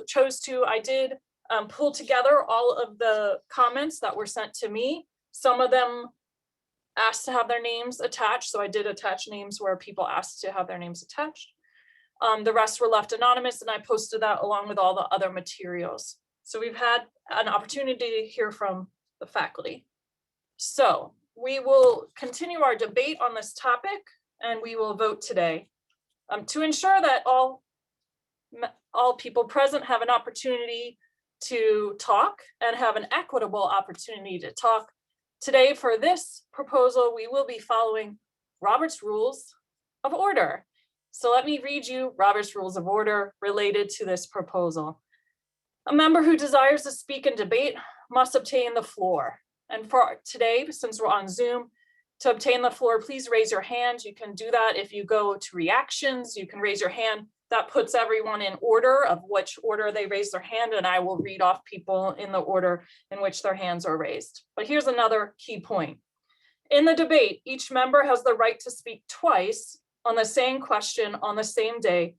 chose to, I did pull together all of the comments that were sent to me. Some of them asked to have their names attached, so I did attach names where people asked to have their names attached. The rest were left anonymous, and I posted that along with all the other materials. So we've had an opportunity to hear from the faculty. So we will continue our debate on this topic, and we will vote today. To ensure that all people present have an opportunity to talk and have an equitable opportunity to talk, today for this proposal, we will be following Robert's Rules of Order. So let me read you Robert's Rules of Order related to this proposal. A member who desires to speak and debate must obtain the floor. And for today, since we're on Zoom, to obtain the floor, please raise your hand. You can do that if you go to reactions, you can raise your hand. That puts everyone in order of which order they raise their hand, and I will read off people in the order in which their hands are raised. But here's another key point. In the debate, each member has the right to speak twice on the same question on the same day,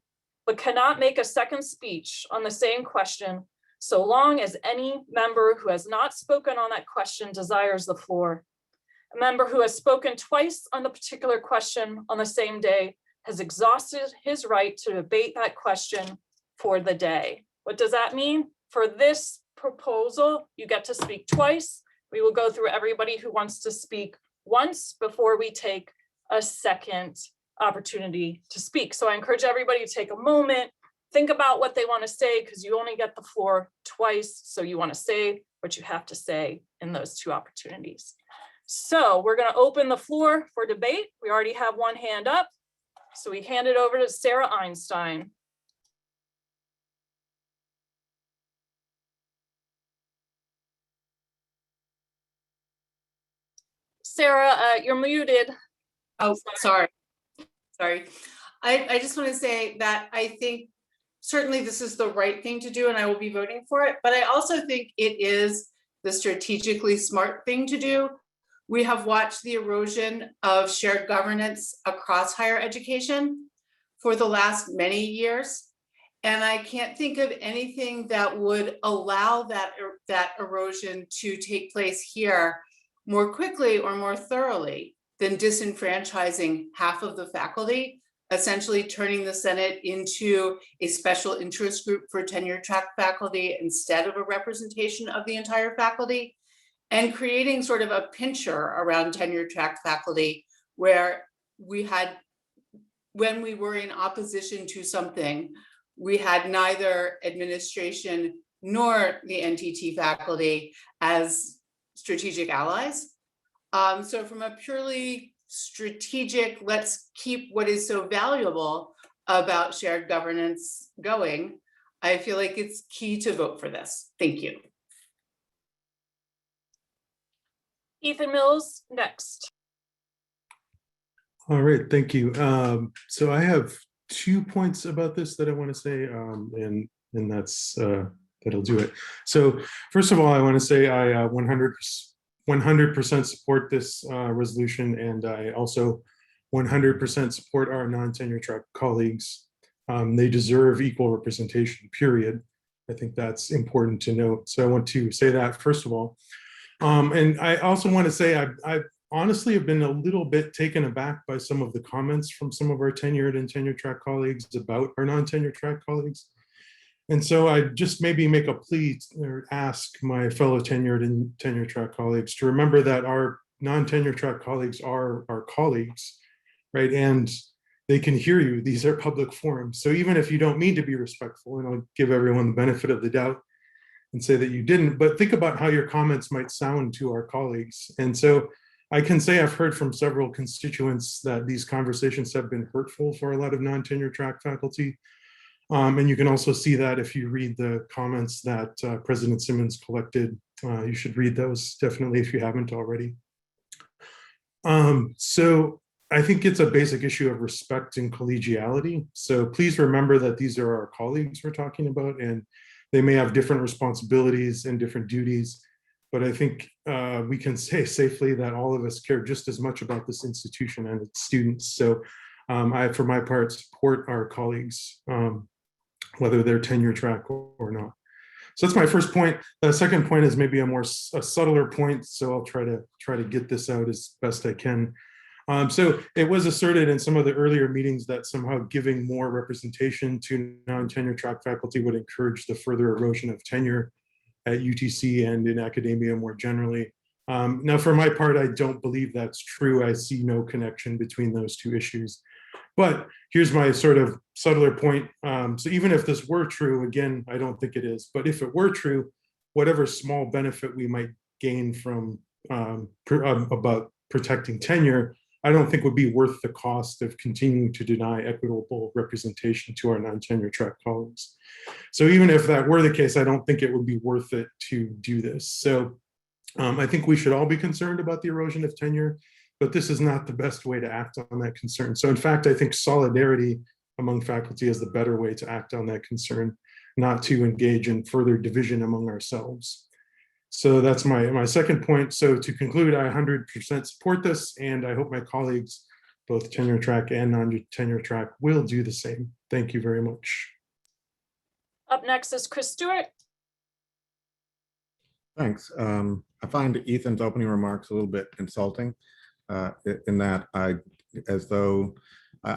but cannot make a second speech on the same question so long as any member who has not spoken on that question desires the floor. A member who has spoken twice on the particular question on the same day has exhausted his right to debate that question for the day. What does that mean? For this proposal, you get to speak twice. We will go through everybody who wants to speak once before we take a second opportunity to speak. So I encourage everybody to take a moment, think about what they want to say, because you only get the floor twice. So you want to say what you have to say in those two opportunities. So we're going to open the floor for debate. We already have one hand up. So we hand it over to Sarah Einstein. Sarah, you're muted. Oh, sorry. I just want to say that I think certainly this is the right thing to do and I will be voting for it, but I also think it is the strategically smart thing to do. We have watched the erosion of shared governance across higher education for the last many years. And I can't think of anything that would allow that erosion to take place here more quickly or more thoroughly than disenfranchising half of the faculty, essentially turning the Senate into a special interest group for tenure-track faculty instead of a representation of the entire faculty, and creating sort of a pincher around tenure-track faculty where we had, when we were in opposition to something, we had neither administration nor the NTT faculty as strategic allies. So from a purely strategic, let's keep what is so valuable about shared governance going, I feel like it's key to vote for this. Thank you. Ethan Mills, next. All right, thank you. So I have 2 points about this that I want to say, and that's that'll do it. So first of all, I want to say I 100% support this resolution, and I also 100% support our non-tenure-track colleagues. They deserve equal representation, period. I think that's important to note. So I want to say that first of all. And I also want to say I honestly have been a little bit taken aback by some of the comments from some of our tenured and tenure-track colleagues about our non-tenure-track colleagues. And so I just maybe make a plea or ask my fellow tenured and tenure-track colleagues to remember that our non-tenure-track colleagues are our colleagues, right? And they can hear you. These are public forums. So even if you don't mean to be respectful, and I'll give everyone the benefit of the doubt and say that you didn't, but think about how your comments might sound to our colleagues. And so I can say I've heard from several constituents that these conversations have been hurtful for a lot of non-tenure-track faculty. And you can also see that if you read the comments that President Simmons collected. You should read those definitely if you haven't already. So I think it's a basic issue of respect and collegiality. So please remember that these are our colleagues we're talking about, and they may have different responsibilities and different duties, but I think we can say safely that all of us care just as much about this institution and its students. So I, for my part, support our colleagues. whether they're tenure track or not. So that's my first point. The second point is maybe a subtler point. So I'll try to get this out as best I can. So it was asserted in some of the earlier meetings that somehow giving more representation to non-tenure track faculty would encourage the further erosion of tenure at UTC and in academia more generally. Now, for my part, I don't believe that's true. I see no connection between those two issues. But here's my sort of subtler point. So even if this were true, again, I don't think it is, but if it were true, whatever small benefit we might gain from about protecting tenure, I don't think would be worth the cost of continuing to deny equitable representation to our non-tenure track colleagues. So even if that were the case, I don't think it would be worth it to do this. So I think we should all be concerned about the erosion of tenure, but this is not the best way to act on that concern. So in fact, I think solidarity among faculty is the better way to act on that concern, not to engage in further division among ourselves. So that's my second point. So to conclude, I 100% support this, and I hope my colleagues, both tenure track and non-tenure track, will do the same. Thank you very much. Up next is Chris Stewart. Thanks. I find Ethan's opening remarks a little bit insulting in that I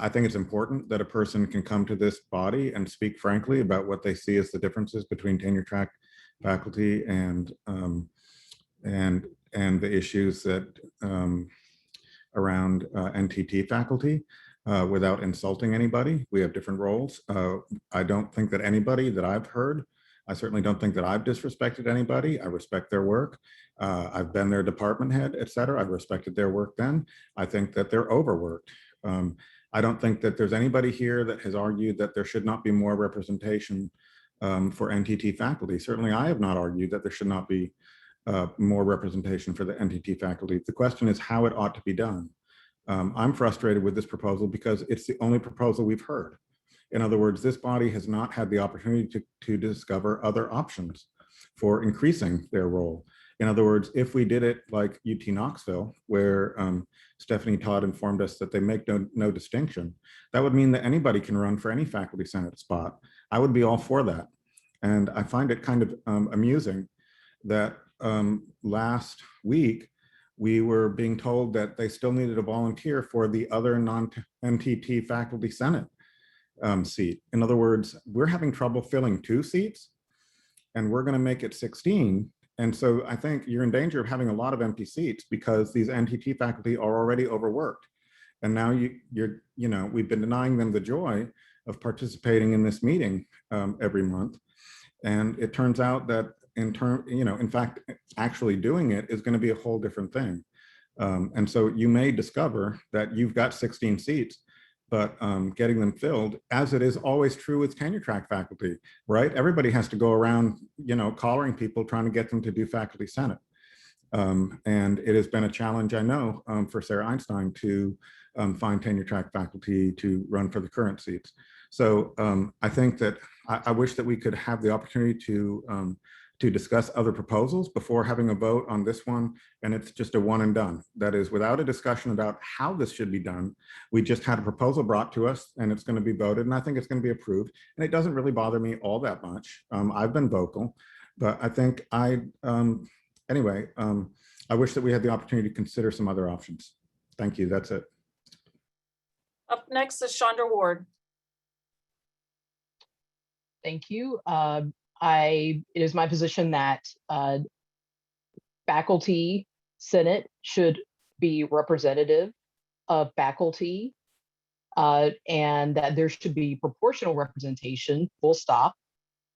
think it's important that a person can come to this body and speak frankly about what they see as the differences between tenure track faculty and the issues that around NTT faculty without insulting anybody. We have different roles. I don't think that anybody that I've heard, I certainly don't think that I've disrespected anybody. I respect their work. I've been their department head, et cetera. I've respected their work then. I think that they're overworked. I don't think that there's anybody here that has argued that there should not be more representation for NTT faculty. Certainly I have not argued that there should not be more representation for the NTT faculty. The question is how it ought to be done. I'm frustrated with this proposal because it's the only proposal we've heard. In other words, this body has not had the opportunity to discover other options for increasing their role. In other words, if we did it like UT Knoxville, where Stephanie Todd informed us that they make no distinction, that would mean that anybody can run for any faculty senate spot. I would be all for that. And I find it kind of amusing that last week, we were being told that they still needed a volunteer for the other non-NTT faculty senate seat. In other words, we're having trouble filling 2 seats and we're going to make it 16. And so I think you're in danger of having a lot of empty seats because these NTT faculty are already overworked. And now we've been denying them the joy of participating in this meeting every month. And it turns out that in fact, actually doing it is going to be a whole different thing. And so you may discover that you've got 16 seats, but getting them filled, as it is always true with tenure track faculty, right? Everybody has to go around, collaring people, trying to get them to do faculty senate. And it has been a challenge, I know, for Sarah Einstein to find tenure track faculty to run for the current seats. So I think that I wish that we could have the opportunity to discuss other proposals before having a vote on this one, and it's just a one and done. That is, without a discussion about how this should be done, we just had a proposal brought to us and it's going to be voted, and I think it's going to be approved, and it doesn't really bother me all that much. I've been vocal, but I think anyway, I wish that we had the opportunity to consider some other options. Thank you, that's it. Up next is Chandra Ward. Thank you. It is my position that faculty senate should be representative of faculty and that there should be proportional representation, full stop.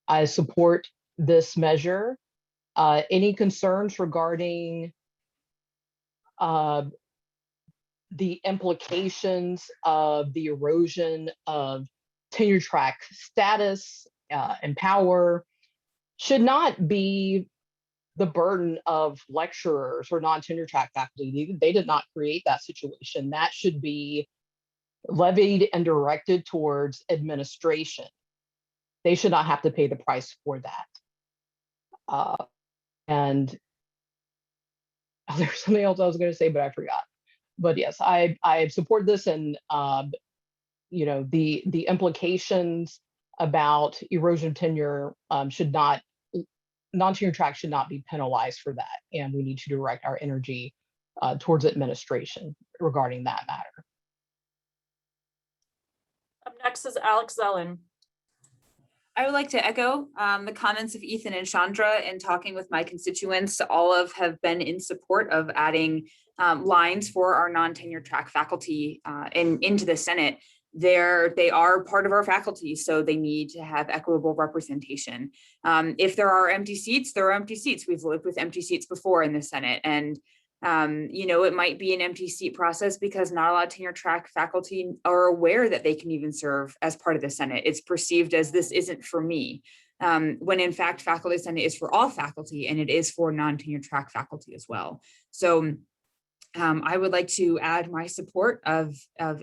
I support this measure. Any concerns regarding the implications of the erosion of tenure track status and power should not be the burden of lecturers or non-tenure track faculty. They did not create that situation. That should be levied and directed towards administration. They should not have to pay the price for that. And there's something else I was going to say, but I forgot. But yes, I support this, and the implications about erosion of tenure non-tenure track should not be penalized for that. And we need to direct our energy towards administration regarding that matter. Up next is Alex Zellin. I would like to echo the comments of Ethan and Chandra. In talking with my constituents, all have been in support of adding lines for our non-tenure-track faculty into the Senate. They are part of our faculty, so they need to have equitable representation. If there are empty seats, there are empty seats. We've lived with empty seats before in the Senate, and it might be an empty seat process because not a lot of tenure track faculty are aware that they can even serve as part of the Senate. It's perceived as this isn't for me, when in fact, faculty Senate is for all faculty, and it is for non-tenure track faculty as well. So I would like to add my support of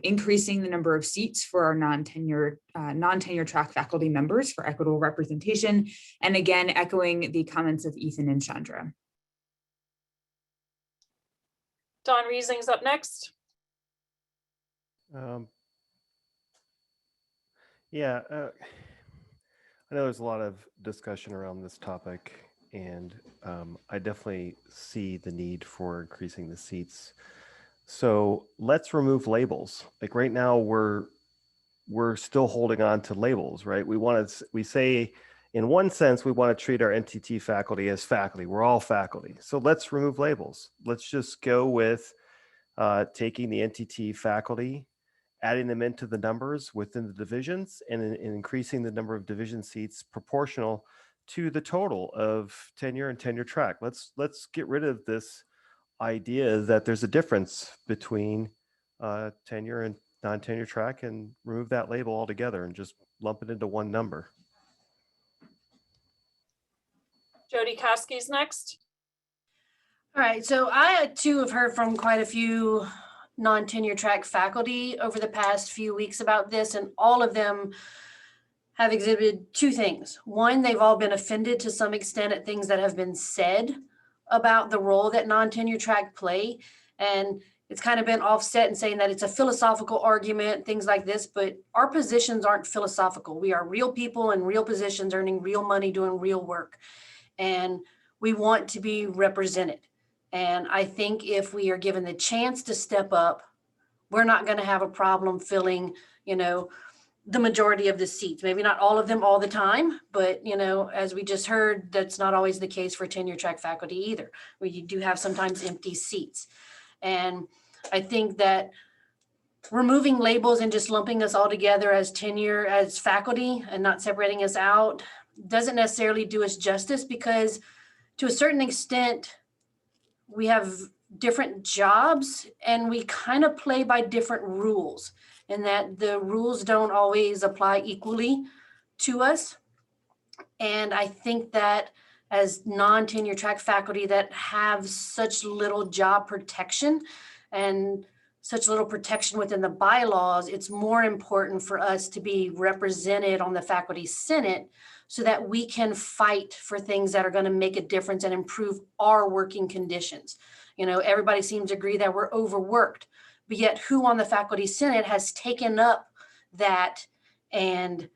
increasing the number of seats for our non-tenure track faculty members for equitable representation. And again, echoing the comments of Ethan and Chandra. Don Reesing's up next. I know there's a lot of discussion around this topic, and I definitely see the need for increasing the seats. So let's remove labels. Like right now, we're still holding on to labels, right? We say, in one sense, we want to treat our NTT faculty as faculty. We're all faculty. So let's remove labels. Let's just go with taking the NTT faculty, adding them into the numbers within the divisions, and increasing the number of division seats proportional to the total of tenure and tenure track. Let's get rid of this idea that there's a difference between tenure and non-tenure track, and remove that label altogether and just lump it into one number. Jody Caskey's next. All right, so I too have heard from quite a few non-tenure track faculty over the past few weeks about this, and all of them have exhibited two things. One, they've all been offended to some extent at things that have been said about the role that non-tenure track play. And it's kind of been offset in saying that it's a philosophical argument, things like this, but our positions aren't philosophical. We are real people in real positions, earning real money, doing real work. And we want to be represented. And I think if we are given the chance to step up, we're not going to have a problem filling, the majority of the seats. Maybe not all of them all the time, but, as we just heard, that's not always the case for tenure track faculty either, where you do have sometimes empty seats. And I think that removing labels and just lumping us all together as tenure, as faculty, and not separating us out doesn't necessarily do us justice, because to a certain extent, we have different jobs and we kind of play by different rules, and that the rules don't always apply equally to us. And I think that as non-tenure track faculty that have such little job protection and such little protection within the bylaws, it's more important for us to be represented on the faculty senate so that we can fight for things that are going to make a difference and improve our working conditions. Everybody seems to agree that we're overworked, but yet who on the faculty senate has taken up that and,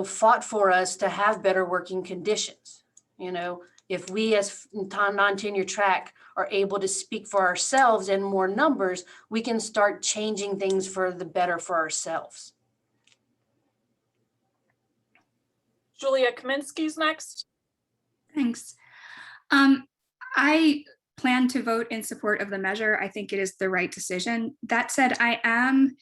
fought for us to have better working conditions? If we as non-tenure track are able to speak for ourselves in more numbers, we can start changing things for the better for ourselves. Julia Kaminsky's next. Thanks. I plan to vote in support of the measure. I think it is the right decision. That said, I am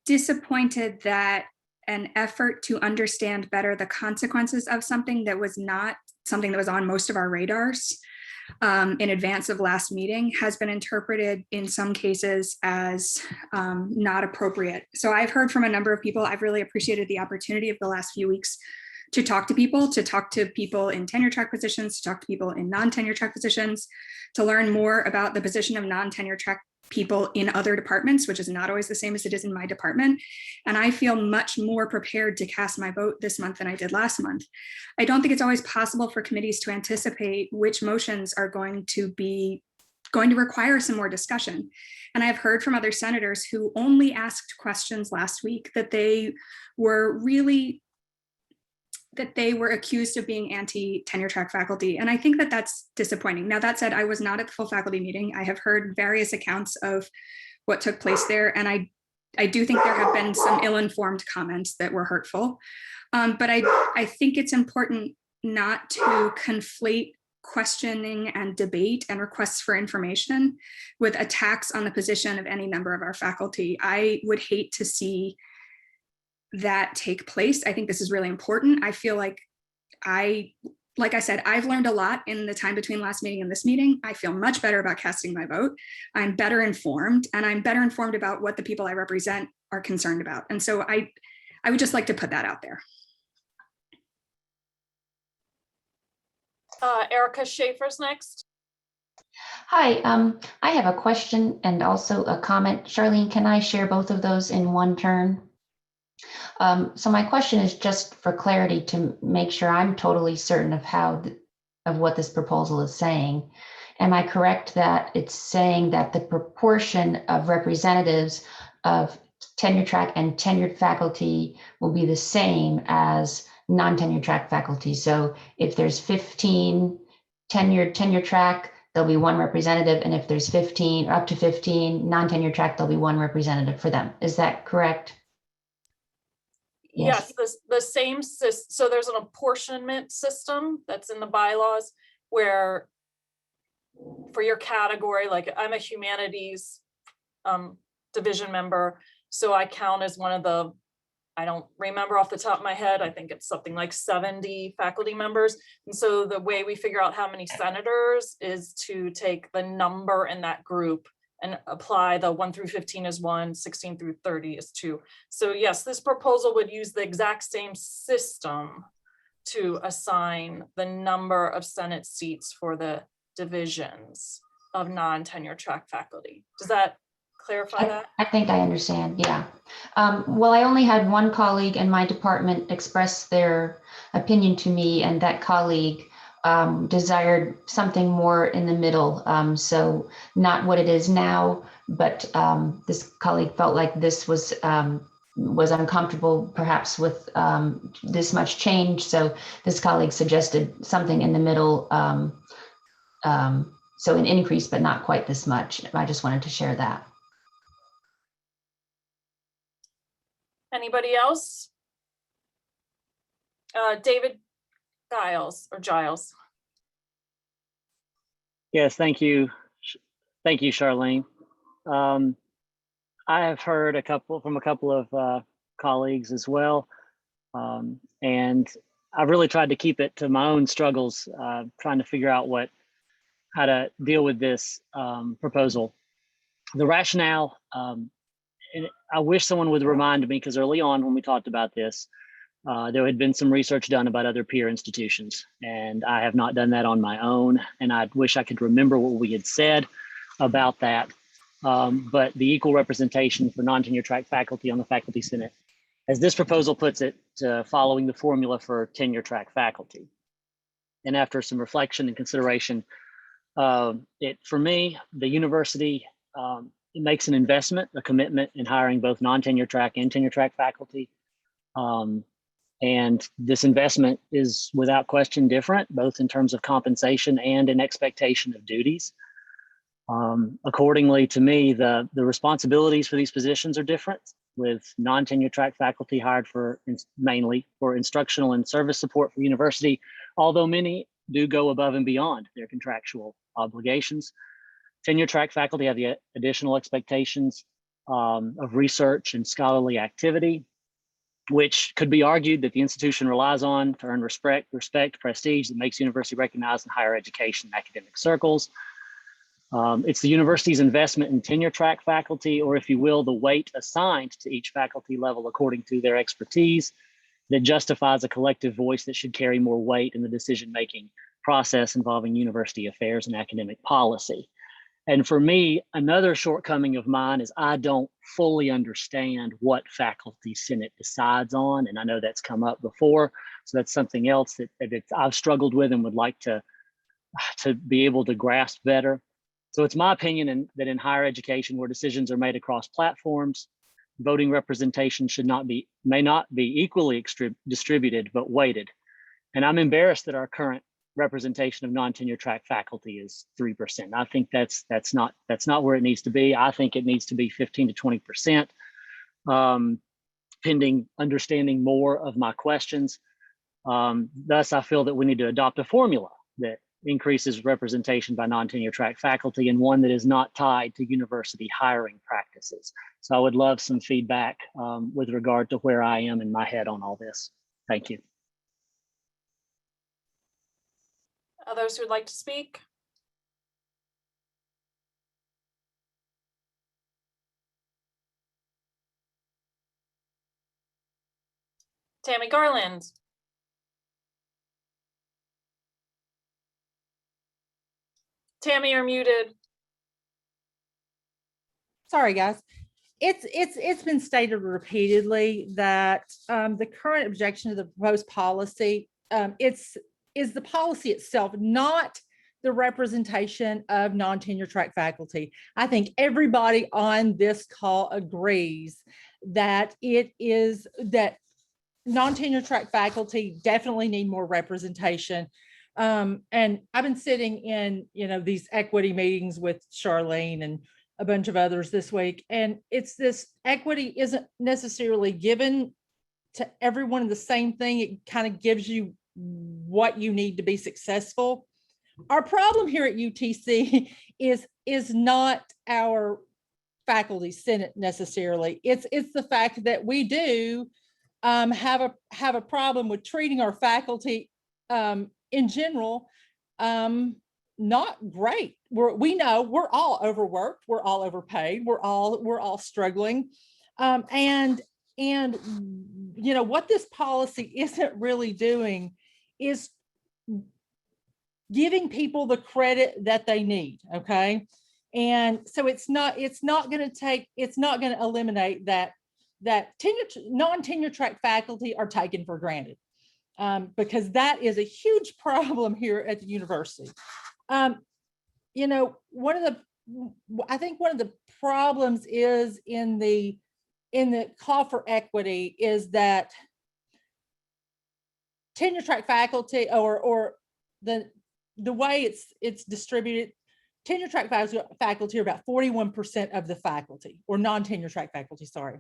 disappointed that an effort to understand better the consequences of something that was not something that was on most of our radars in advance of last meeting has been interpreted in some cases as not appropriate. So I've heard from a number of people. I've really appreciated the opportunity of the last few weeks to talk to people in tenure track positions, to talk to people in non-tenure track positions, to learn more about the position of non-tenure track people in other departments, which is not always the same as it is in my department. And I feel much more prepared to cast my vote this month than I did last month. I don't think it's always possible for committees to anticipate which motions are going to be going to require some more discussion. And I've heard from other senators who only asked questions last week that they were accused of being anti-tenure track faculty. And I think that that's disappointing. Now, that said, I was not at the full faculty meeting. I have heard various accounts of what took place there. And I do think there have been some ill-informed comments that were hurtful. But I think it's important not to conflate questioning and debate and requests for information with attacks on the position of any member of our faculty. I would hate to see that take place. I think this is really important. I feel like I said, I've learned a lot in the time between last meeting and this meeting. I feel much better about casting my vote. I'm better informed, and I'm better informed about what the people I represent are concerned about. And so I would just like to put that out there. Erica Schaefer's next. Hi, I have a question and also a comment. Charlene, can I share both of those in one turn? So my question is just for clarity to make sure I'm totally certain of what this proposal is saying. Am I correct that it's saying that the proportion of representatives of tenure track and tenured faculty will be the same as non-tenure track faculty? So if there's 15 tenure track, there'll be one representative, and if there's 15 or up to 15 non-tenure track, there'll be one representative for them. Is that correct? Yes, the same system. So there's an apportionment system that's in the bylaws where for your category, like I'm a humanities division member, so I count as one of the, I don't remember off the top of my head, I think it's something like 70 faculty members. And so the way we figure out how many senators is to take the number in that group and apply the 1 through 15 is 1, 16 through 30 is 2. So yes, this proposal would use the exact same system to assign the number of Senate seats for the divisions of non-tenure track faculty. Does that clarify that? I think I understand, yeah. Well, I only had one colleague in my department express their opinion to me, and that colleague desired something more in the middle. So not what it is now, but this colleague felt like this was uncomfortable perhaps with this much change. So this colleague suggested something in the middle. So an increase, but not quite this much. I just wanted to share that. Anybody else? David Giles or Giles. Yes, thank you. Thank you, Charlene. I have heard from a couple of colleagues as well. And I've really tried to keep it to my own struggles, trying to figure out how to deal with this proposal. The rationale, and I wish someone would remind me, because early on when we talked about this, there had been some research done about other peer institutions, and I have not done that on my own. And I wish I could remember what we had said about that. But the equal representation for non-tenure track faculty on the faculty senate, as this proposal puts it, following the formula for tenure track faculty. And after some reflection and consideration, for me, the university, it makes an investment, a commitment in hiring both non-tenure track and tenure track faculty. And this investment is without question different, both in terms of compensation and in expectation of duties. Accordingly, to me, the responsibilities for these positions are different, with non-tenure track faculty hired mainly for instructional and service support for university, although many do go above and beyond their contractual obligations. Tenure track faculty have the additional expectations of research and scholarly activity, which could be argued that the institution relies on to earn respect, prestige that makes university recognized in higher education and academic circles. It's the university's investment in tenure track faculty, or if you will, the weight assigned to each faculty level according to their expertise, that justifies a collective voice that should carry more weight in the decision-making process involving university affairs and academic policy. And for me, another shortcoming of mine is I don't fully understand what faculty senate decides on. And I know that's come up before. So that's something else that I've struggled with and would like to be able to grasp better. So it's my opinion that in higher education, where decisions are made across platforms, voting representation may not be equally distributed, but weighted. And I'm embarrassed that our current representation of non-tenure track faculty is 3%. I think that's not where it needs to be. I think it needs to be 15 to 20%. Pending understanding more of my questions. Thus, I feel that we need to adopt a formula that increases representation by non-tenure track faculty, and one that is not tied to university hiring practices. So I would love some feedback with regard to where I am in my head on all this. Thank you. Others who'd like to speak? Tammy Garland. Tammy, you're muted. Sorry, guys. It's been stated repeatedly that the current objection to the proposed policy is the policy itself, not the representation of non-tenure track faculty. I think everybody on this call agrees that that non-tenure track faculty definitely need more representation. And I've been sitting in, these equity meetings with Charlene and a bunch of others this week. And it's this equity isn't necessarily given to everyone the same thing. It kind of gives you what you need to be successful. Our problem here at UTC is not our faculty senate necessarily. It's the fact that we do have a problem with treating our faculty in general not great. We know we're all overworked, we're all overpaid, we're all struggling, and what this policy isn't really doing is giving people the credit that they need. Okay, and so it's not going to eliminate that non-tenure track faculty are taken for granted, because that is a huge problem here at the university. I think one of the problems is in the call for equity is that tenure track faculty or the way it's distributed, tenure track faculty are about 41% of the faculty, or non-tenure track faculty, sorry.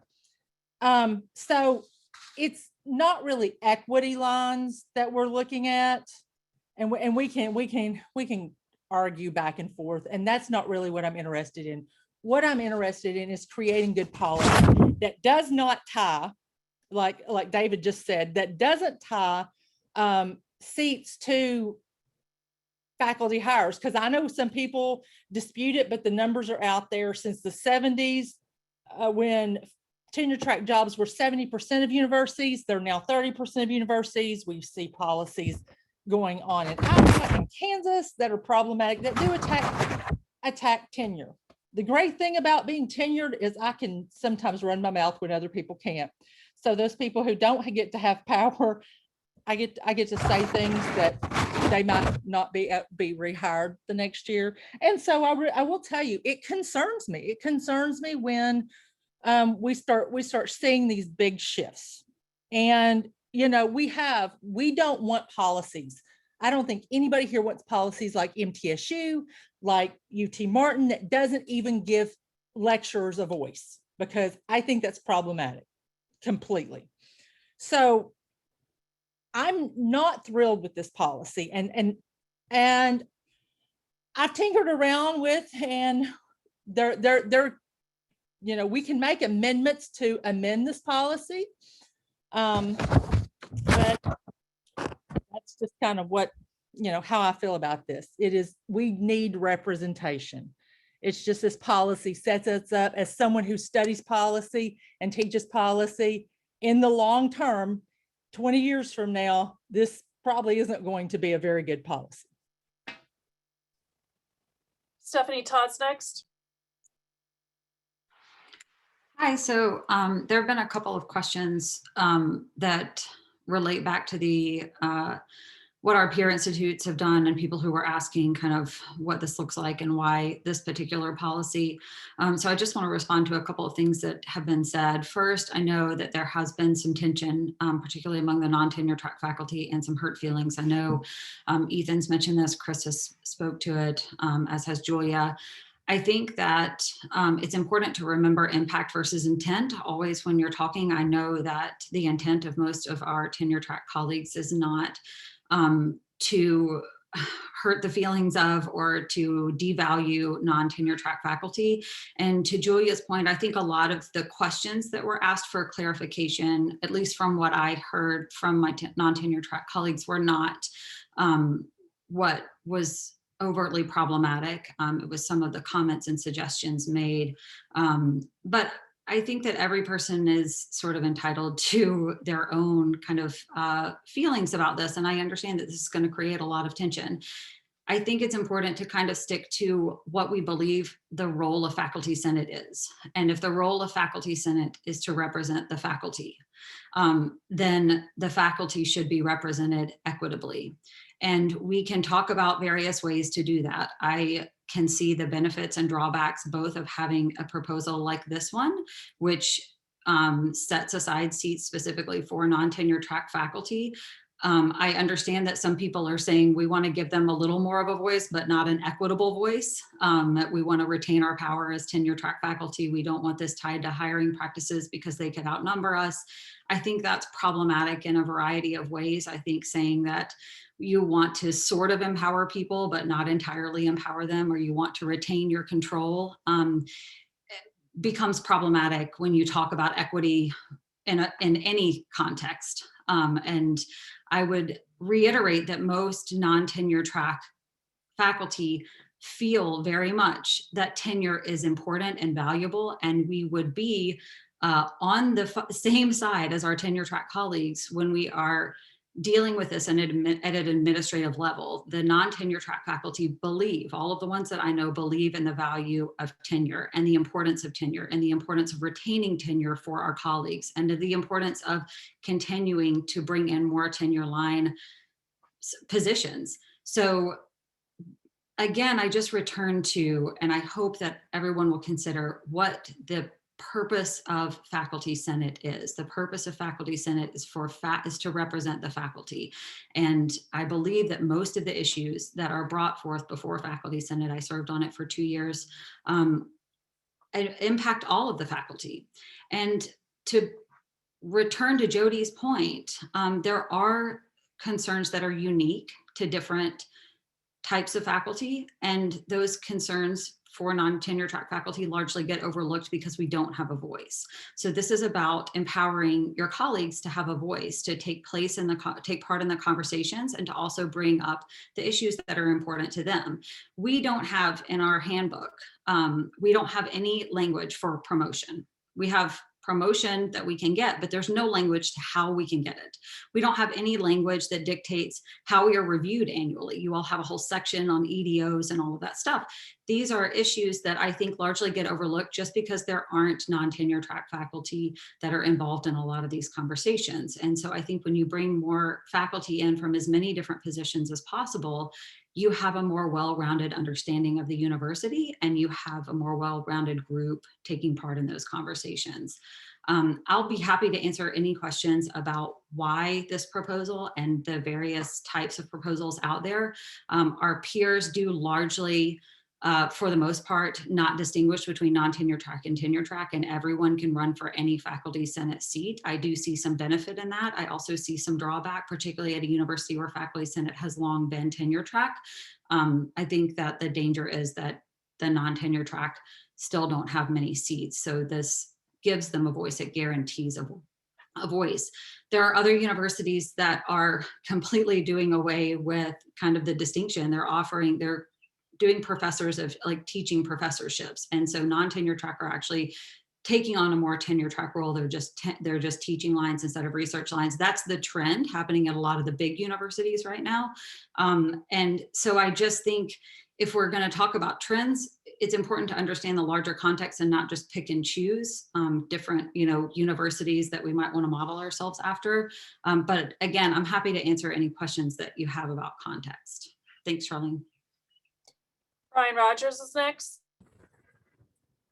So it's not really equity lines that we're looking at, and we can argue back and forth, and that's not really what I'm interested in. What I'm interested in is creating good policy that does not tie, like David just said, that doesn't tie seats to faculty hires, because I know some people dispute it, but the numbers are out there. Since the 70s, when tenure track jobs were 70% of universities, they're now 30% of universities. We see policies going on in Iowa and Kansas that are problematic, that do attack tenure. The great thing about being tenured is I can sometimes run my mouth when other people can't. So those people who don't get to have power, I get to say things that they might not be rehired the next year. And so I will tell you, it concerns me. It concerns me when we start seeing these big shifts. And we don't want policies. I don't think anybody here wants policies like MTSU, like UT Martin, that doesn't even give lecturers a voice, because I think that's problematic completely. So I'm not thrilled with this policy, and I've tinkered around with, and we can make amendments to amend this policy. But that's just kind of what, how I feel about this. We need representation. It's just this policy sets us up as someone who studies policy and teaches policy. In the long term, 20 years from now, this probably isn't going to be a very good policy. Stephanie Todd's next. Hi, so there have been a couple of questions that relate back to the what our peer institutes have done and people who were asking kind of what this looks like and why this particular policy. So I just want to respond to a couple of things that have been said. First, I know that there has been some tension, particularly among the non-tenure-track faculty, and some hurt feelings. I know Ethan's mentioned this, Chris has spoke to it, as has Julia. I think that it's important to remember impact versus intent. Always when you're talking, I know that the intent of most of our tenure-track colleagues is not to hurt the feelings of or to devalue non-tenure-track faculty. And to Julia's point, I think a lot of the questions that were asked for clarification, at least from what I heard from my non-tenure-track colleagues, were not what was overtly problematic. It was some of the comments and suggestions made. But I think that every person is sort of entitled to their own kind of feelings about this. And I understand that this is going to create a lot of tension. I think it's important to kind of stick to what we believe the role of Faculty Senate is. And if the role of Faculty Senate is to represent the faculty, then the faculty should be represented equitably. And we can talk about various ways to do that. I can see the benefits and drawbacks both of having a proposal like this one, which sets aside seats specifically for non-tenure track faculty. I understand that some people are saying we want to give them a little more of a voice, but not an equitable voice, that we want to retain our power as tenure track faculty. We don't want this tied to hiring practices because they could outnumber us. I think that's problematic in a variety of ways. I think saying that you want to sort of empower people, but not entirely empower them, or you want to retain your control, becomes problematic when you talk about equity in any context. And I would reiterate that most non-tenure track faculty feel very much that tenure is important and valuable, and we would be on the same side as our tenure track colleagues when we are dealing with this at an administrative level. The non-tenure track faculty believe, all of the ones that I know believe in the value of tenure and the importance of tenure and the importance of retaining tenure for our colleagues and the importance of continuing to bring in more tenure line positions. So again, I just return to, and I hope that everyone will consider what the purpose of Faculty Senate is. The purpose of Faculty Senate is is to represent the faculty. And I believe that most of the issues that are brought forth before Faculty Senate, I served on it for 2 years, impact all of the faculty. And to return to Jody's point, there are concerns that are unique to different types of faculty, and those concerns for non-tenure track faculty largely get overlooked because we don't have a voice. So this is about empowering your colleagues to have a voice, to take part in the conversations, and to also bring up the issues that are important to them. We don't have in our handbook, we don't have any language for promotion. We have promotion that we can get, but there's no language to how we can get it. We don't have any language that dictates how we are reviewed annually. You all have a whole section on EDOs and all of that stuff. These are issues that I think largely get overlooked just because there aren't non-tenure track faculty that are involved in a lot of these conversations. And so I think when you bring more faculty in from as many different positions as possible, you have a more well-rounded understanding of the university, and you have a more well-rounded group taking part in those conversations. I'll be happy to answer any questions about why this proposal and the various types of proposals out there. Our peers do largely, for the most part, not distinguish between non-tenure track and tenure track, and everyone can run for any Faculty Senate seat. I do see some benefit in that. I also see some drawback, particularly at a university where Faculty Senate has long been tenure track. I think that the danger is that the non-tenure track still don't have many seats. So this gives them a voice. It guarantees a voice. There are other universities that are completely doing away with kind of the distinction. They're doing professors of like teaching professorships. And so non-tenure track are actually taking on a more tenure track role. They're just teaching lines instead of research lines. That's the trend happening at a lot of the big universities right now. And so I just think if we're going to talk about trends, it's important to understand the larger context and not just pick and choose different, universities that we might want to model ourselves after. But again, I'm happy to answer any questions that you have about context. Thanks, Charlene. Brian Rogers is next.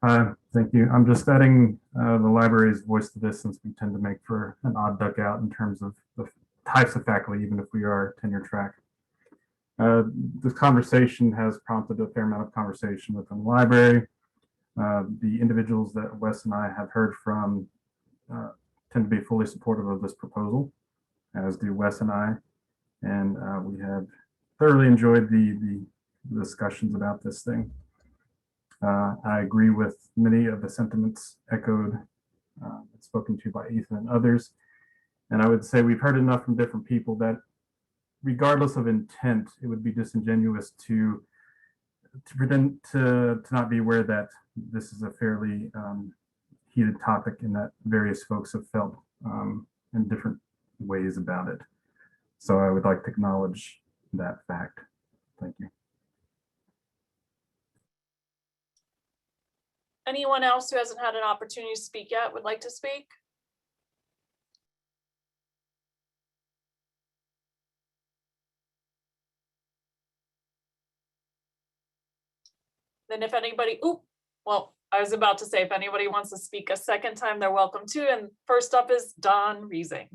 Thank you. I'm just adding the library's voice to this, since we tend to make for an odd duck out in terms of the types of faculty, even if we are tenure track. This conversation has prompted a fair amount of conversation within the library. The individuals that Wes and I have heard from tend to be fully supportive of this proposal, as do Wes and I. And we have thoroughly enjoyed the discussions about this thing. I agree with many of the sentiments echoed and spoken to by Ethan and others. And I would say we've heard enough from different people that regardless of intent, it would be disingenuous to pretend to not be aware that this is a fairly heated topic and that various folks have felt in different ways about it. So I would like to acknowledge that fact. Thank you. Anyone else who hasn't had an opportunity to speak yet would like to speak? Then if anybody, I was about to say, if anybody wants to speak a second time, they're welcome to. And first up is Don Riesing.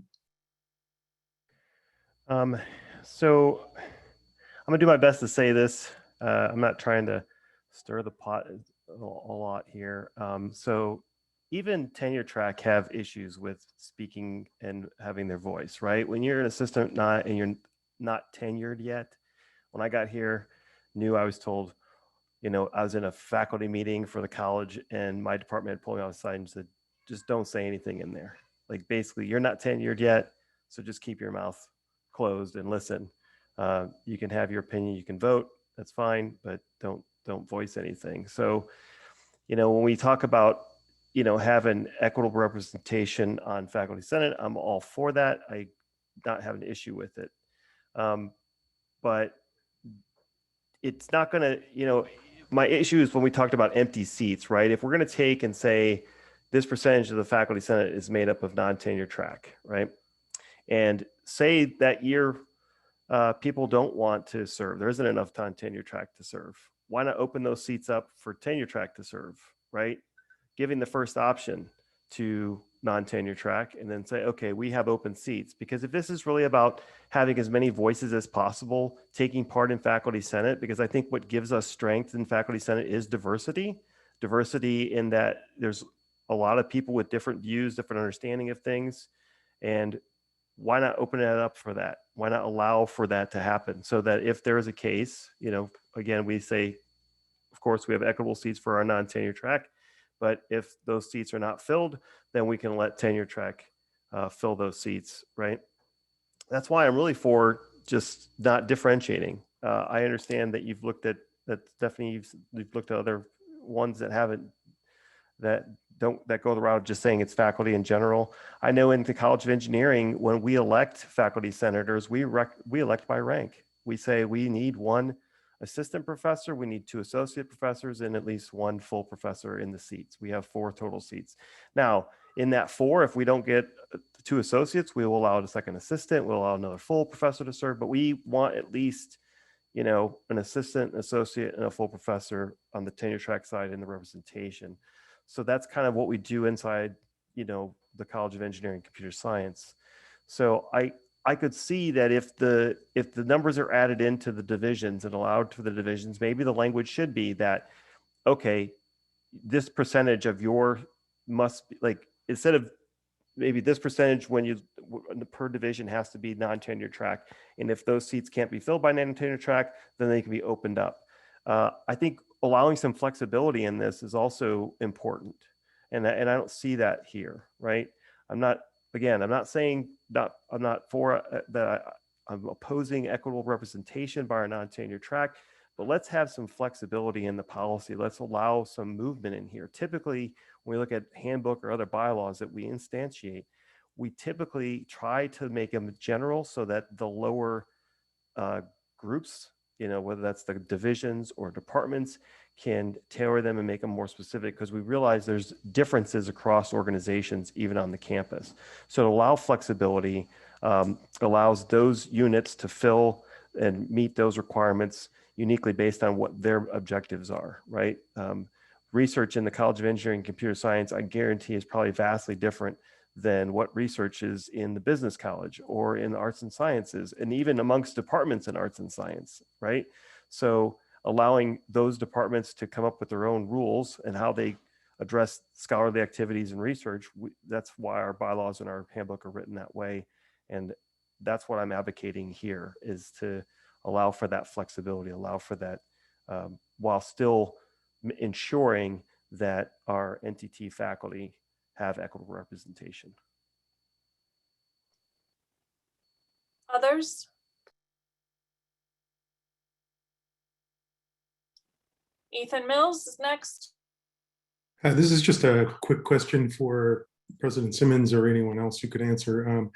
So I'm gonna do my best to say this. I'm not trying to stir the pot a lot here. So even tenure track have issues with speaking and having their voice, right? When you're an assistant and you're not tenured yet, when I got here, I was told, I was in a faculty meeting for the college and my department had pulled me outside and said, just don't say anything in there. Like basically, you're not tenured yet, so just keep your mouth closed and listen. You can have your opinion, you can vote, that's fine, but don't voice anything. So, when we talk about, having equitable representation on faculty senate, I'm all for that. I not have an issue with it. But it's not going to, my issue is when we talked about empty seats, right? If we're going to take and say this percentage of the faculty senate is made up of non-tenure track, right? And say that year people don't want to serve, there isn't enough non-tenure track to serve. Why not open those seats up for tenure track to serve, right? Giving the first option to non-tenure track and then say, okay, we have open seats. Because if this is really about having as many voices as possible, taking part in faculty senate, because I think what gives us strength in faculty senate is diversity in that there's a lot of people with different views, different understanding of things. And why not open it up for that? Why not allow for that to happen? So that if there is a case, again, we say, of course, we have equitable seats for our non-tenure track, but if those seats are not filled, then we can let tenure track fill those seats, right? That's why I'm really for just not differentiating. I understand that you've looked at that, Stephanie, you've looked at other ones that that go the route of just saying it's faculty in general. I know in the College of Engineering, when we elect faculty senators, we elect by rank. We say we need one assistant professor, we need 2 associate professors, and at least 1 full professor in the seats. We have 4 total seats. Now, in that 4, if we don't get 2 associates, we will allow a second assistant, we'll allow another full professor to serve, but we want at least, an assistant, an associate, and a full professor on the tenure track side in the representation. So that's kind of what we do inside, the College of Engineering and Computer Science. So I could see that if the numbers are added into the divisions and allowed for the divisions, maybe the language should be that, okay, this percentage of your must be like, instead of maybe this percentage per division has to be non-tenure track. And if those seats can't be filled by non-tenure track, then they can be opened up. I think allowing some flexibility in this is also important. And I don't see that here, right? I'm not saying I'm not for that. I'm opposing equitable representation by our non-tenure track, but let's have some flexibility in the policy. Let's allow some movement in here. Typically, when we look at handbook or other bylaws that we instantiate, we typically try to make them general so that the lower groups, whether that's the divisions or departments, can tailor them and make them more specific, because we realize there's differences across organizations, even on the campus. So to allow flexibility allows those units to fill and meet those requirements uniquely based on what their objectives are, right? Research in the College of Engineering and Computer Science, I guarantee, is probably vastly different than what research is in the business college or in arts and sciences, and even amongst departments in arts and science, right? So allowing those departments to come up with their own rules and how they address scholarly activities and research, that's why our bylaws and our handbook are written that way. And that's what I'm advocating here, is to allow for that flexibility, allow for that, while still ensuring that our NTT faculty have equitable representation. Others? Ethan Mills is next. This is just a quick question for President Simmons or anyone else who could answer.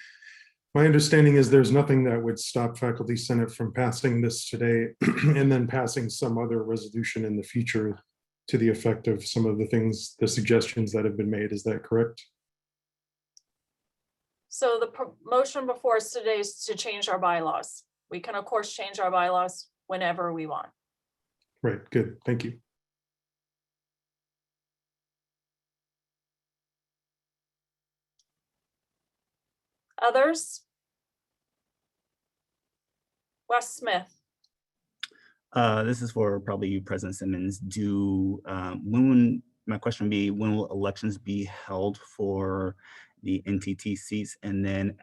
My understanding is there's nothing that would stop Faculty Senate from passing this today and then passing some other resolution in the future to the effect of some of the things, the suggestions that have been made. Is that correct? So the motion before us today is to change our bylaws. We can, of course, change our bylaws whenever we want. Right, good, thank you. Others? Wes Smith. This is for probably you, President Simmons. My question would be, when will elections be held for the NTT seats? And then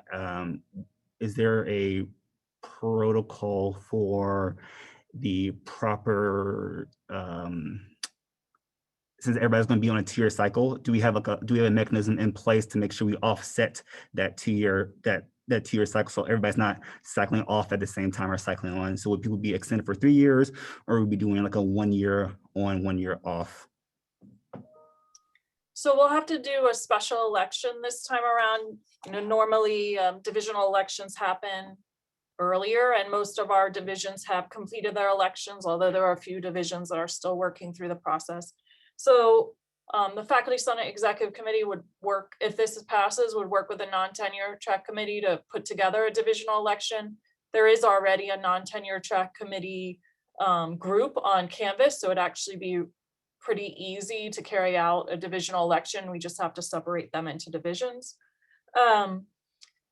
is there a protocol for the proper, since everybody's going to be on a tier cycle, do we have a mechanism in place to make sure we offset that tier cycle, so everybody's not cycling off at the same time or cycling on? So would people be extended for 3 years, or would we be doing like a 1 year on, 1 year off? So we'll have to do a special election this time around. Normally divisional elections happen earlier, and most of our divisions have completed their elections, although there are a few divisions that are still working through the process. So the Faculty Senate Executive Committee would work, if this passes, would work with the non-tenure-track committee to put together a divisional election. There is already a non-tenure-track committee group on Canvas, so it'd actually be pretty easy to carry out a divisional election. We just have to separate them into divisions.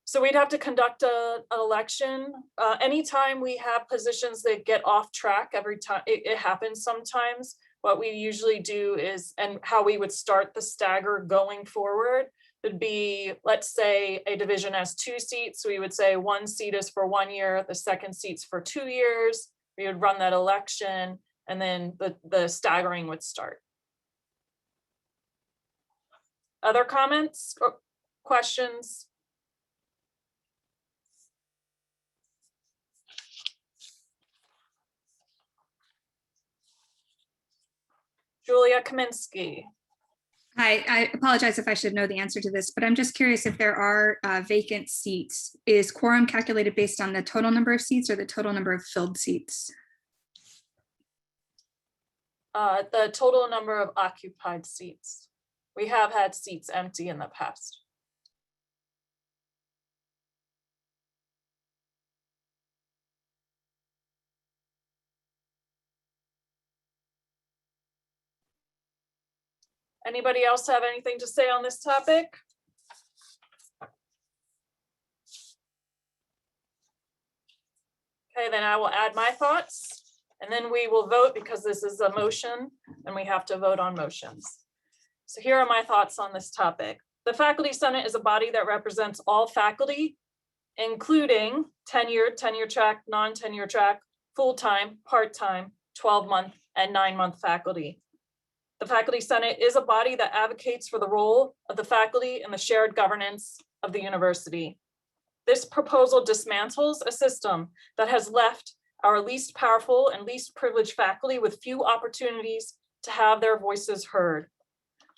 So we'd have to conduct an election. Anytime we have positions that get off track, every time it happens sometimes, what we usually do is, and how we would start the stagger going forward would be, let's say a division has 2 seats. We would say 1 seat is for 1 year, the second seat's for 2 years. We would run that election, and then the staggering would start. Other comments or questions? Julia Kaminsky. Hi, I apologize if I should know the answer to this, but I'm just curious if there are vacant seats. Is quorum calculated based on the total number of seats or the total number of filled seats? The total number of occupied seats. We have had seats empty in the past. Anybody else have anything to say on this topic? Okay, then I will add my thoughts, and then we will vote, because this is a motion and we have to vote on motions. So here are my thoughts on this topic. The Faculty Senate is a body that represents all faculty, including tenured, tenure-track, non-tenure-track, full-time, part-time, 12-month, and 9-month faculty. The Faculty Senate is a body that advocates for the role of the faculty in the shared governance of the university. This proposal dismantles a system that has left our least powerful and least privileged faculty with few opportunities to have their voices heard.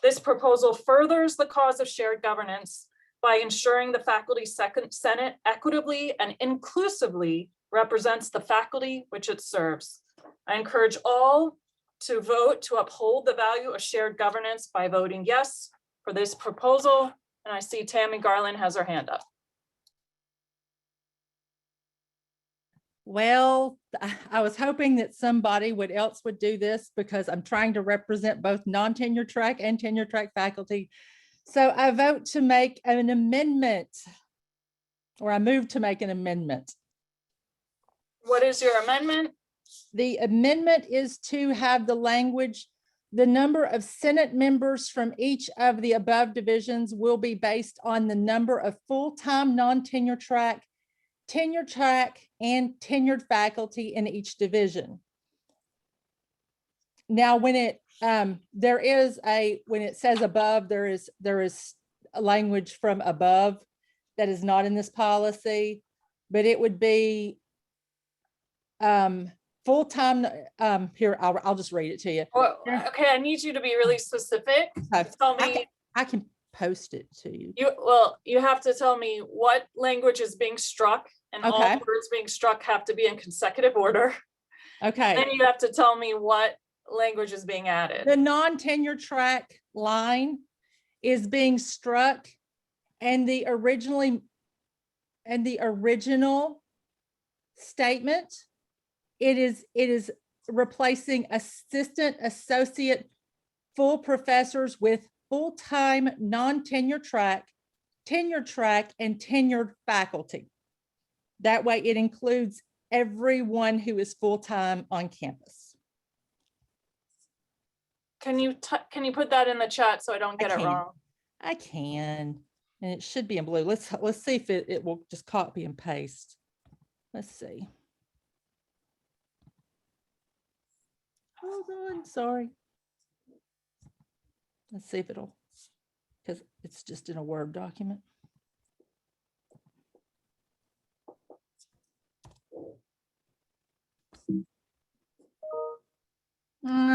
This proposal furthers the cause of shared governance by ensuring the Faculty Senate equitably and inclusively represents the faculty which it serves. I encourage all to vote to uphold the value of shared governance by voting yes for this proposal. And I see Tammy Garland has her hand up. Well, I was hoping that somebody else would do this because I'm trying to represent both non-tenure track and tenure track faculty. So I vote to make an amendment, or I move to make an amendment. What is your amendment? The amendment is to have the language, the number of Senate members from each of the above divisions will be based on the number of full-time non-tenure track, tenure track, and tenured faculty in each division. Now, when it when it says above, there is a language from above that is not in this policy, but it would be full-time. Here, I'll just read it to you. Well, okay, I need you to be really specific. Tell me. I can post it to you. You have to tell me what language is being struck, and all Okay. words being struck have to be in consecutive order. Okay. Then you have to tell me what language is being added. The non-tenure track line is being struck, and the original statement, it is replacing assistant, associate, full professors with full-time non-tenure track, tenure track, and tenured faculty. That way it includes everyone who is full-time on campus. Can you put that in the chat so I don't get it wrong? I can, and it should be in blue. Let's see if it will just copy and paste. Let's see. Hold on, sorry. Let's see if it'll, because it's just in a Word document.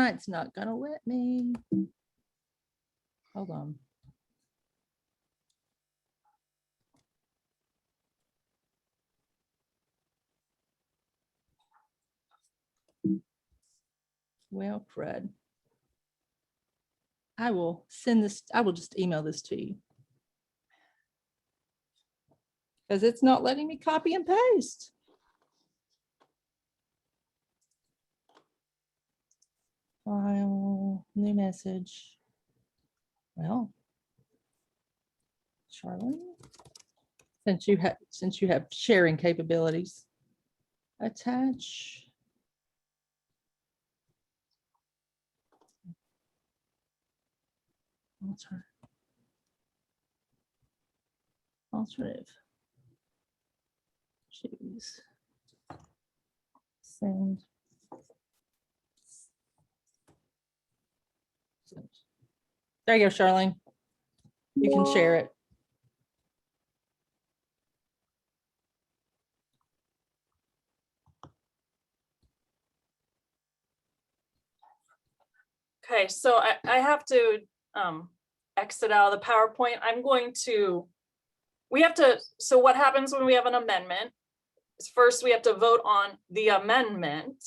It's not gonna let me. Hold on. Well, crud. I will send this, I will just email this to you. Because it's not letting me copy and paste. File, new message. Well, Charlene, since you have sharing capabilities, attach. Alternative. Choose. Send. There you go, Charlene. You can share it. Okay, so I have to exit out of the PowerPoint. So what happens when we have an amendment is first we have to vote on the amendment.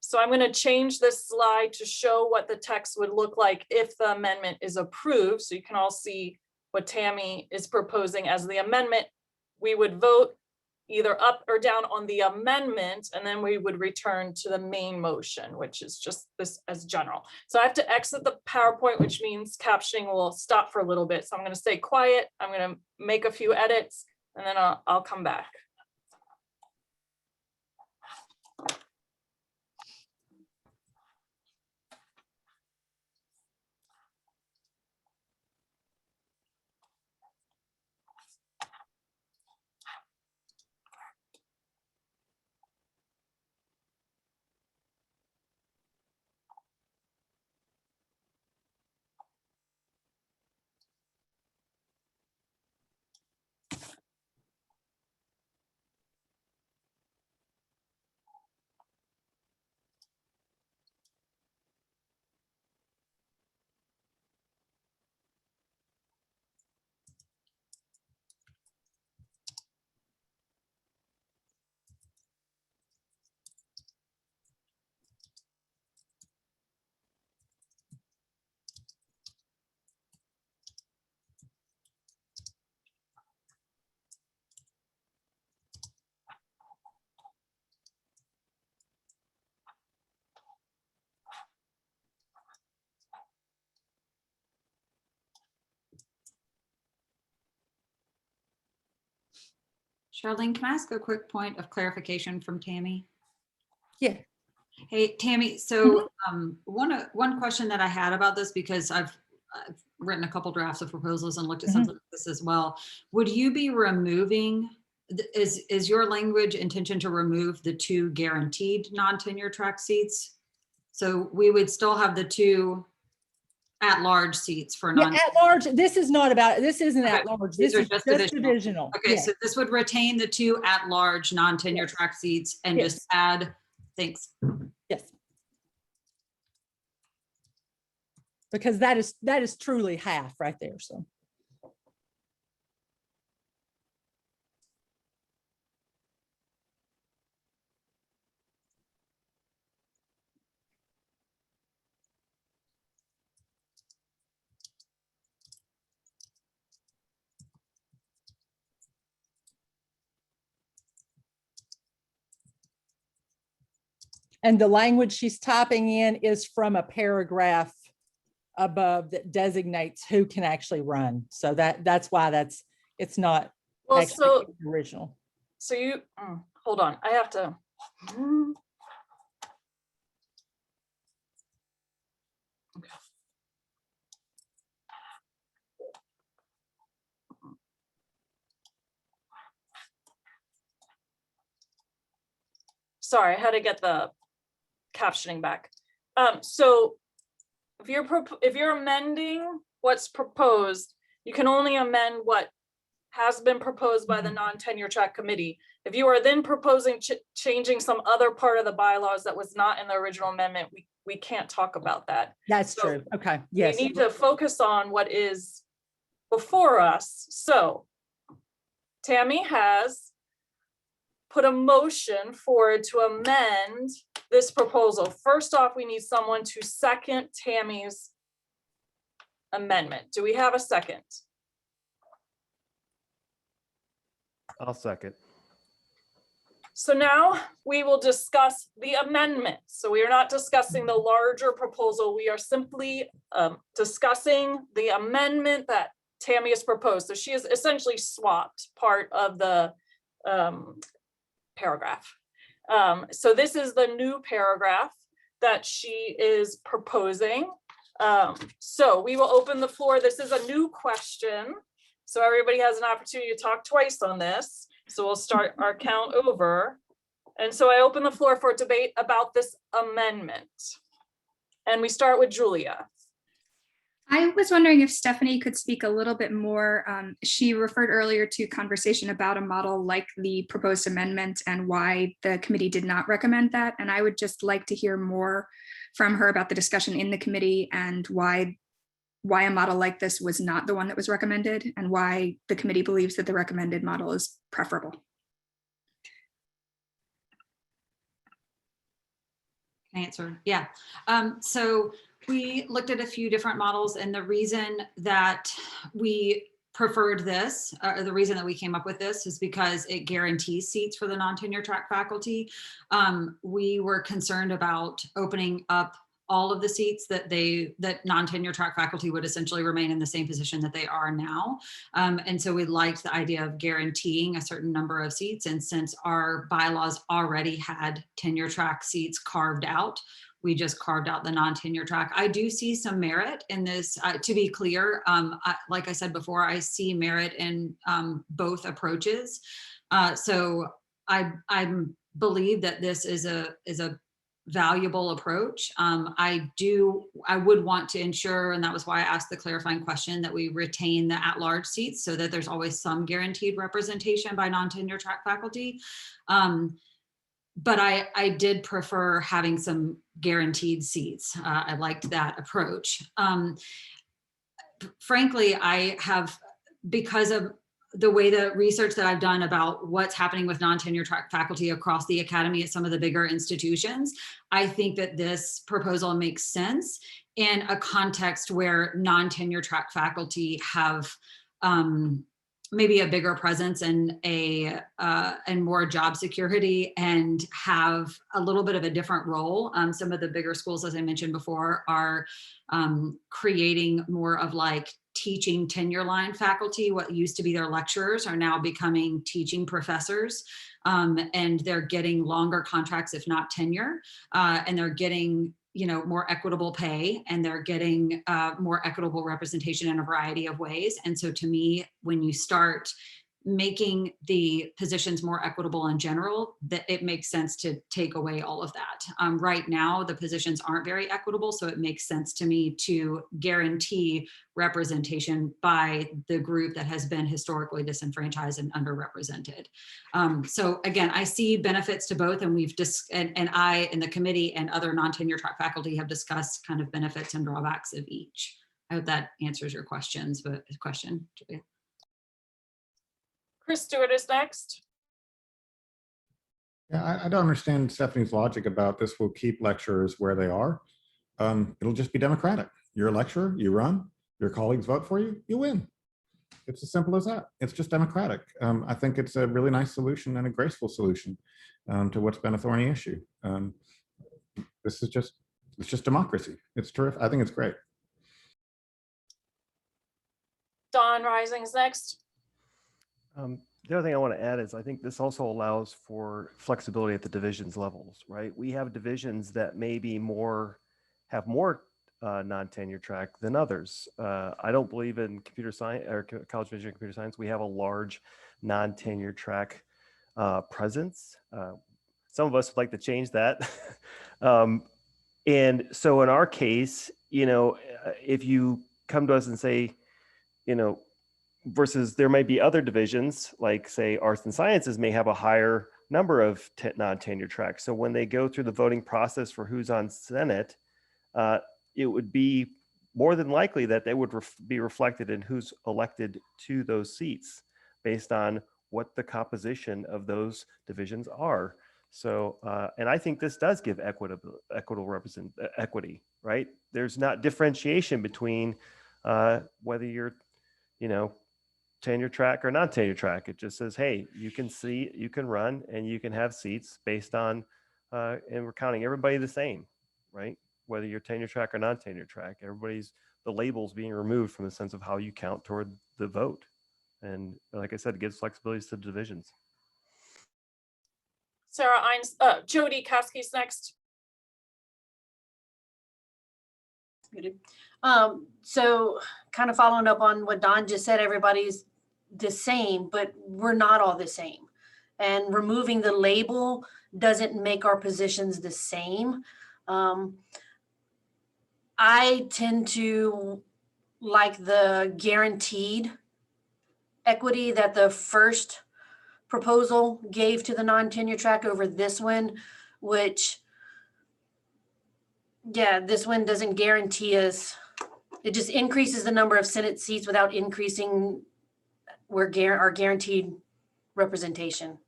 So I'm going to change this slide to show what the text would look like if the amendment is approved. So you can all see what Tammy is proposing as the amendment. We would vote either up or down on the amendment, and then we would return to the main motion, which is just this as general. So I have to exit the PowerPoint, which means captioning will stop for a little bit. So I'm going to stay quiet. I'm going to make a few edits, and then I'll come back. Charlene, can I ask a quick point of clarification from Tammy? Yeah. Hey, Tammy, so one question that I had about this, because I've written a couple drafts of proposals and looked at something like this as well. Would you be removing, is your language intention to remove the 2 guaranteed non-tenure track seats? So we would still have the 2 at-large seats for Yeah, at large, this is not about, this isn't Okay, at large. these This are is just just divisional. divisional. Okay, Yeah. so this would retain the 2 at-large non-tenure Yes. track seats and Yes. just add, thanks. Yes. Because that is truly half right there, so. And the language she's typing in is from a paragraph above that designates who can actually run. So that's why it's not Well, actually original. So you, hold on, I have to. Okay. Sorry, I had to get the captioning back. So if you're amending what's proposed, you can only amend what has been proposed by the non-tenure track committee. If you are then proposing changing some other part of the bylaws that was not in the original amendment, we can't talk about that. That's true. Okay. Yes. We need to focus on what is before us. So Tammy has put a motion forward to amend this proposal. First off, we need someone to second Tammy's amendment. Do we have a second? I'll second. So now we will discuss the amendment. So we are not discussing the larger proposal. We are simply discussing the amendment that Tammy has proposed. So she has essentially swapped part of the paragraph. So this is the new paragraph that she is proposing. So we will open the floor. This is a new question. So everybody has an opportunity to talk twice on this. So we'll start our count over. And so I open the floor for debate about this amendment. And we start with Julia. I was wondering if Stephanie could speak a little bit more. She referred earlier to conversation about a model like the proposed amendment and why the committee did not recommend that. And I would just like to hear more from her about the discussion in the committee and why a model like this was not the one that was recommended and why the committee believes that the recommended model is preferable. Answer, yeah. So we looked at a few different models, and the reason that we preferred this, or the reason that we came up with this, is because it guarantees seats for the non-tenure track faculty. We were concerned about opening up all of the seats that non-tenure track faculty would essentially remain in the same position that they are now. And so we liked the idea of guaranteeing a certain number of seats. And since our bylaws already had tenure track seats carved out, we just carved out the non-tenure track. I do see some merit in this, to be clear. Like I said before, I see merit in both approaches. So I believe that this is a valuable approach. I would want to ensure, and that was why I asked the clarifying question, that we retain the at-large seats so that there's always some guaranteed representation by non-tenure track faculty. But I did prefer having some guaranteed seats. I liked that approach. Frankly, I have, because of the way the research that I've done about what's happening with non-tenure track faculty across the academy at some of the bigger institutions, I think that this proposal makes sense in a context where non-tenure track faculty have maybe a bigger presence and more job security and have a little bit of a different role. Some of the bigger schools, as I mentioned before, are creating more of like teaching tenure line faculty. What used to be their lecturers are now becoming teaching professors. And they're getting longer contracts, if not tenure, and they're getting more equitable pay, and they're getting more equitable representation in a variety of ways. And so to me, when you start making the positions more equitable in general, that it makes sense to take away all of that. Right now, the positions aren't very equitable, so it makes sense to me to guarantee representation by the group that has been historically disenfranchised and underrepresented. So again, I see benefits to both, and and I and the committee and other non-tenure track faculty have discussed kind of benefits and drawbacks of each. I hope that answers your questions, but question. Chris Stewart is next. Yeah, I don't understand Stephanie's logic about this will keep lecturers where they are. It'll just be democratic. You're a lecturer, you run, your colleagues vote for you, you win. It's as simple as that. It's just democratic. I think it's a really nice solution and a graceful solution to what's been a thorny issue. It's just democracy. It's terrific. I think it's great. Don Rising's next. The other thing I want to add is I think this also allows for flexibility at the divisions levels, right? We have divisions that maybe have more non-tenure track than others. I don't believe in computer science or college division computer science. We have a large non-tenure track presence. Some of us would like to change that. And so in our case, if you come to us and say, versus there might be other divisions, like say arts and sciences may have a higher number of non-tenure tracks. So when they go through the voting process for who's on Senate, it would be more than likely that they would be reflected in who's elected to those seats based on what the composition of those divisions are. So, and I think this does give equity, right? There's not differentiation between whether you're, tenure track or non-tenure track. It just says, hey, you can run and you can have seats based on, and we're counting everybody the same, right? Whether you're tenure track or non-tenure track, the labels being removed from the sense of how you count toward the vote. And like I said, it gives flexibilities to the divisions. Jody Caskey's next. So kind of following up on what Don just said, everybody's the same, but we're not all the same. And removing the label doesn't make our positions the same. I tend to like the guaranteed equity that the first proposal gave to the non-tenure track over this one, which, yeah, this one doesn't guarantee us. It just increases the number of Senate seats without increasing our guaranteed representation.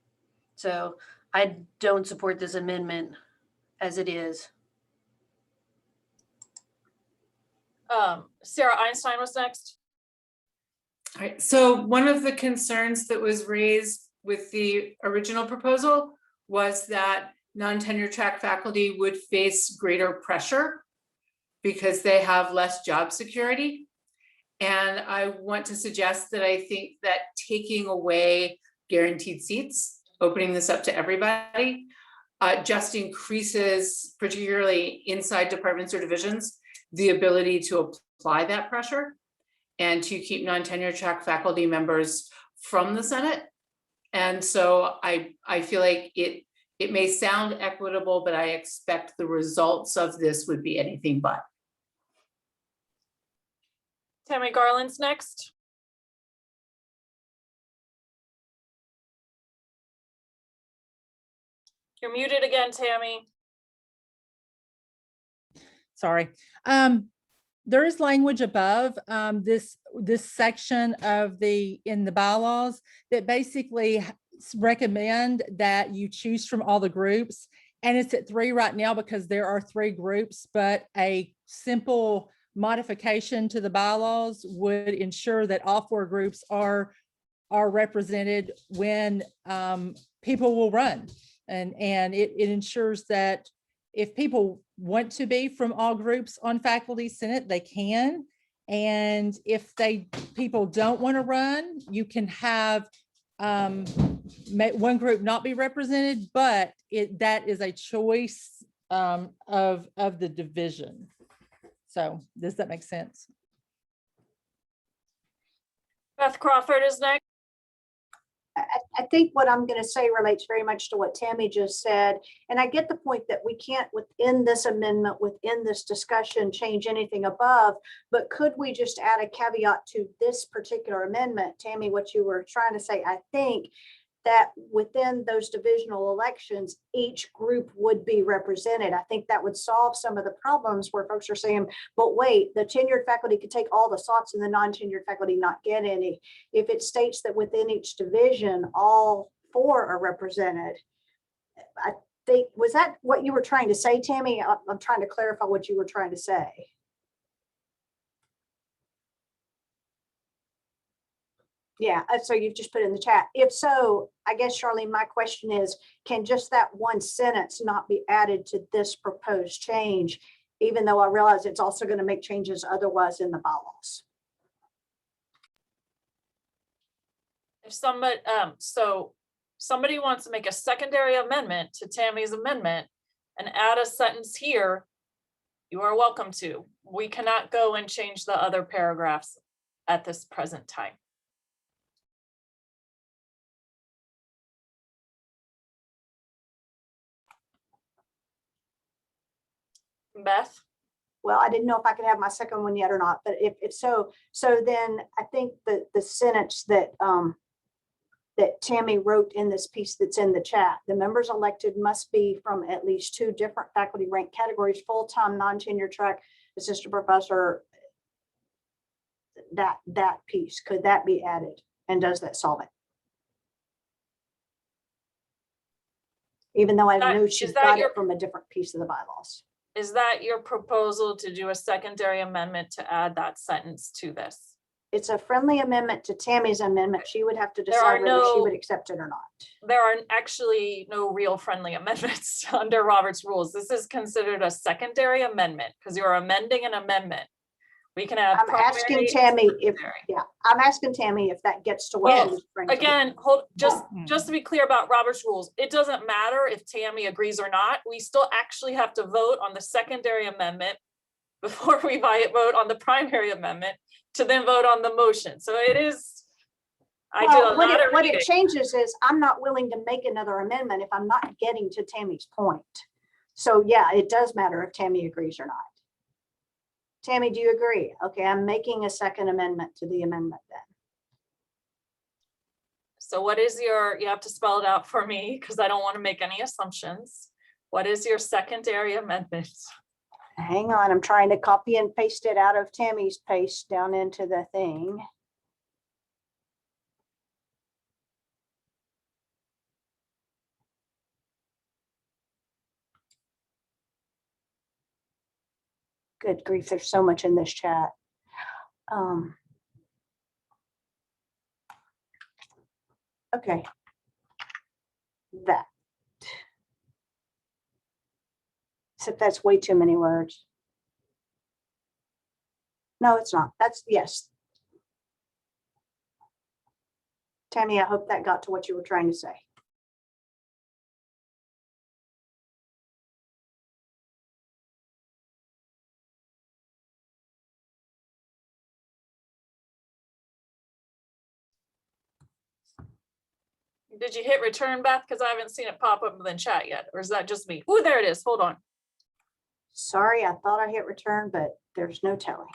So I don't support this amendment as it is. Sarah Einstein was next. All right, so one of the concerns that was raised with the original proposal was that non-tenure track faculty would face greater pressure because they have less job security. And I want to suggest that I think that taking away guaranteed seats, opening this up to everybody, just increases, particularly inside departments or divisions, the ability to apply that pressure and to keep non-tenure track faculty members from the Senate. And so I feel like it may sound equitable, but I expect the results of this would be anything but. Tammy Garland's next. You're muted again, Tammy. Sorry. There is language above this section in the bylaws that basically recommend that you choose from all the groups, and it's at 3 right now because there are 3 groups, but a simple modification to the bylaws would ensure that all 4 groups are represented when people will run, and it ensures that if people want to be from all groups on faculty senate, they can, And if people don't want to run, you can have one group not be represented, but that is a choice of the division. So does that make sense? Beth Crawford is next. I think what I'm going to say relates very much to what Tammy just said. And I get the point that we can't, within this amendment, within this discussion, change anything above, but could we just add a caveat to this particular amendment? Tammy, what you were trying to say, I think that within those divisional elections, each group would be represented. I think that would solve some of the problems where folks are saying, but wait, the tenured faculty could take all the slots and the non-tenured faculty not get any. If it states that within each division, all 4 are represented, I think, was that what you were trying to say, Tammy? I'm trying to clarify what you were trying to say. Yeah, so you've just put in the chat. If so, I guess, Charlene, my question is, can just that one sentence not be added to this proposed change, even though I realize it's also going to make changes otherwise in the bylaws? If somebody, so somebody wants to make a secondary amendment to Tammy's amendment and add a sentence here, you are welcome to. We cannot go and change the other paragraphs at this present time. Beth? Well, I didn't know if I could have my second one yet or not, but if so, then I think the sentence that that Tammy wrote in this piece that's in the chat, the members elected must be from at least 2 different faculty rank categories, full-time, non-tenure-track, assistant professor, that piece, could that be added? And does that solve it? Even though I know she's got it from a different piece of the bylaws. Is that your proposal to do a secondary amendment to add that sentence to this? It's a friendly amendment to Tammy's amendment. She would have to decide whether she would accept it or not. There are actually no real friendly amendments under Robert's rules. This is considered a secondary amendment because you're amending an amendment. We can have. I'm asking Tammy if, I'm asking Tammy if that gets to what. Yes. Again, just to be clear about Robert's rules, it doesn't matter if Tammy agrees or not. We still actually have to vote on the secondary amendment before we vote on the primary amendment to then vote on the motion. So it is, what it changes is I'm not willing to make another amendment if I'm not getting to Tammy's point. So yeah, it does matter if Tammy agrees or not. Tammy, do you agree? Okay, I'm making a second amendment to the amendment then. So what is your, you have to spell it out for me because I don't want to make any assumptions. What is your secondary amendment? Hang on, I'm trying to copy and paste it out of Tammy's paste down into the thing. Good grief, there's so much in this chat. Okay. That. Except that's way too many words. No, it's not. That's, yes. Tammy, I hope that got to what you were trying to say. Did you hit return, Beth? Because I haven't seen it pop up in the chat yet. Or is that just me? Oh, there it is. Hold on. Sorry, I thought I hit return, but there's no telling.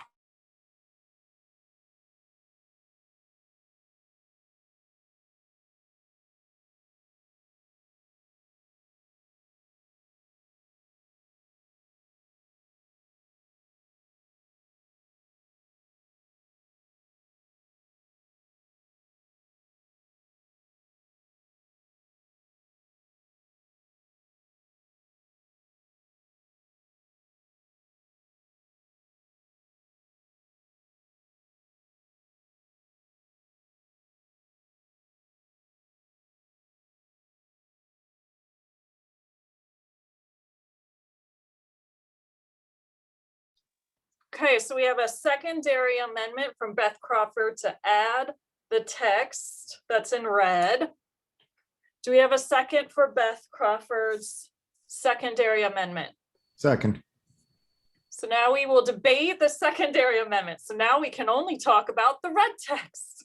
Okay, so we have a secondary amendment from Beth Crawford to add the text that's in red. Do we have a second for Beth Crawford's secondary amendment? Second. So now we will debate the secondary amendment. So now we can only talk about the red text.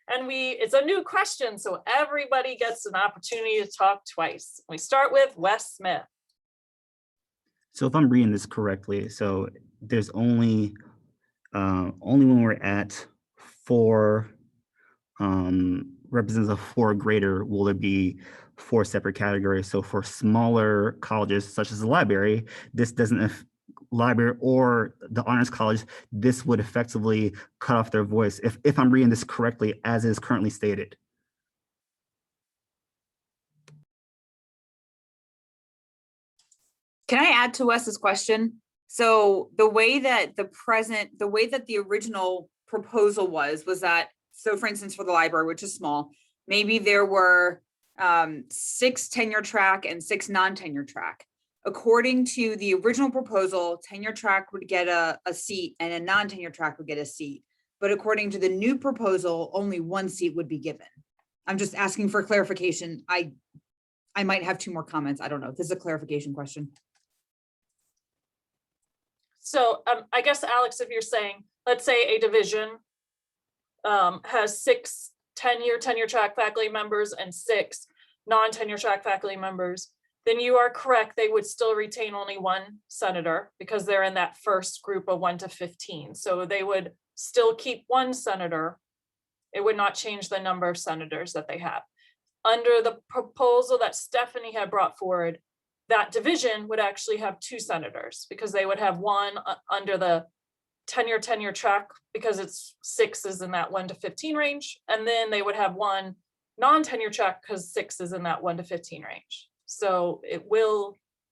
And it's a new question, so everybody gets an opportunity to talk twice. We start with Wes Smith. So if I'm reading this correctly, so there's only when we're at 4 represents a 4 greater, will there be 4 separate categories? So for smaller colleges such as the library, this doesn't library or the honors college, this would effectively cut off their voice if I'm reading this correctly as is currently stated. Can I add to Wes's question? So the way that the original proposal was that, so for instance, for the library, which is small, maybe there were 6 tenure track and 6 non-tenure track. According to the original proposal, tenure track would get a seat and a non-tenure track would get a seat. But according to the new proposal, only 1 seat would be given. I'm just asking for clarification. I might have 2 more comments. I don't know. This is a clarification question. So I guess, Alex, if you're saying, let's say a division has 6 tenure track faculty members and 6 non-tenure track faculty members, then you are correct. They would still retain only 1 senator because they're in that first group of 1 to 15. So they would still keep 1 senator. It would not change the number of senators that they have. Under the proposal that Stephanie had brought forward, that division would actually have 2 senators because they would have 1 under the tenure track because it's 6 is in that 1 to 15 range. And then they would have 1 non-tenure track because 6 is in that 1 to 15 range. So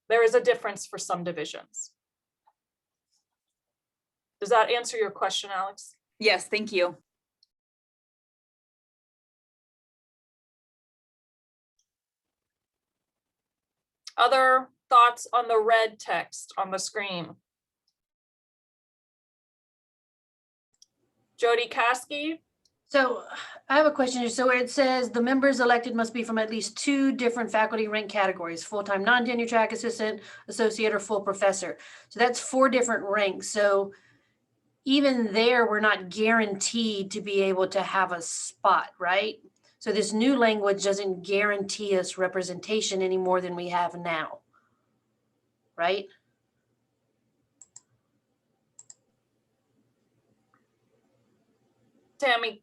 there is a difference for some divisions. Does that answer your question, Alex? Yes, thank you. Other thoughts on the red text on the screen? Jody Caskey. So I have a question here. So it says the members elected must be from at least 2 different faculty rank categories: full-time non-tenure track assistant, associate, or full professor. So that's 4 different ranks. So even there, we're not guaranteed to be able to have a spot, right? So this new language doesn't guarantee us representation any more than we have now, right? Tammy,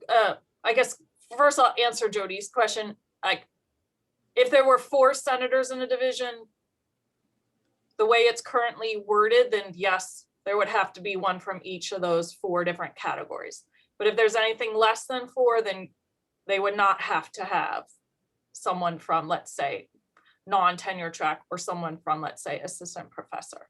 I guess first I'll answer Jody's question. If there were 4 senators in a division, the way it's currently worded, then yes, there would have to be 1 from each of those 4 different categories. But if there's anything less than 4, then they would not have to have someone from, let's say, non-tenure track or someone from, let's say, assistant professor.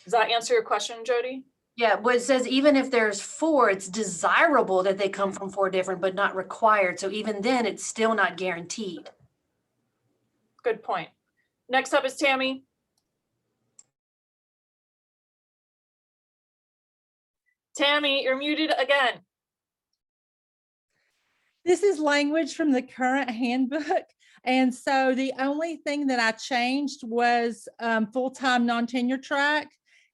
Does that answer your question, Jody? Yeah, but it says even if there's 4, it's desirable that they come from 4 different, but not required. So even then, it's still not guaranteed. Good point. Next up is Tammy. Tammy, you're muted again. This is language from the current handbook. And so the only thing that I changed was full-time non-tenure track.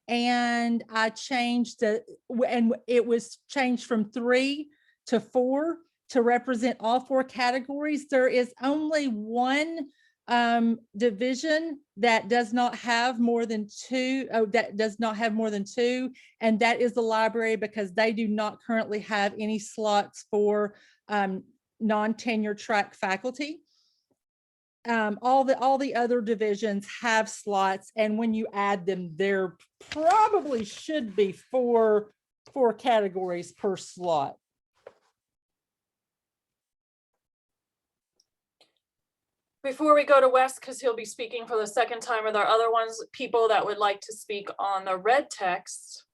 And I changed and it was changed from 3 to 4 to represent all 4 categories. There is only 1 division that does not have more than 2, and that is the library, because they do not currently have any slots for non-tenure track faculty. All the other divisions have slots, and when you add them, there probably should be 4 categories per slot. Before we go to Wes, because he'll be speaking for the second time, are there other people that would like to speak on the red text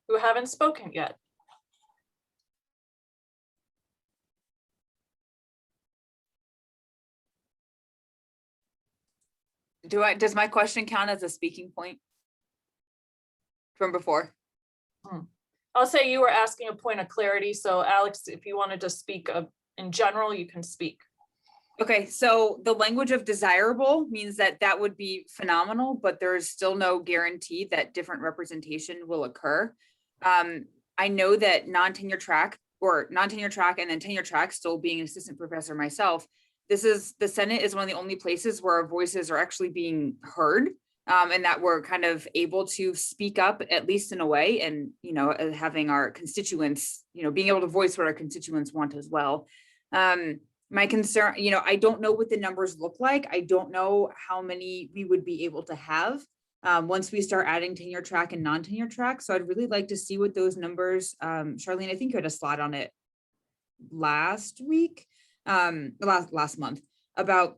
who haven't spoken yet? Does my question count as a speaking point from before? I'll say you were asking a point of clarity. So Alex, if you wanted to speak in general, you can speak. Okay, so the language of desirable means that that would be phenomenal, but there's still no guarantee that different representation will occur. I know that non-tenure track or non-tenure track and then tenure track, still being an assistant professor myself, the Senate is one of the only places where our voices are actually being heard, and that we're kind of able to speak up, at least in a way, and, you know, having our constituents, you know, being able to voice what our constituents want as well. My concern, you know, I don't know what the numbers look like. I don't know how many we would be able to have once we start adding tenure track and non-tenure track. So I'd really like to see what those numbers, Charlene, I think you had a slide on it last week, last month, about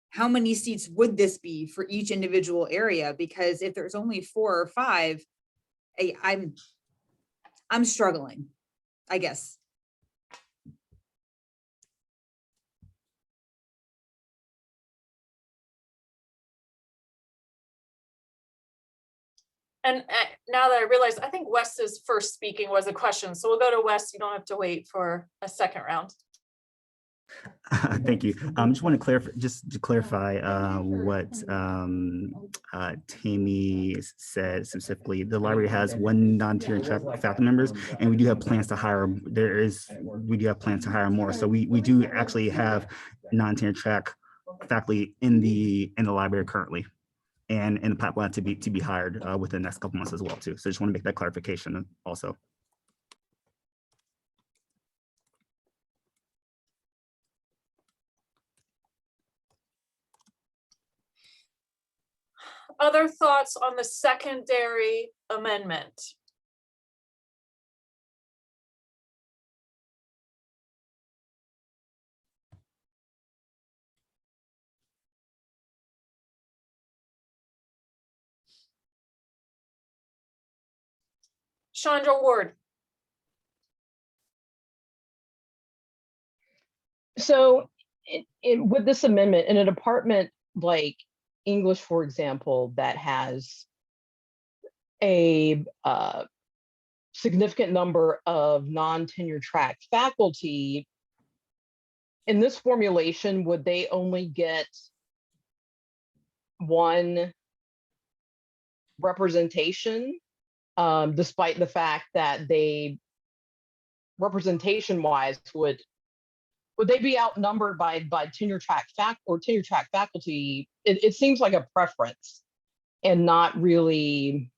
how many seats would this be for each individual area? Because if there's only 4 or 5, I'm struggling, I guess. And now that I realize, I think Wes's first speaking was a question. So we'll go to Wes. You don't have to wait for a second round. Thank you. Just want to clarify, what Tammy said specifically. The library has 1 non-tenure track faculty members, and we do have plans to hire. We do have plans to hire more. So we do actually have non-tenure track faculty in the library currently, and in the pipeline to be hired within the next couple months as well too. So just want to make that clarification also. Other thoughts on the secondary amendment? Chandra Ward. So with this amendment, in a department like English, for example, that has a significant number of non-tenure track faculty, in this formulation, would they only get 1 representation, despite the fact that they, representation-wise, would they be outnumbered by tenure track faculty? It seems like a preference and not really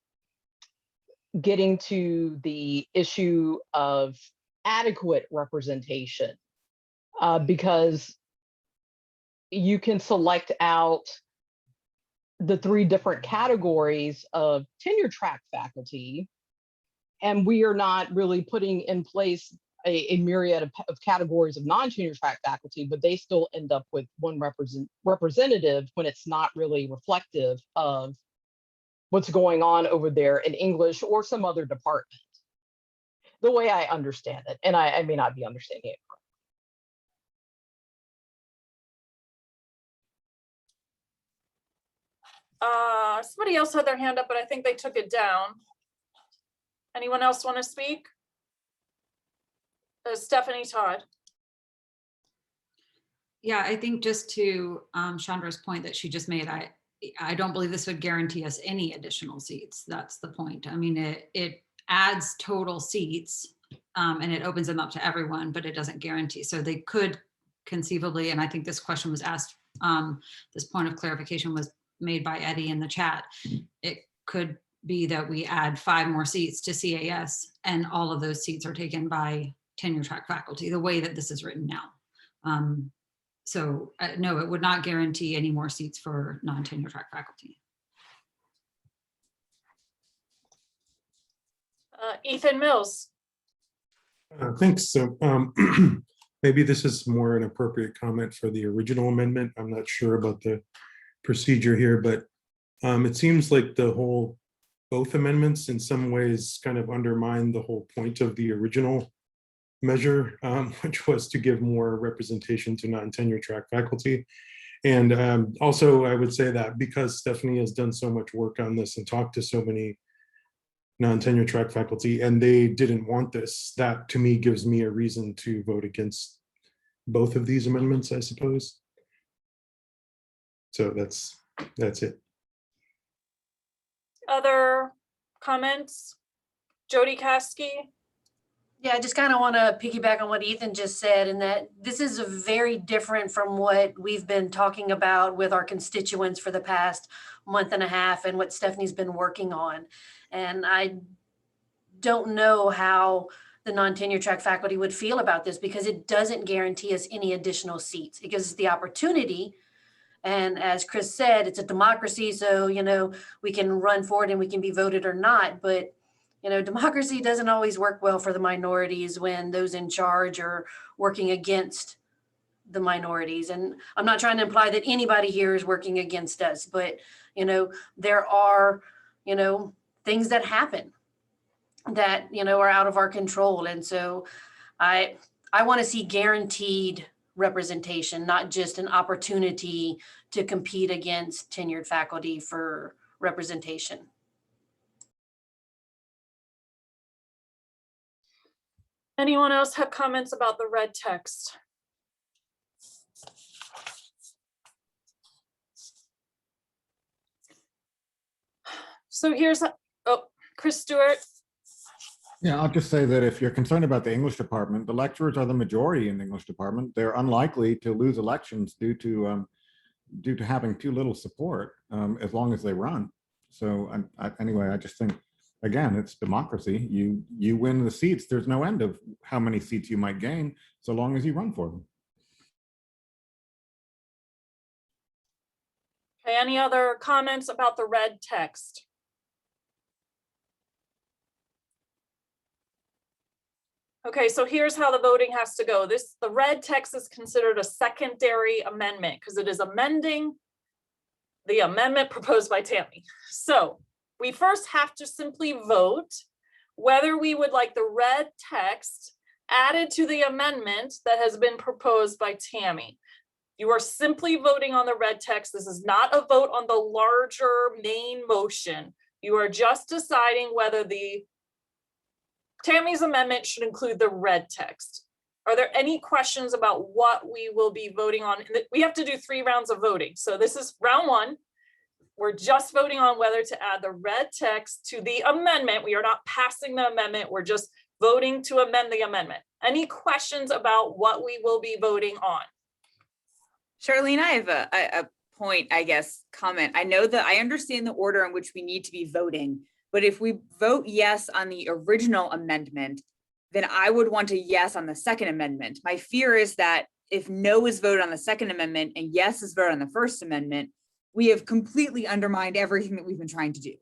getting to the issue of adequate representation, because you can select out the 3 different categories of tenure track faculty, and we are not really putting in place a myriad of categories of non-tenure track faculty, but they still end up with 1 representative when it's not really reflective of what's going on over there in English or some other department, the way I understand it. And I may not be understanding it correctly. Somebody else had their hand up, but I think they took it down. Anyone else want to speak? Stephanie Todd. Yeah, I think just to Chandra's point that she just made, I don't believe this would guarantee us any additional seats. That's the point. I mean, it adds total seats and it opens them up to everyone, but it doesn't guarantee. So they could conceivably, and I think this question was asked, this point of clarification was made by Eddie in the chat. It could be that we add 5 more seats to CAS and all of those seats are taken by tenure track faculty, the way that this is written now. So no, it would not guarantee any more seats for non-tenure track faculty. Ethan Mills. Thanks. So maybe this is more an appropriate comment for the original amendment. I'm not sure about the procedure here, but it seems like both amendments in some ways kind of undermine the whole point of the original measure, which was to give more representation to non-tenure track faculty. And also I would say that because Stephanie has done so much work on this and talked to so many non-tenure track faculty, and they didn't want this, that to me gives me a reason to vote against both of these amendments, I suppose. So that's it. Other comments? Jody Caskey? Yeah, I just kind of want to piggyback on what Ethan just said, and that this is a very different from what we've been talking about with our constituents for the past month and a half and what Stephanie's been working on. And I don't know how the non-tenure track faculty would feel about this, because it doesn't guarantee us any additional seats. It gives us the opportunity. And as Chris said, it's a democracy. So, we can run forward and we can be voted or not. But democracy doesn't always work well for the minorities when those in charge are working against the minorities. And I'm not trying to imply that anybody here is working against us, but, there are, things that happen that, are out of our control. And so I want to see guaranteed representation, not just an opportunity to compete against tenured faculty for representation. Anyone else have comments about the red text? So here's, Chris Stewart. Yeah, I'll just say that if you're concerned about the English department, the lecturers are the majority in the English department. They're unlikely to lose elections due to having too little support, as long as they run. So anyway, I just think, again, it's democracy. You win the seats. There's no end of how many seats you might gain, so long as you run for them. Okay, any other comments about the red text? Okay, so here's how the voting has to go. The red text is considered a secondary amendment because it is amending the amendment proposed by Tammy. So we first have to simply vote whether we would like the red text added to the amendment that has been proposed by Tammy. You are simply voting on the red text. This is not a vote on the larger main motion. You are just deciding whether Tammy's amendment should include the red text. Are there any questions about what we will be voting on? We have to do 3 rounds of voting. So this is round 1. We're just voting on whether to add the red text to the amendment. We are not passing the amendment. We're just voting to amend the amendment. Any questions about what we will be voting on? Charlene, I have a point, I guess, comment. I know that I understand the order in which we need to be voting, but if we vote yes on the original amendment, then I would want a yes on the second amendment. My fear is that if no is voted on the second amendment and yes is voted on the first amendment, we have completely undermined everything that we've been trying to do.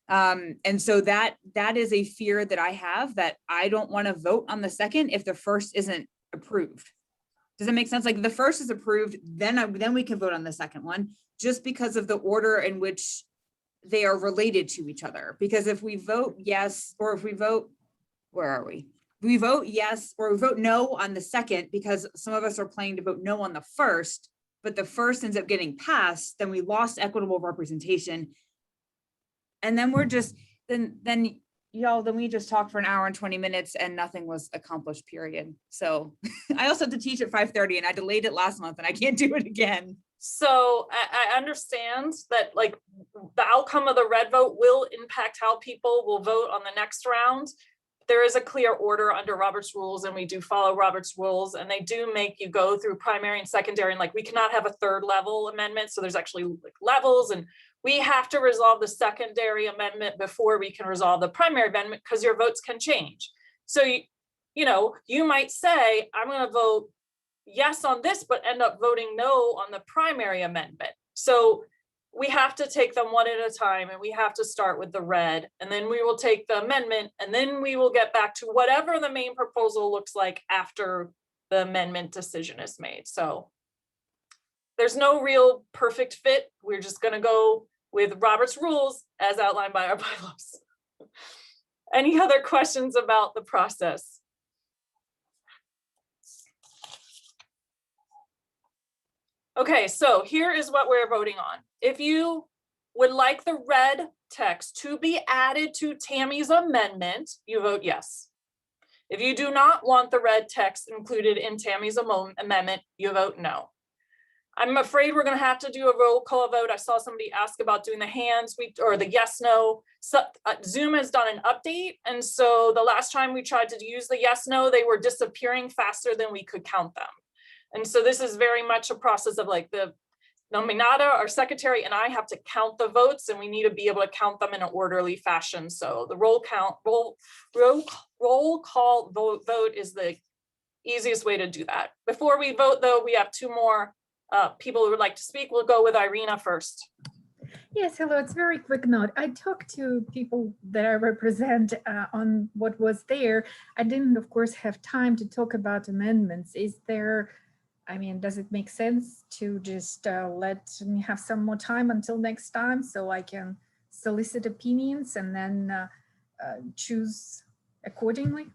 And so that is a fear that I have, that I don't want to vote on the second if the first isn't approved. Does that make sense? Like, the first is approved, then we can vote on the second one, just because of the order in which they are related to each other. Because if we vote yes, or if we vote, where are we? We vote yes, or we vote no on the second, because some of us are planning to vote no on the first, but the first ends up getting passed, then we lost equitable representation. And then we're just, then we just talked for an hour and 20 minutes and nothing was accomplished, period. So I also have to teach at 5:30 and I delayed it last month and I can't do it again. So I understand that, like, the outcome of the red vote will impact how people will vote on the next round. There is a clear order under Robert's rules, and we do follow Robert's rules, and they do make you go through primary and secondary, and like, we cannot have a third level amendment. So there's actually like levels, and we have to resolve the secondary amendment before we can resolve the primary amendment, because your votes can change. So you might say, I'm going to vote yes on this, but end up voting no on the primary amendment. So we have to take them one at a time, and we have to start with the red, and then we will take the amendment, and then we will get back to whatever the main proposal looks like after the amendment decision is made. So there's no real perfect fit. We're just going to go with Robert's rules as outlined by our bylaws. Any other questions about the process? Okay, so here is what we're voting on. If you would like the red text to be added to Tammy's amendment, you vote yes. If you do not want the red text included in Tammy's amendment, you vote no. I'm afraid we're gonna have to do a roll call vote. I saw somebody ask about doing the hands, or the yes, no. So, Zoom has done an update. And so the last time we tried to use the yes, no, they were disappearing faster than we could count them. And so this is very much a process of like the nominata, our secretary, and I have to count the votes, and we need to be able to count them in an orderly fashion. So the roll call vote is the easiest way to do that. Before we vote, though, we have two more people who would like to speak. We'll go with Irina first. Yes, hello. It's a very quick note. I talked to people that I represent on what was there. I didn't, of course, have time to talk about amendments. Is there, I mean, does it make sense to just let me have some more time until next time so I can solicit opinions and then choose accordingly?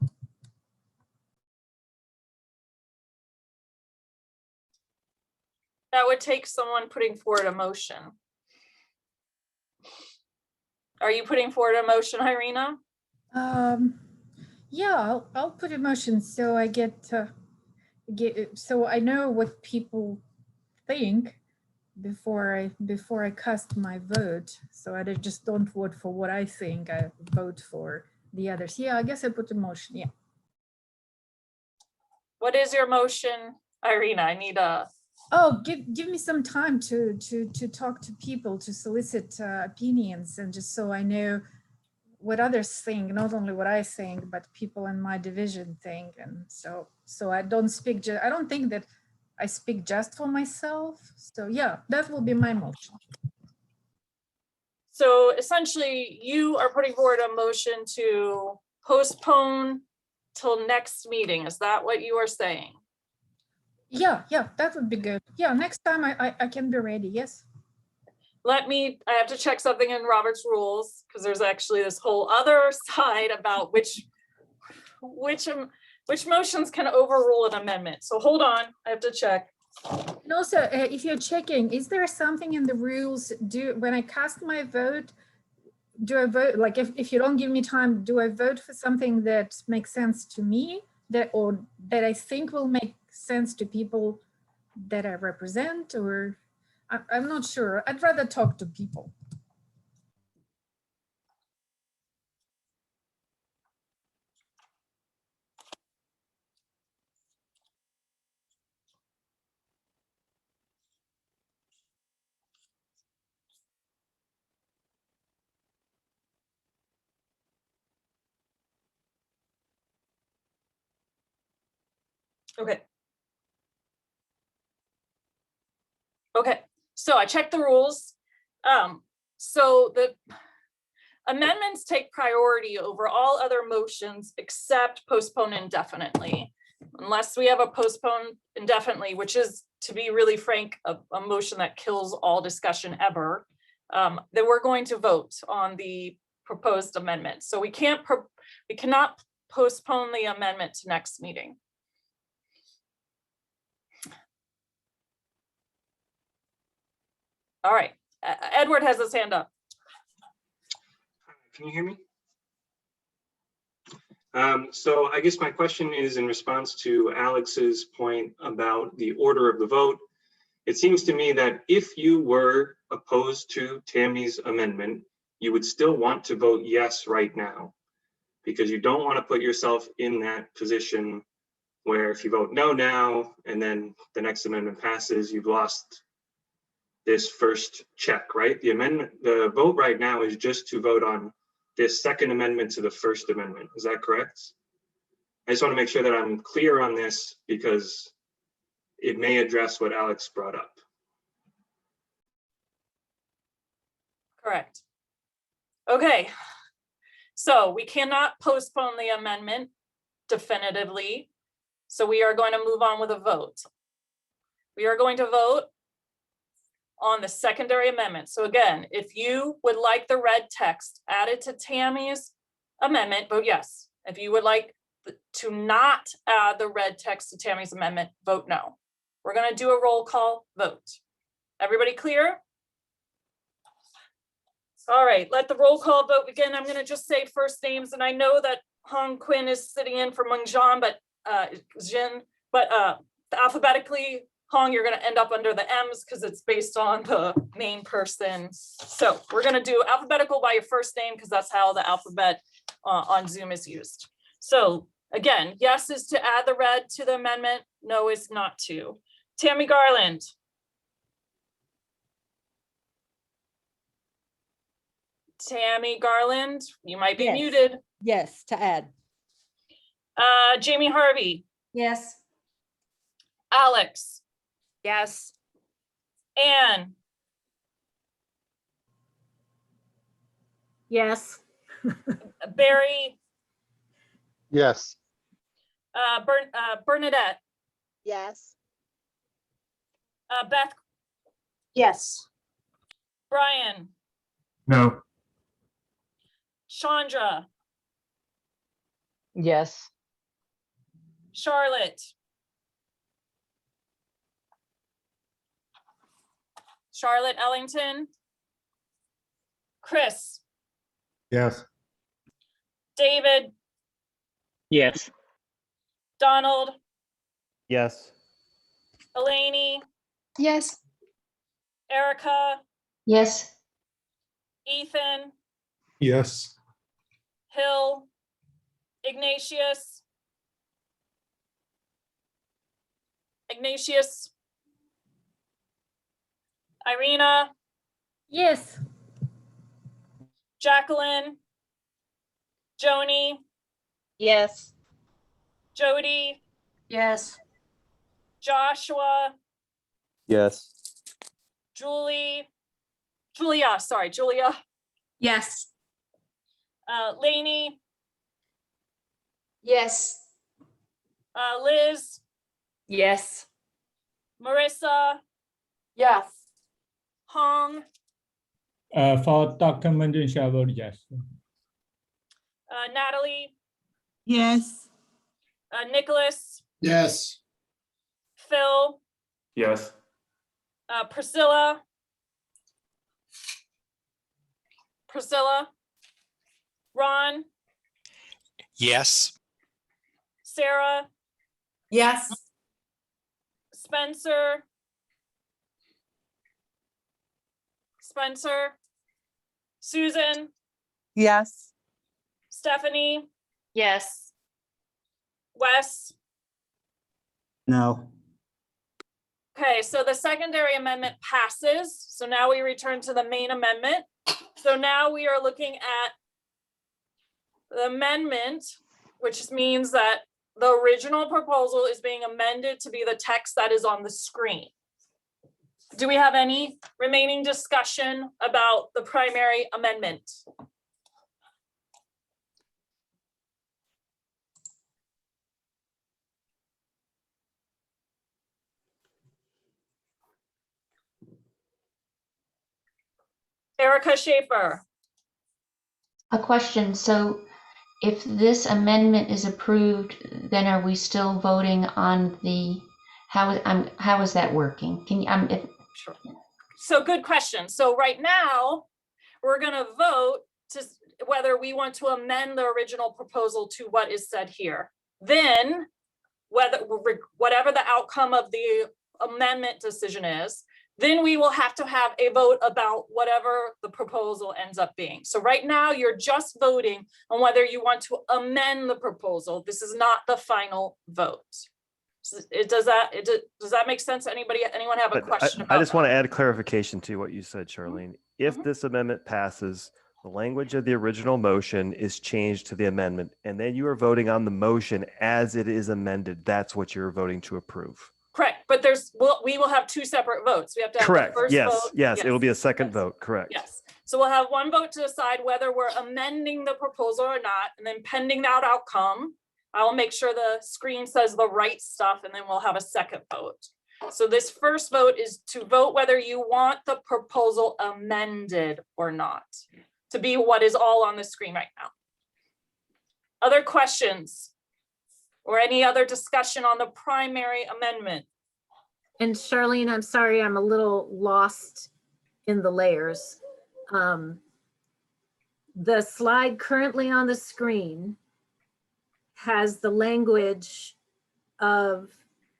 That would take someone putting forward a motion. Are you putting forward a motion, Irina? Yeah, I'll put a motion so I so I know what people think before I cast my vote. So I just don't vote for what I think. I vote for the others. Yeah, I guess I put a motion. Yeah. What is your motion, Irina? I need a. Oh, give me some time to talk to people, to solicit opinions, and just so I know what others think, not only what I think, but people in my division think. And so I don't speak, I don't think that I speak just for myself. So yeah, that will be my motion. So essentially you are putting forward a motion to postpone till next meeting. Is that what you are saying? Yeah, that would be good. Yeah, next time I can be ready. Yes. I have to check something in Robert's rules, because there's actually this whole other side about which motions can overrule an amendment. So hold on, I have to check. And also, if you're checking, is there something in the rules, when I cast my vote, do I vote, like if you don't give me time, do I vote for something that makes sense to me, that I think will make sense to people that I represent, or I'm not sure. I'd rather talk to people. Okay, so I checked the rules. So the amendments take priority over all other motions except postpone indefinitely. Unless we have a postpone indefinitely, which is, to be really frank, a motion that kills all discussion ever, then we're going to vote on the proposed amendment. So we cannot postpone the amendment to next meeting. All right, Edward has his hand up. Can you hear me? So I guess my question is in response to Alex's point about the order of the vote. It seems to me that if you were opposed to Tammy's amendment, you would still want to vote yes right now, because you don't want to put yourself in that position where if you vote no now and then the next amendment passes, you've lost this first check, right? The vote right now is just to vote on this second amendment to the first amendment. Is that correct? I just want to make sure that I'm clear on this because it may address what Alex brought up. Correct. Okay, so we cannot postpone the amendment definitively. So we are going to move on with a vote. We are going to vote on the secondary amendment. So again, if you would like the red text added to Tammy's amendment, vote yes. If you would like to not add the red text to Tammy's amendment, vote no. We're going to do a roll call vote. Everybody clear? All right, let the roll call vote begin. I'm gonna just say first names, and I know that Hong Quinn is sitting in for Meng Zhan, but Jin, but alphabetically, Hong, you're gonna end up under the M's because it's based on the main person. So we're gonna do alphabetical by your first name because that's how the alphabet on Zoom is used. So again, yes is to add the red to the amendment, no is not to. Tammy Garland. Tammy Garland, you might be Yes. muted. Yes, to add. Jamie Harvey, Yes. Alex, Yes. Anne, Yes. Barry, Yes. Bernadette, Yes. Beth, Yes. Brian, No. Chandra, Yes. Charlotte, Charlotte Ellington, Chris, Yes. David, Yes. Donald, Yes. Elaney, Yes. Erica, Yes. Ethan, Yes. Hill, Ignatius, Irina, Yes. Jacqueline, Joni, Yes. Jody, Yes. Joshua, Yes. Julia, sorry, Julia, Yes. Lainey, Yes. Liz, Yes. Marissa, Yes. Hong, For documentation, I vote yes. Natalie, Yes. Nicholas, Yes. Phil, Yes. Priscilla, Ron, Yes. Sarah, Yes. Spencer, Susan, Yes. Stephanie, Yes. Wes. No. Okay, so the secondary amendment passes. So now we return to the main amendment. So now we are looking at the amendment, which means that the original proposal is being amended to be the text that is on the screen. Do we have any remaining discussion about the primary amendment? Erica Schaefer. A question. So if this amendment is approved, then are we still voting on the, how is that working? Can you, Sure. So good question. So right now, we're gonna vote to whether we want to amend the original proposal to what is said here. Then, whatever the outcome of the amendment decision is, then we will have to have a vote about whatever the proposal ends up being. So right now, you're just voting on whether you want to amend the proposal. This is not the final vote. Does that make sense? Anyone have a But question I about just that? want to add clarification to what you said, Charlene. If this amendment passes, the language of the original motion is changed to the amendment, and then you are voting on the motion as it is amended. That's what you're voting to approve. Correct, but we will have two separate votes. We have to have the Correct. first Yes. vote. Yes. It will be a second yes, vote. Correct. Yes, so we'll have one vote to decide whether we're amending the proposal or not, and then pending that outcome, I'll make sure the screen says the right stuff, and then we'll have a second vote. So this first vote is to vote whether you want the proposal amended or not, to be what is all on the screen right now. Other questions or any other discussion on the primary amendment? And Charlene, I'm sorry, I'm a little lost in the layers. the slide currently on the screen has the language of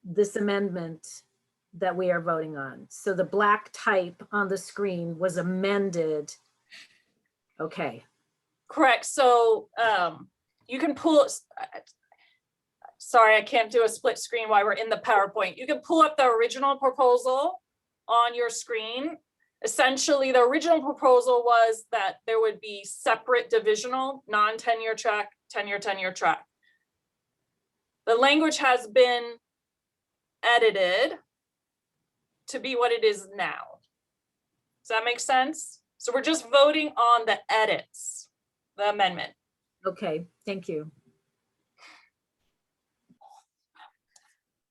this amendment that we are voting on. So the black type on the screen was amended. Okay. Correct. So you can pull, sorry, I can't do a split screen while we're in the PowerPoint. You can pull up the original proposal on your screen. Essentially, the original proposal was that there would be separate divisional, non-tenure track, tenure track. The language has been edited to be what it is now. Does that make sense? So we're just voting on the edits, the amendment. Okay, thank you.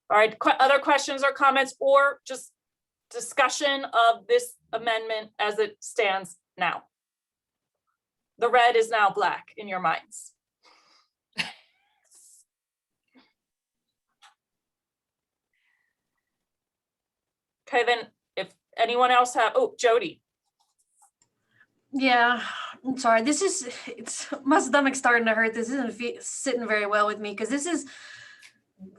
All right, other questions or comments or just discussion of this amendment as it stands now? The red is now black in your minds. Okay, then if anyone else have, oh, Jody. Yeah, I'm sorry. My stomach's starting to hurt. This isn't sitting very well with me because this is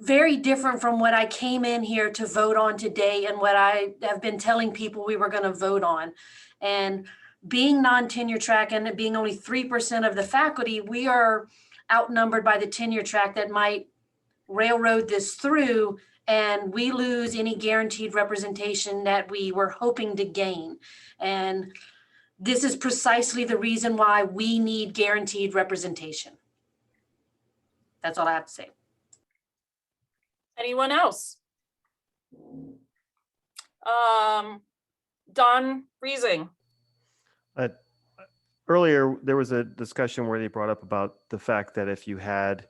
very different from what I came in here to vote on today and what I have been telling people we were going to vote on. And being non-tenure track and it being only 3% of the faculty, we are outnumbered by the tenure track that might railroad this through and we lose any guaranteed representation that we were hoping to gain. And this is precisely the reason why we need guaranteed representation. That's all I have to say. Anyone else? Don Reesing. Earlier, there was a discussion where they brought up about the fact that if you had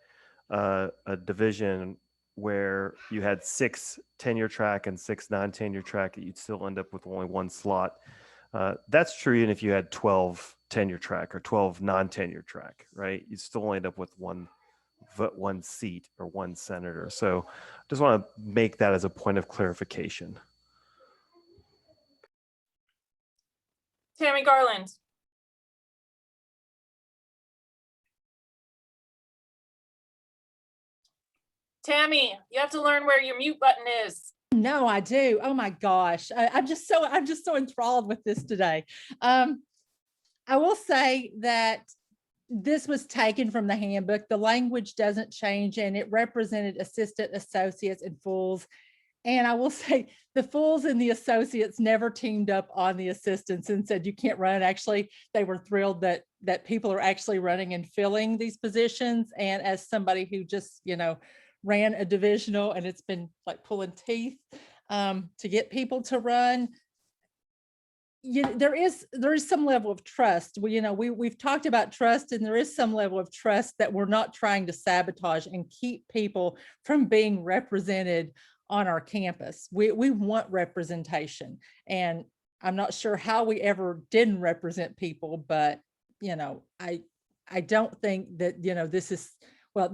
a division where you had 6 tenure track and 6 non-tenure track, you'd still end up with only 1 slot. That's true even if you had 12 tenure track or 12 non-tenure track, right? You'd still end up with one seat or 1 senator. So just want to make that as a point of clarification. Tammy Garland. Tammy, you have to learn where your mute button is. No, I do. Oh my gosh. I'm just so enthralled with this today. I will say that this was taken from the handbook. The language doesn't change and it represented assistant, associates, and fulls. And I will say the fulls and the associates never teamed up on the assistants and said, you can't run. Actually, they were thrilled that people are actually running and filling these positions. And as somebody who just, ran a divisional and it's been like pulling teeth to get people to run, there is some level of trust. We've talked about trust, and there is some level of trust that we're not trying to sabotage and keep people from being represented on our campus. We want representation, and I'm not sure how we ever didn't represent people, but I don't think that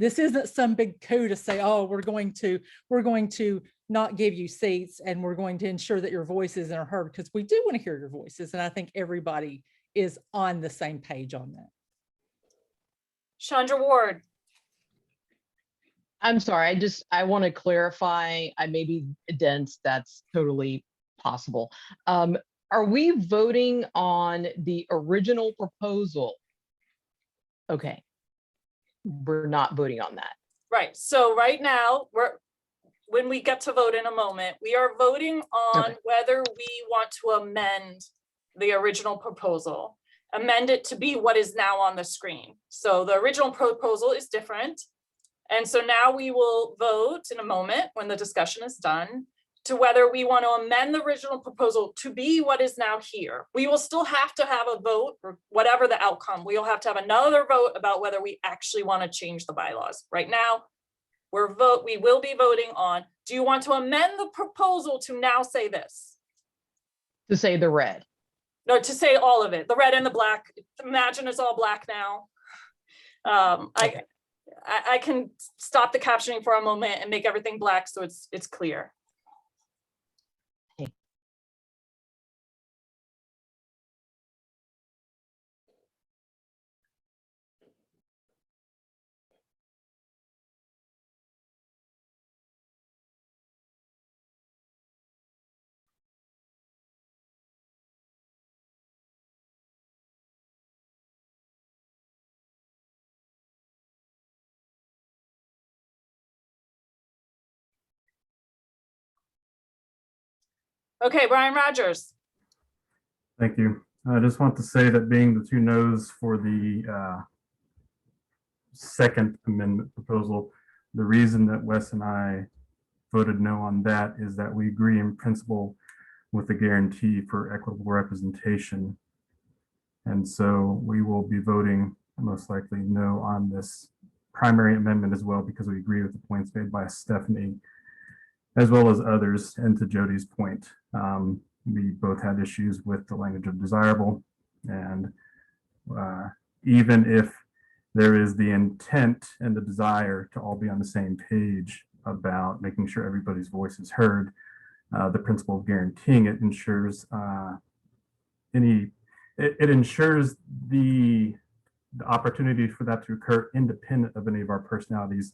this isn't some big coup to say, oh, we're going to not give you seats and we're going to ensure that your voices are heard, because we do want to hear your voices. And I think everybody is on the same page on that. Chandra Ward. I'm sorry, I want to clarify, I may be dense, that's totally possible. Are we voting on the original proposal? Okay. We're not voting on that. Right. So right now, when we get to vote in a moment, we are voting on whether we want to amend the original proposal, amend it to be what is now on the screen. So the original proposal is different. And so now we will vote in a moment when the discussion is done to whether we want to amend the original proposal to be what is now here. We will still have to have a vote, or whatever the outcome, we'll have to have another vote about whether we actually want to change the bylaws. Right now, we will be voting on, do you want to amend the proposal to now say this? To say the red. No, to say all of it, the red and the black. Imagine it's all black now. I can stop the captioning for a moment and make everything black so it's clear. Okay, Brian Rogers. Thank you. I just want to say that being the 2 noes for the second amendment proposal, the reason that Wes and I voted no on that is that we agree in principle with the guarantee for equitable representation. And so we will be voting most likely no on this primary amendment as well, because we agree with the points made by Stephanie as well as others. And to Jody's point, we both had issues with the language of desirable. And even if there is the intent and the desire to all be on the same page about making sure everybody's voice is heard, the principle of guaranteeing it ensures it ensures the opportunity for that to occur independent of any of our personalities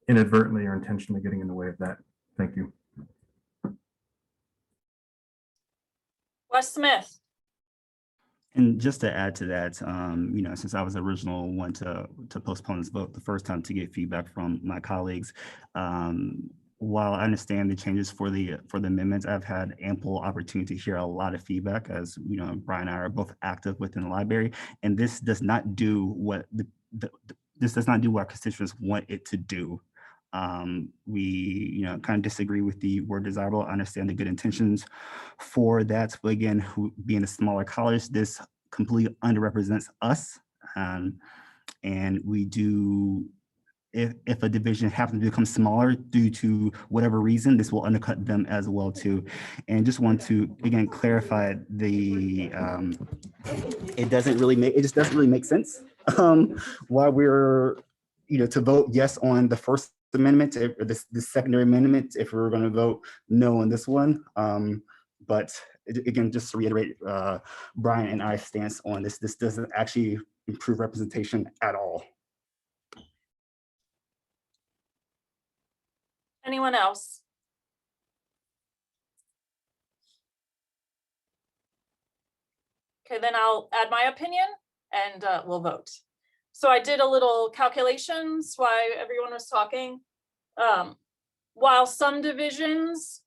inadvertently or intentionally getting in the way of that. Thank you. Wes Smith. And just to add to that, you know, since I was the original one to postpone this vote the first time to get feedback from my colleagues, while I understand the changes for the amendments, I've had ample opportunity to hear a lot of feedback, as you know, Brian and I are both active within the library, and this does not do what this does not do what our constituents want it to do. We, you know, kind of disagree with the word desirable. I understand the good intentions for that, but again, being a smaller college, this completely underrepresents us, and we do. If a division happens to become smaller due to whatever reason, this will undercut them as well too. And just want to again clarify it just doesn't really make sense why we're, you know, to vote yes on the first amendment or this secondary amendment if we're going to vote no on this one. But again, just to reiterate Brian and I's stance on this doesn't actually improve representation at all. Anyone else? Okay, then I'll add my opinion and we'll vote. So I did a little calculations while everyone was talking. While some divisions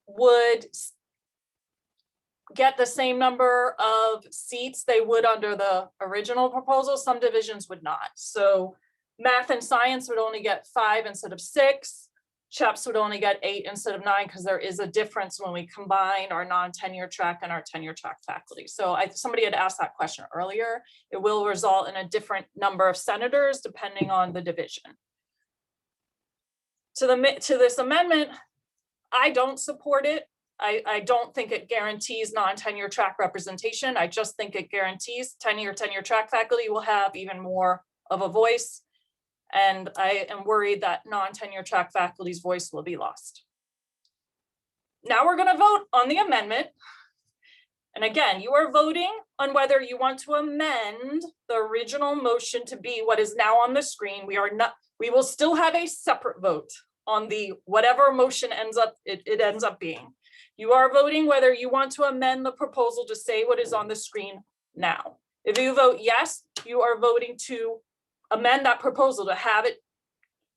would get the same number of seats they would under the original proposal, some divisions would not. So math and science would only get 5 instead of 6. CHEPS would only get 8 instead of 9 because there is a difference when we combine our non-tenure track and our tenure track faculty. So somebody had asked that question earlier. It will result in a different number of senators depending on the division. To this amendment, I don't support it. I don't think it guarantees non-tenure track representation. I just think it guarantees tenure track faculty will have even more of a voice. And I am worried that non-tenure track faculty's voice will be lost. Now we're going to vote on the amendment. And again, you are voting on whether you want to amend the original motion to be what is now on the screen. We will still have a separate vote on the whatever motion ends up being. You are voting whether you want to amend the proposal to say what is on the screen now. If you vote yes, you are voting to amend that proposal to have it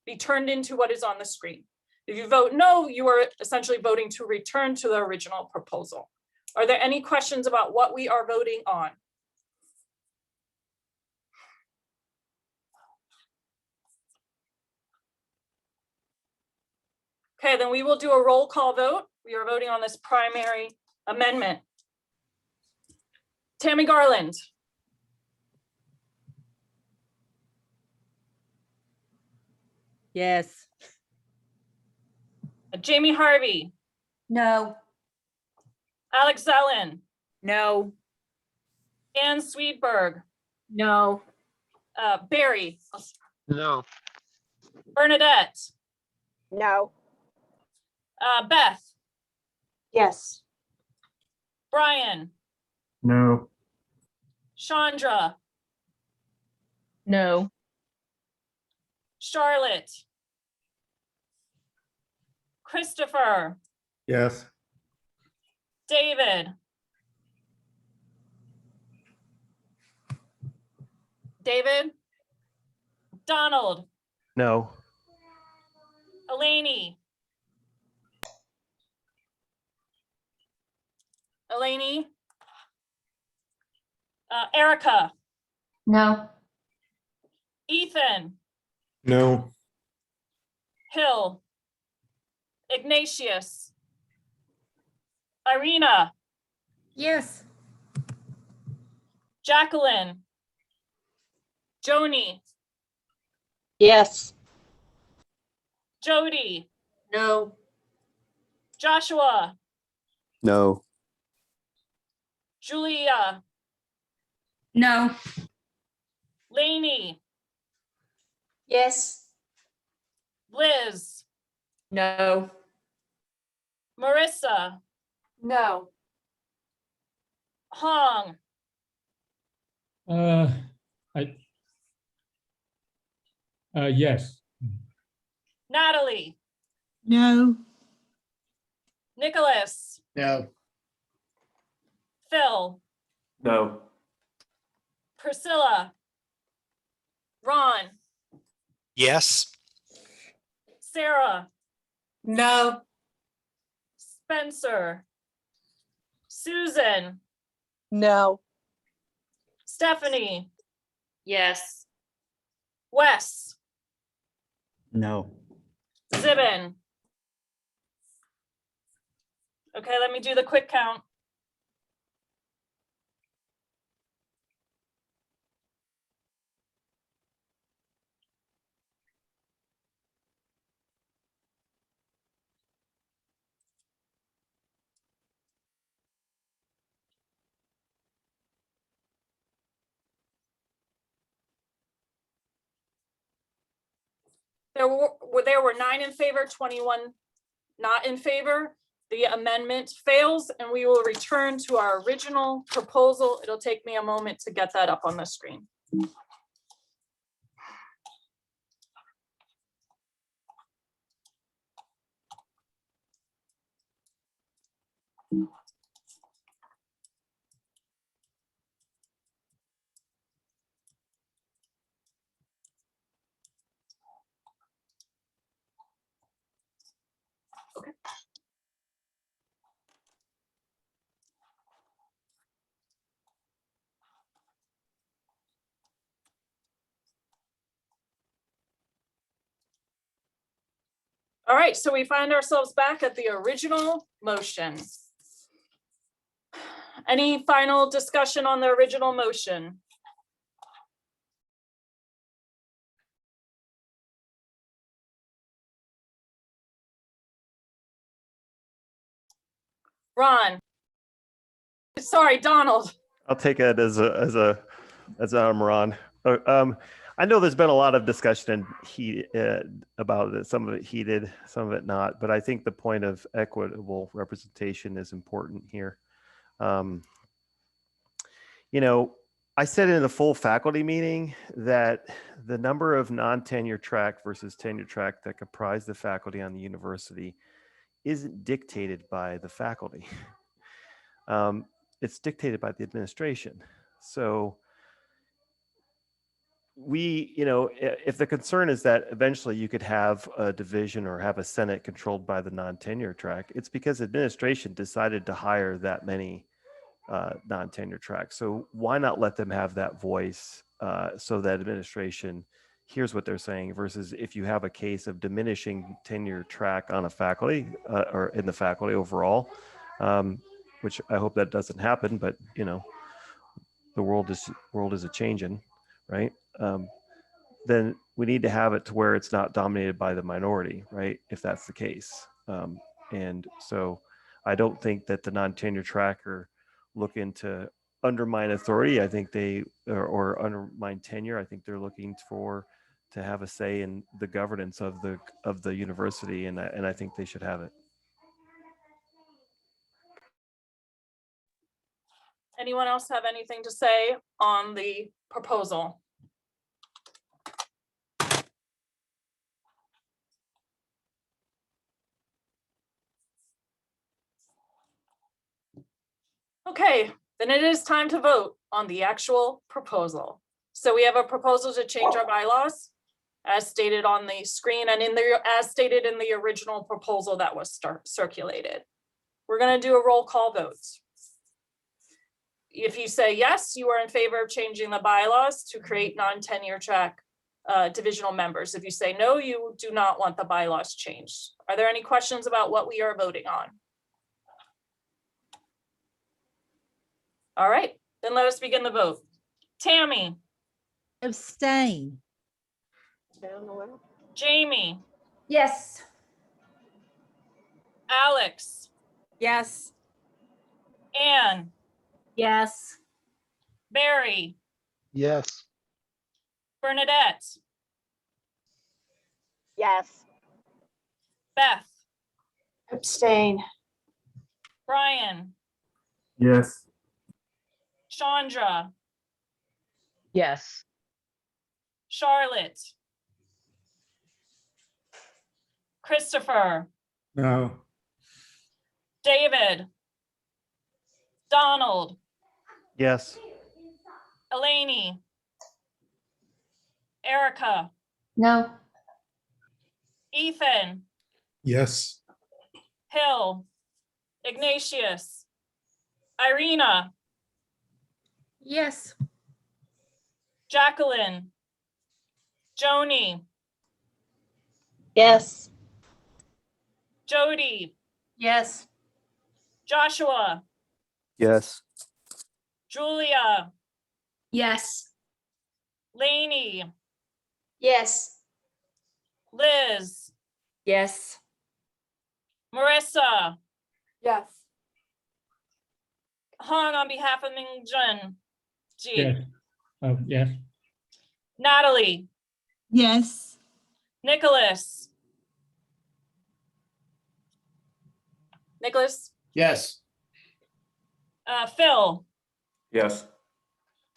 be turned into what is on the screen. If you vote no, you are essentially voting to return to the original proposal. Are there any questions about what we are voting on? Okay, then we will do a roll call vote. We are voting on this primary amendment. Tammy Garland. Yes. Jamie Harvey. No. Alex Zellin. No. Ann Sweetberg. No. Barry. No. Bernadette. No. Beth. Yes. Brian. No. Chandra. No. Charlotte. Christopher. Yes. David. David. Donald. No. Eleni. Eleni? Erica? No. Ethan? No. Hill? Ignatius? Irina? Yes. Jacqueline? Joni? Yes. Jody? No. Joshua? No. Julia? No. Lainey? Yes. Liz? No. Marissa? No. Hong? I, yes. Natalie? No. Nicholas? No. Phil? No. Priscilla? Ron? Yes. Sarah? No. Spencer? Susan? No. Stephanie? Yes. Wes? No. Zibin? Okay, let me do the quick count. There were 9 in favor, 21 not in favor. The amendment fails and we will return to our original proposal. It'll take me a moment to get that up on the screen. Okay. All right, so we find ourselves back at the original motion. Any final discussion on the original motion? Ron? Sorry, Donald. I'll take it as I'm Ron. I know there's been a lot of discussion about it, some of it heated, some of it not, but I think the point of equitable representation is important here. You know, I said in the full faculty meeting that the number of non-tenure-track versus tenure-track that comprise the faculty on the university isn't dictated by the faculty. It's dictated by the administration. So you know, if the concern is that eventually you could have a division or have a Senate controlled by the non-tenure track, it's because administration decided to hire that many non-tenure tracks. So why not let them have that voice so that administration hears what they're saying, versus if you have a case of diminishing tenure track on a faculty or in the faculty overall, which I hope that doesn't happen, but you know, the world is a changing, right? Then we need to have it to where it's not dominated by the minority, right? If that's the case. And so I don't think that the non-tenure track are looking to undermine authority. I think they, or undermine tenure. I think they're looking to have a say in the governance of the university. And I think they should have it. Anyone else have anything to say on the proposal? Okay, then it is time to vote on the actual proposal. So we have a proposal to change our bylaws as stated on the screen and as stated in the original proposal that was circulated. We're going to do a roll call vote. if you say yes, you are in favor of changing the bylaws to create non-tenure track divisional members. If you say no, you do not want the bylaws changed. Are there any questions about what we are voting on? All right, then let us begin the vote. Tammy, Abstain. Jamie, Yes. Alex, Yes. Anne, Yes. Barry, Yes. Bernadette, Yes. Beth, Abstain. Brian, Yes. Chandra, Yes. Charlotte, Christopher, No. David, Donald, Yes. Eleni, Erica, No. Ethan, Yes. Hill, Ignatius, Irina, Yes. Jacqueline, Joni, Yes. Jody, Yes. Joshua, Yes. Julia, Yes. Lainey, Yes. Liz, Yes. Marissa, Yes. Hong on behalf of Mingjun, Yes. Yes. Natalie, Yes. Nicholas, Yes. Phil, Yes.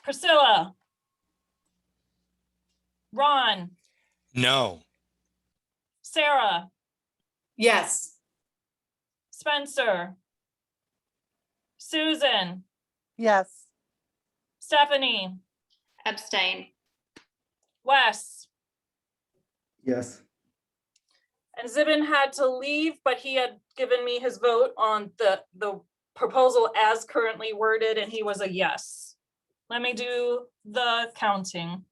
Priscilla, Ron, No. Sarah, Yes. Spencer, Susan, Yes. Stephanie, Abstain. Wes, Yes. and Zibin had to leave, but he had given me his vote on the proposal as currently worded, and he was a yes. Let me do the counting.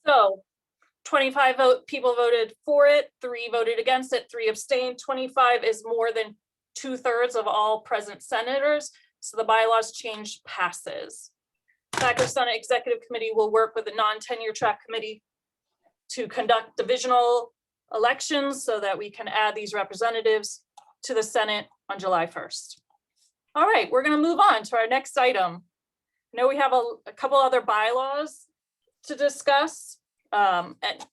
So 25 people voted for it, 3 voted against it, 3 abstained. 25 is more than 2/3 of all present senators. So the bylaws change passes. Faculty Senate Executive Committee will work with the non-tenure track committee to conduct divisional elections so that we can add these representatives to the Senate on July 1st. All right, we're going to move on to our next item. I know we have a couple other bylaws to discuss, and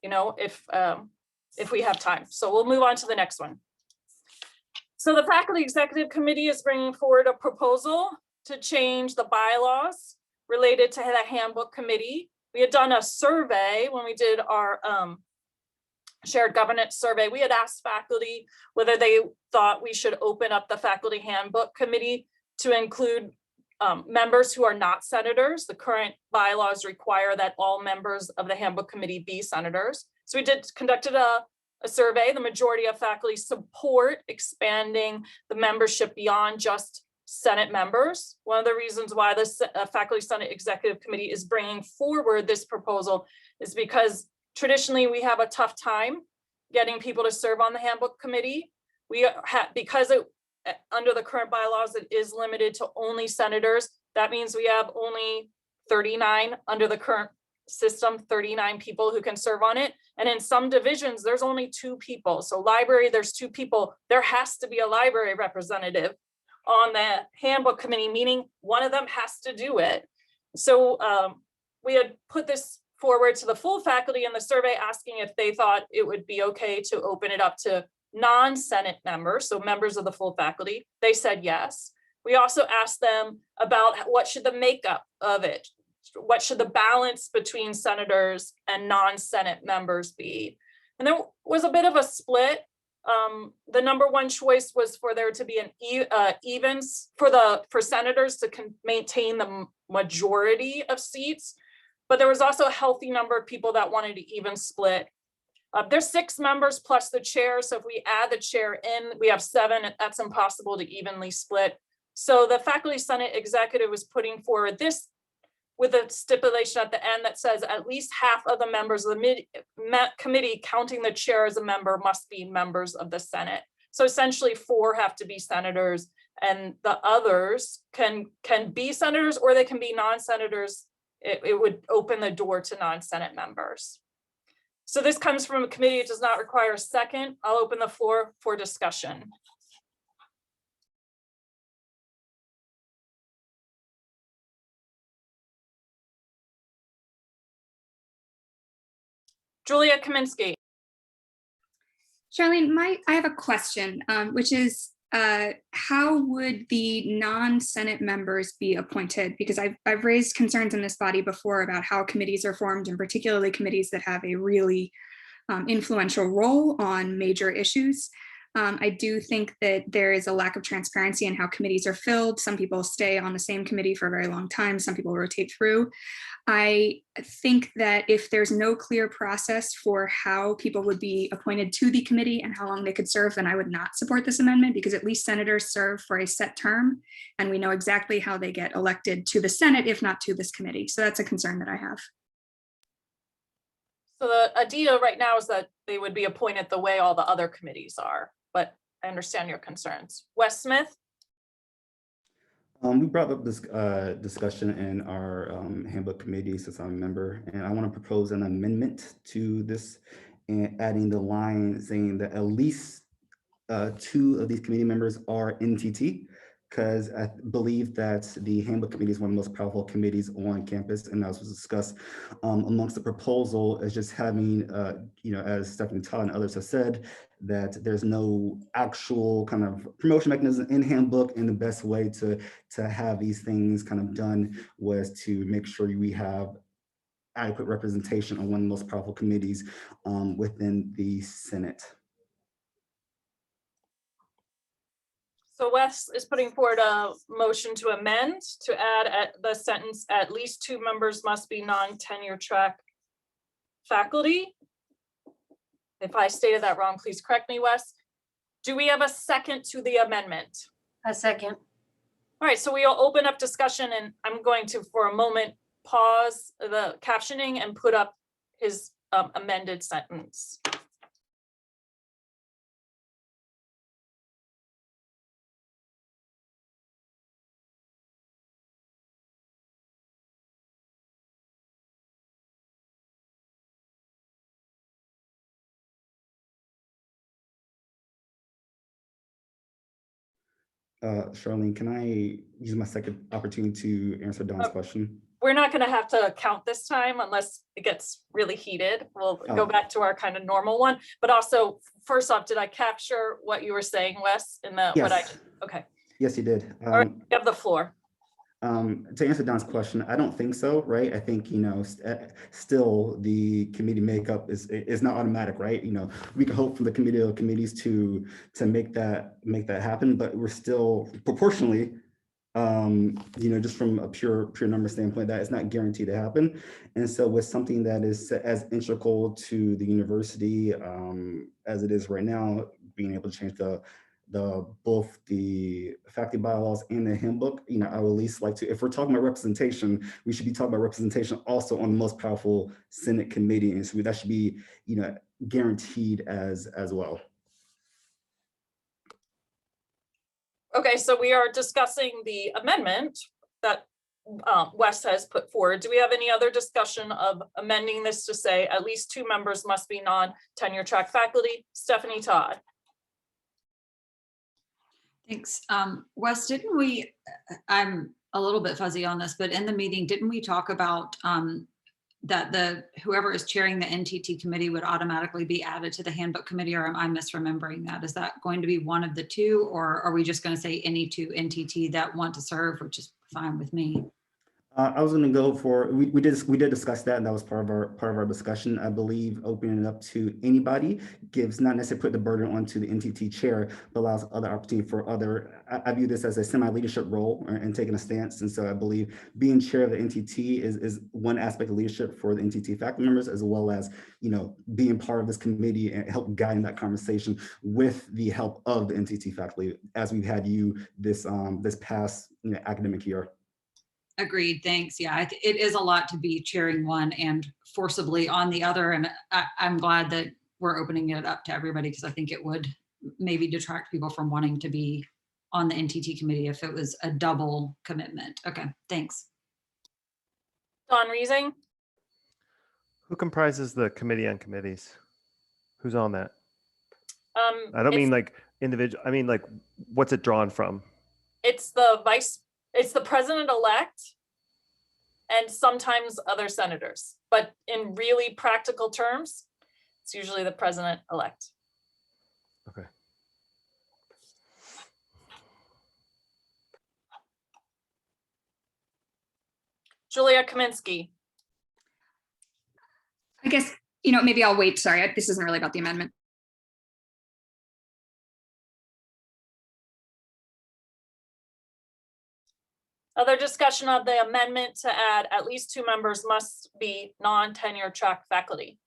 you know, if we have time. So we'll move on to the next one. So the Faculty Executive Committee is bringing forward a proposal to change the bylaws related to the handbook committee. We had done a survey when we did our shared governance survey. We had asked faculty whether they thought we should open up the faculty handbook committee to include members who are not senators. The current bylaws require that all members of the handbook committee be senators. So we conducted a survey. The majority of faculty support expanding the membership beyond just Senate members. One of the reasons why the Faculty Senate Executive Committee is bringing forward this proposal is because traditionally we have a tough time getting people to serve on the handbook committee. We have, because under the current bylaws, it is limited to only senators. That means we have only 39 under the current system, 39 people who can serve on it. And in some divisions, there's only 2 people. So library, there's 2 people. There has to be a library representative on the handbook committee, meaning one of them has to do it. So we had put this forward to the full faculty in the survey asking if they thought it would be okay to open it up to non-Senate members, so members of the full faculty. They said yes. We also asked them about what should the makeup of it, what should the balance between senators and non-Senate members be? And there was a bit of a split. The number one choice was for there to be an evens for senators to maintain the majority of seats, but there was also a healthy number of people that wanted to even split. There's 6 members plus the chair, so if we add the chair in, we have 7. That's impossible to evenly split. So the faculty senate executive was putting forward this with a stipulation at the end that says at least half of the members of the committee, counting the chair as a member, must be members of the Senate. So essentially 4 have to be senators, and the others can be senators or they can be non-senators. It would open the door to non-Senate members. So this comes from a committee. It does not require a second. I'll open the floor for discussion. Julia Kaminsky. Charlene, I have a question, which is how would the non-Senate members be appointed? Because I've raised concerns in this body before about how committees are formed, and particularly committees that have a really influential role on major issues. I do think that there is a lack of transparency in how committees are filled. Some people stay on the same committee for a very long time. Some people rotate through. I think that if there's no clear process for how people would be appointed to the committee and how long they could serve, then I would not support this amendment, because at least senators serve for a set term and we know exactly how they get elected to the Senate, if not to this committee. So that's a concern that I have. So the idea right now is that they would be appointed the way all the other committees are, but I understand your concerns. Wes Smith? We brought up this discussion in our handbook committee since I'm a member, and I want to propose an amendment to this and adding the line saying that at least 2 of these committee members are NTT, because I believe that the handbook committee is one of the most powerful committees on campus, and as was discussed amongst the proposal is just having, as Stephanie Todd and others have said, that there's no actual kind of promotion mechanism in handbook, and the best way to have these things kind of done was to make sure we have adequate representation on one of the most powerful committees within the Senate. So Wes is putting forward a motion to amend to add at the sentence, at least 2 members must be non-tenure-track faculty. If I stated that wrong, please correct me, Wes. Do we have a second to the amendment? A second. All right, so we'll open up discussion, and I'm going to, for a moment, pause the captioning and put up his amended sentence. Charlene, can I use my second opportunity to answer Don's question? We're not going to have to count this time unless it gets really heated. We'll go back to our kind of normal one. But also, first off, did I capture what you were saying, Wes? In the Yes. Okay. Yes, you did. All right, you have the floor. To answer Don's question, I don't think so, right? I think, still the committee makeup is not automatic, right? We can hope for the committee of committees to make that happen, but we're still proportionally, just from a pure number standpoint, that is not guaranteed to happen. And so with something that is as integral to the university as it is right now, being able to change both the faculty bylaws and the handbook, I would at least like to, if we're talking about representation, we should be talking about representation also on the most powerful Senate committee, and so that should be, guaranteed as well. Okay, so we are discussing the amendment that Wes has put forward. Do we have any other discussion of amending this to say at least 2 members must be non-tenure track faculty? Stephanie Todd. Thanks. Wes, didn't we, I'm a little bit fuzzy on this, but in the meeting, didn't we talk about that whoever is chairing the NTT committee would automatically be added to the handbook committee, or am I misremembering that? Is that going to be one of the two, or are we just going to say any two NTT that want to serve, which is fine with me? I was going to go for, we did discuss that, and that was part of our discussion. I believe opening it up to anybody gives, not necessarily put the burden onto the NTT chair, but allows other opportunity for other. I view this as a semi-leadership role and taking a stance, and so I believe being chair of the NTT is one aspect of leadership for the NTT faculty members, as well as being part of this committee and help guiding that conversation with the help of the NTT faculty, as we've had you this past academic year. Agreed. Thanks. Yeah, it is a lot to be chairing one and forcibly on the other. And I'm glad that we're opening it up to everybody, because I think it would maybe detract people from wanting to be on the NTT committee if it was a double commitment. Okay, thanks. Don Reesing? Who comprises the committee on committees? Who's on that? I don't mean like individual, I mean like what's it drawn from? It's the president-elect and sometimes other senators, but in really practical terms, it's usually the president-elect. Okay. Julia Kaminsky. I guess, maybe I'll wait. Sorry, this isn't really about the amendment. Other discussion of the amendment to add at least 2 members must be non-tenure track faculty.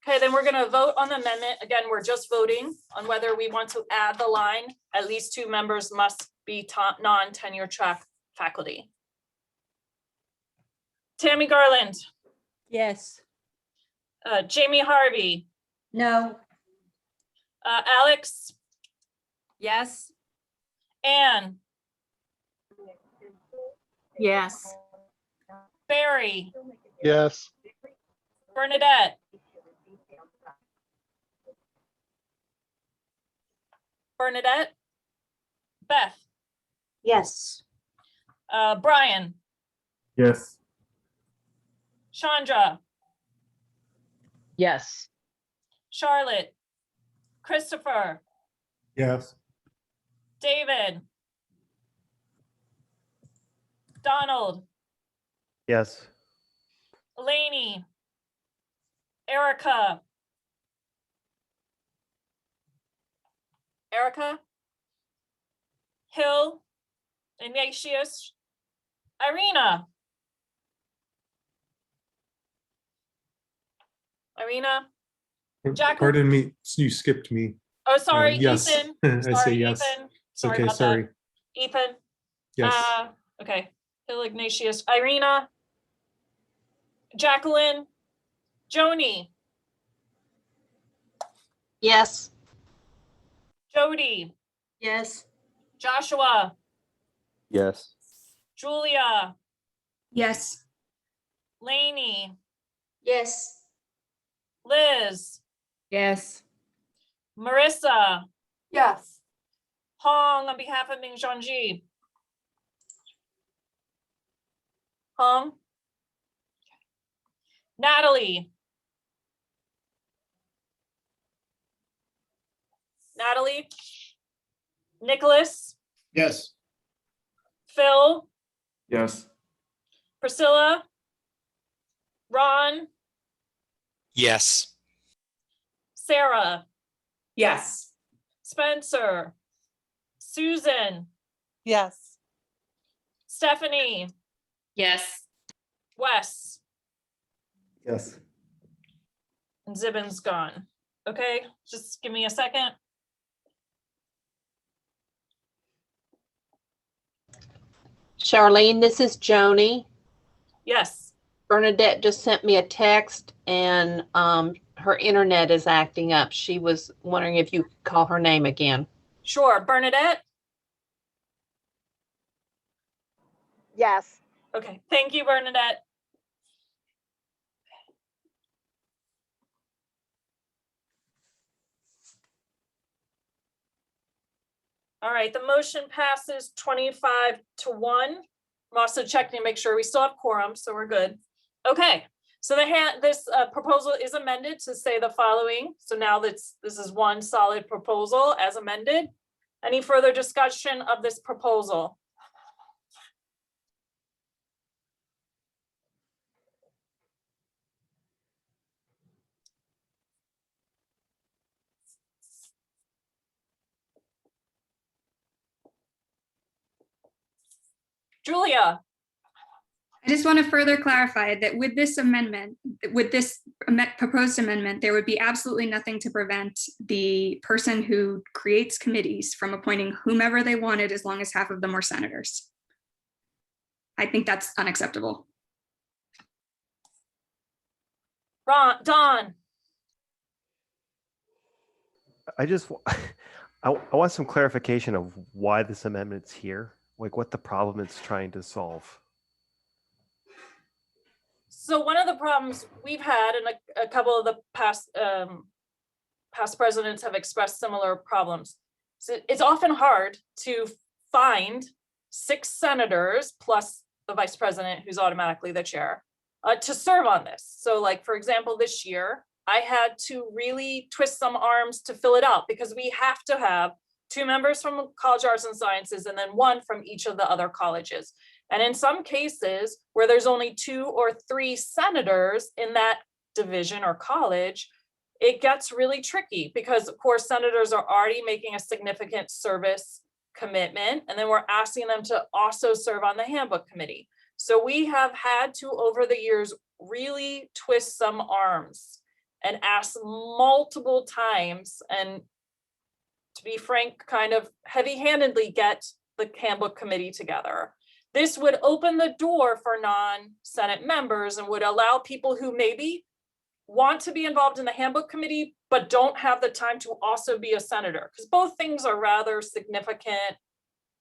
Okay, then we're going to vote on the amendment. Again, we're just voting on whether we want to add the line, at least 2 members must be non-tenure track faculty. Tammy Garland. Yes. Jamie Harvey. No. Alex. Yes. Anne. Yes. Barry. Yes. Bernadette. Bernadette. Beth. Yes. Brian. Yes. Chandra. Yes. Charlotte. Christopher. Yes. David. Donald. Yes. Lainey. Erica. Erica. Hill. Ignatius. Irina. Irina. Jacqueline. Pardon me, you skipped me. Oh, sorry, yes. Ethan. I Sorry, say yes. Ethan. Sorry Okay, about sorry. that. Ethan. Yes. Okay. Hill Ignatius. Irina. Jacqueline. Joni. Yes. Jody. Yes. Joshua. Yes. Julia. Yes. Lainey. Yes. Liz. Yes. Marissa. Yes. Hong on behalf of Ming Zhangji. Hong. Natalie. Natalie. Nicholas. Yes. Phil. Yes. Priscilla. Ron. Yes. Sarah. Yes. Spencer. Susan. Yes. Stephanie. Yes. Wes. Yes. And Zibin's gone. Okay, just give me a second. Charlene, this is Joni. Yes. Bernadette just sent me a text and her internet is acting up. She was wondering if you could call her name again. Sure, Bernadette? Yes. Okay, thank you, Bernadette. All right, the motion passes 25-1. I'm also checking to make sure we still have quorum, so we're good. Okay, so this proposal is amended to say the following. So now this is one solid proposal as amended. Any further discussion of this proposal? Julia? I just want to further clarify that with this amendment, with this proposed amendment, there would be absolutely nothing to prevent the person who creates committees from appointing whomever they wanted, as long as half of them were senators. I think that's unacceptable. Don? I want some clarification of why this amendment's here, like what the problem it's trying to solve. So one of the problems we've had, and a couple of the past presidents have expressed similar problems. So it's often hard to find 6 senators plus the vice president, who's automatically the chair, to serve on this. So like, for example, this year, I had to really twist some arms to fill it out because we have to have 2 members from College Arts and Sciences and then 1 from each of the other colleges. And in some cases where there's only 2 or 3 senators in that division or college, it gets really tricky because of course senators are already making a significant service commitment, and then we're asking them to also serve on the handbook committee. So we have had to, over the years, really twist some arms and ask multiple times, and to be frank, kind of heavy-handedly get the handbook committee together. This would open the door for non-Senate members and would allow people who maybe want to be involved in the handbook committee, but don't have the time to also be a senator, because both things are rather significant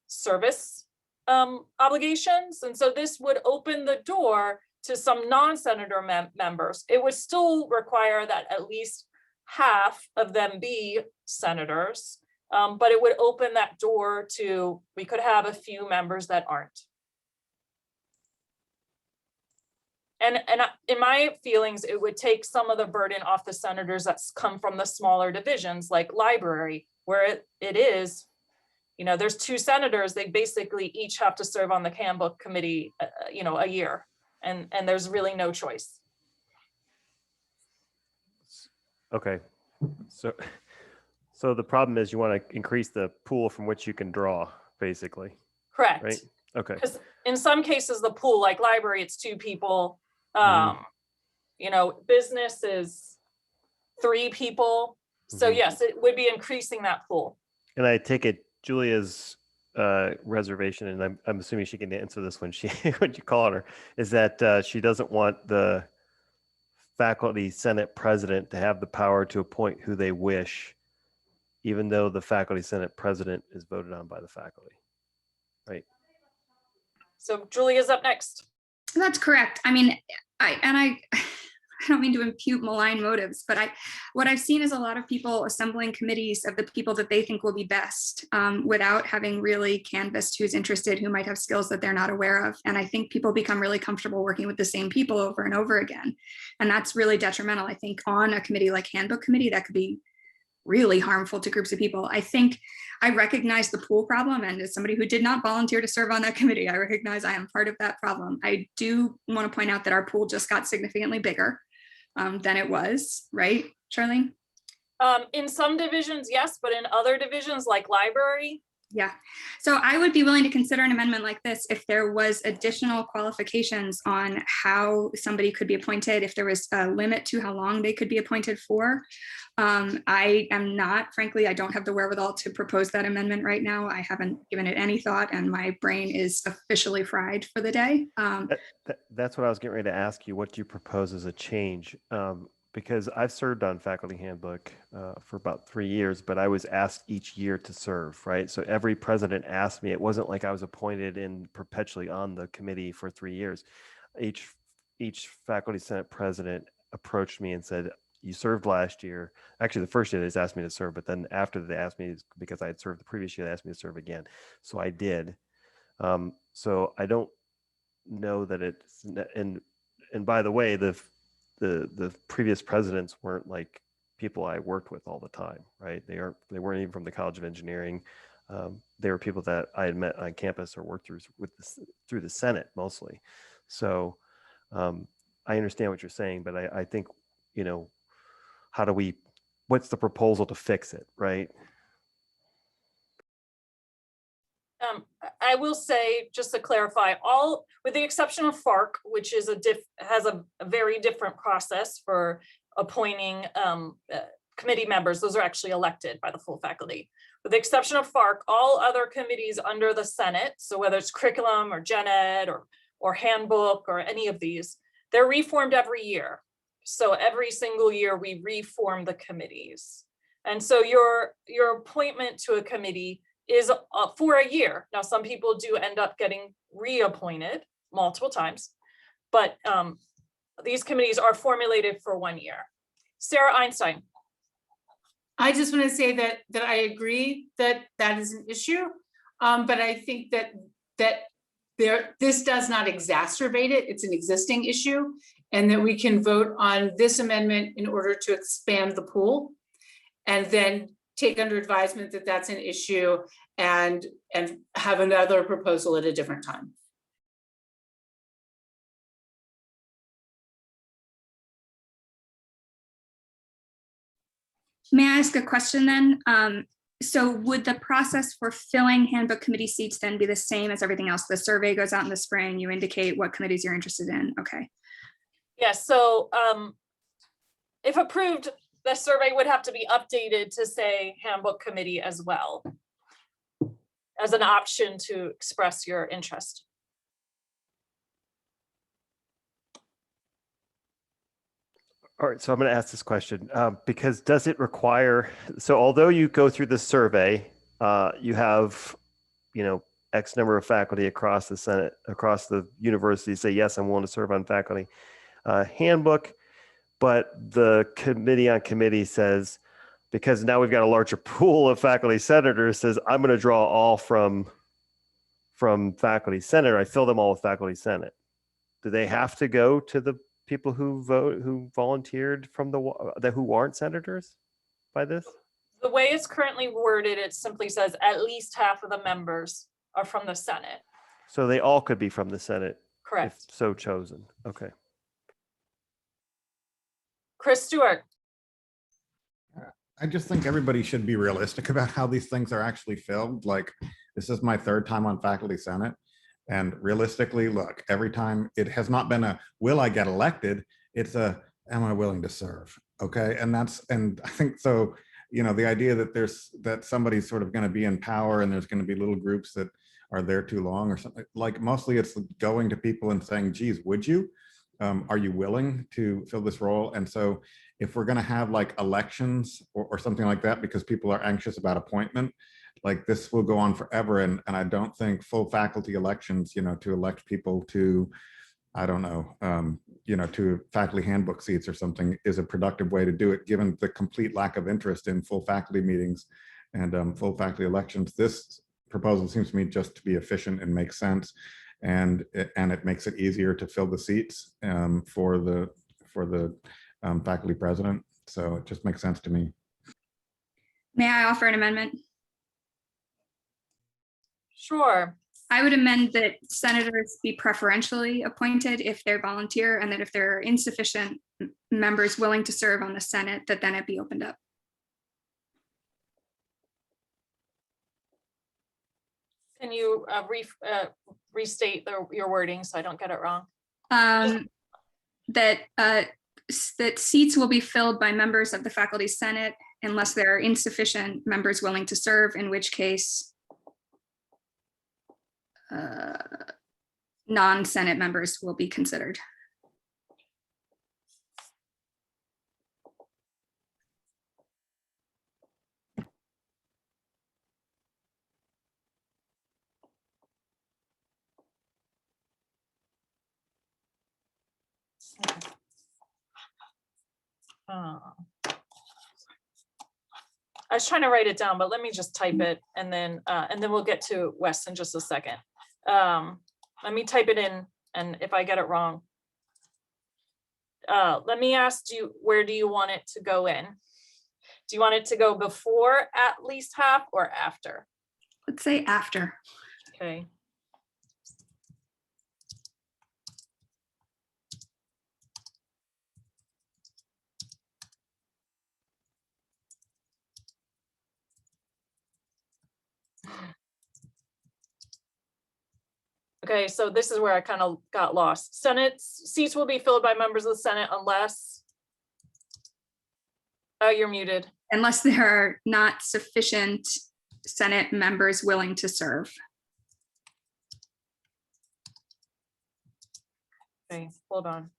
service obligations. And so this would open the door to some non-senator members. It would still require that at least half of them be senators, but it would open that door to, we could have a few members that aren't. And in my feelings, it would take some of the burden off the senators that's come from the smaller divisions like library, where it is, you know, there's 2 senators, they basically each have to serve on the handbook committee, you know, a year, and there's really no choice. Okay, so the problem is you want to increase the pool from which you can draw, basically. Correct. Right. Okay. Because in some cases, the pool, like library, it's 2 people. You know, business is 3 people. So yes, it would be increasing that pool. And I take it Julia's reservation, and I'm assuming she can answer this when when you call on her, is that she doesn't want the faculty senate president to have the power to appoint who they wish, even though the faculty senate president is voted on by the faculty, right? So Julia's up next. That's correct. I mean, I don't mean to impute malign motives, but what I've seen is a lot of people assembling committees of the people that they think will be best, without having really canvassed who's interested, who might have skills that they're not aware of. And I think people become really comfortable working with the same people over and over again. And that's really detrimental. I think on a committee like handbook committee, that could be really harmful to groups of people. I think I recognize the pool problem, and as somebody who did not volunteer to serve on that committee, I recognize I am part of that problem. I do want to point out that our pool just got significantly bigger than it was, right, Charlene? In some divisions, yes, but in other divisions like library. Yeah, so I would be willing to consider an amendment like this if there was additional qualifications on how somebody could be appointed, if there was a limit to how long they could be appointed for. I am not, frankly, I don't have the wherewithal to propose that amendment right now. I haven't given it any thought, and my brain is officially fried for the day. That's what I was getting ready to ask you. What do you propose as a change? Because I've served on faculty handbook for about 3 years, but I was asked each year to serve, right? So every president asked me. It wasn't like I was appointed and perpetually on the committee for 3 years. Each faculty senate president approached me and said, you served last year. Actually, the first year they just asked me to serve, but then after they asked me, because I had served the previous year, they asked me to serve again. So I did. So I don't know that it's, and by the way, the previous presidents weren't like people I worked with all the time, right? They weren't even from the College of Engineering. They were people that I had met on campus or worked through the Senate mostly. So I understand what you're saying, but I think, you know, what's the proposal to fix it, right? I will say, just to clarify, all, with the exception of FARC, which is has a very different process for appointing committee members. Those are actually elected by the full faculty. With the exception of FARC, all other committees under the Senate, so whether it's curriculum or gen ed or handbook or any of these, they're reformed every year. So every single year we reform the committees. And so your appointment to a committee is for a year. Now, some people do end up getting reappointed multiple times, but these committees are formulated for 1 year. Sarah Einstein. I just want to say that I agree that is an issue, but I think that this does not exacerbate it. It's an existing issue, and that we can vote on this amendment in order to expand the pool, and then take under advisement that that's an issue and have another proposal at a different time. May I ask a question then? So would the process for filling handbook committee seats then be the same as everything else? The survey goes out in the spring, you indicate what committees you're interested in. Okay. Yes, so if approved, the survey would have to be updated to say handbook committee as well, as an option to express your interest. All right, so I'm going to ask this question because does it require, so although you go through the survey, you have, you know, X number of faculty across the Senate, across the university say, yes, I'm willing to serve on faculty handbook, but the committee on committee says, because now we've got a larger pool of faculty senators, says, I'm going to draw all from faculty senate. I fill them all with faculty senate. Do they have to go to the people who volunteered from who aren't senators by this? The way it's currently worded, it simply says at least half of the members are from the Senate. So they all could be from the Senate. Correct. If so chosen. Okay. Chris Stewart. I just think everybody should be realistic about how these things are actually filled. Like, this is my third time on faculty senate. And realistically, look, every time it has not been a, will I get elected? It's a, am I willing to serve? Okay. And I think so, you know, the idea that somebody's sort of going to be in power and there's going to be little groups that are there too long or something, like mostly it's going to people and saying, geez, would you? Are you willing to fill this role? And so if we're going to have like elections or something like that, because people are anxious about appointment, like this will go on forever. And I don't think full faculty elections, you know, to elect people to, I don't know, you know, to faculty handbook seats or something is a productive way to do it, given the complete lack of interest in full faculty meetings and full faculty elections. This proposal seems to me just to be efficient and make sense. And it makes it easier to fill the seats for the faculty president. So it just makes sense to me. May I offer an amendment? Sure. I would amend that senators be preferentially appointed if they're volunteer, and that if there are insufficient members willing to serve on the Senate, that then it be opened up. Can you restate your wording so I don't get it wrong? That seats will be filled by members of the faculty senate unless there are insufficient members willing to serve, in which case non-Senate members will be considered. I was trying to write it down, but let me just type it and then we'll get to Wes in just a second. Let me type it in, and if I get it wrong, let me ask you, where do you want it to go in? Do you want it to go before at least half or after? Let's say after. Okay. Okay, so this is where I kind of got lost. Senate seats will be filled by members of the Senate unless. Oh, you're muted. Unless there are not sufficient Senate members willing to serve. Okay, hold on.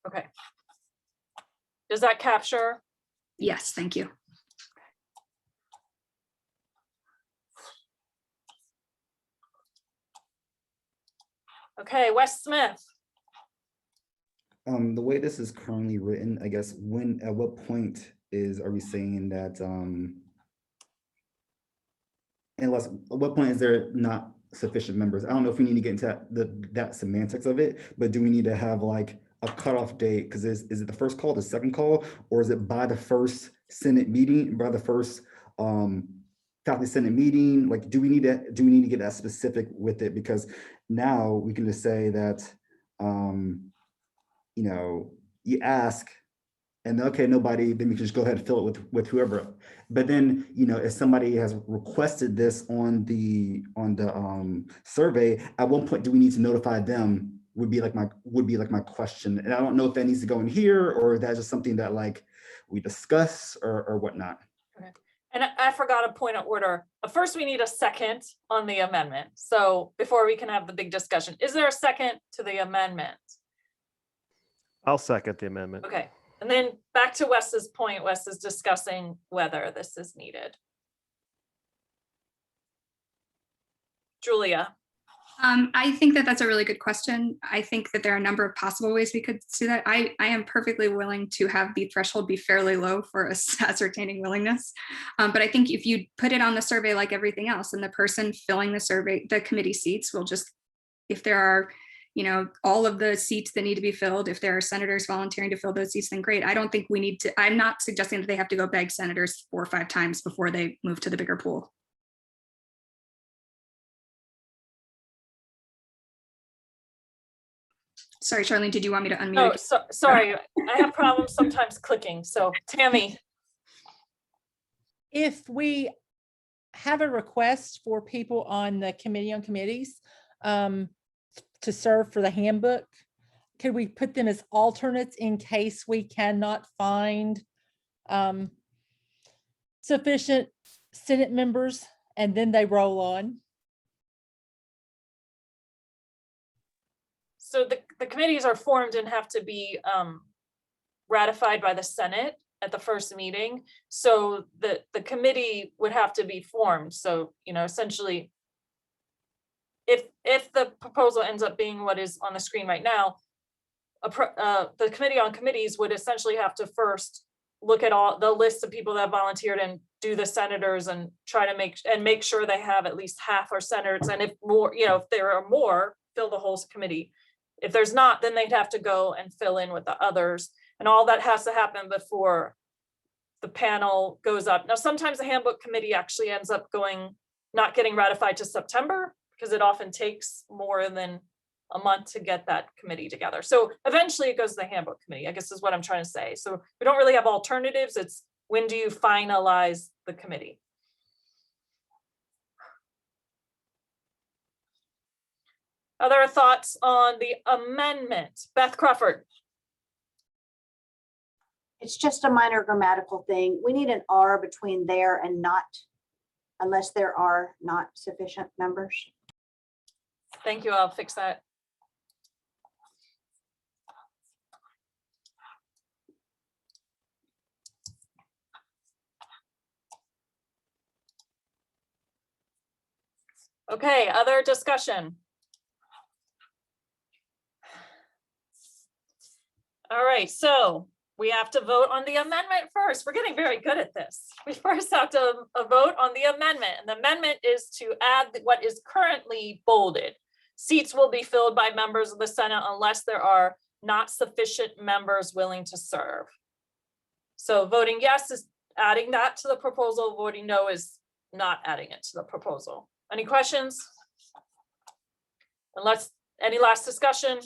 Okay. Does that capture? Yes, thank you. Okay, Wes Smith. The way this is currently written, I guess, at what point are we saying that, unless, at what point is there not sufficient members? I don't know if we need to get into that semantics of it, but do we need to have like a cutoff date? Because is it the first call, the second call, or is it by the first Senate meeting, by the first faculty Senate meeting? Like, do we need to get that specific with it? Because now we can just say that, you know, you ask and okay, nobody, then we can just go ahead and fill it with whoever. But then, you know, if somebody has requested this on the survey, at one point do we need to notify them? Would be like my question. And I don't know if that needs to go in here or if that's just something that like we discuss or whatnot. Okay. And I forgot a point of order. First, we need a second on the amendment. So before we can have the big discussion, is there a second to the amendment? I'll second the amendment. Okay. And then back to Wes's point, Wes is discussing whether this is needed. Julia. I think that that's a really good question. I think that there are a number of possible ways we could do that. I am perfectly willing to have the threshold be fairly low for ascertaining willingness. But I think if you put it on the survey like everything else, and the person filling the survey, the committee seats will just, if there are, you know, all of the seats that need to be filled, if there are senators volunteering to fill those seats, then great. I don't think we need to, I'm not suggesting that they have to go beg senators 4 or 5 times before they move to the bigger pool. Sorry, Charlene, did you want me to unmute? Oh, sorry. I have problems sometimes clicking. So Tammy. If we have a request for people on the committee on committees to serve for the handbook, could we put them as alternates in case we cannot find sufficient Senate members and then they roll on? So the committees are formed and have to be ratified by the Senate at the first meeting. So the committee would have to be formed. So, you know, essentially, if the proposal ends up being what is on the screen right now, the committee on committees would essentially have to first look at all the lists of people that volunteered and do the senators and try to make sure they have at least half our senators. And if more, you know, if there are more, fill the whole committee. If there's not, then they'd have to go and fill in with the others. And all that has to happen before the panel goes up. Now, sometimes the handbook committee actually ends up not getting ratified to September because it often takes more than a month to get that committee together. So eventually it goes to the handbook committee, I guess is what I'm trying to say. So we don't really have alternatives. It's when do you finalize the committee? Other thoughts on the amendment? Beth Crawford. It's just a minor grammatical thing. We need an R between there and not, unless there are not sufficient members. Thank you. I'll fix that. Okay, other discussion? All right, so we have to vote on the amendment first. We're getting very good at this. We first have to vote on the amendment, and the amendment is to add what is currently bolded. Seats will be filled by members of the Senate unless there are not sufficient members willing to serve. So voting yes is adding that to the proposal. Voting no is not adding it to the proposal. Any questions? Unless, any last discussion?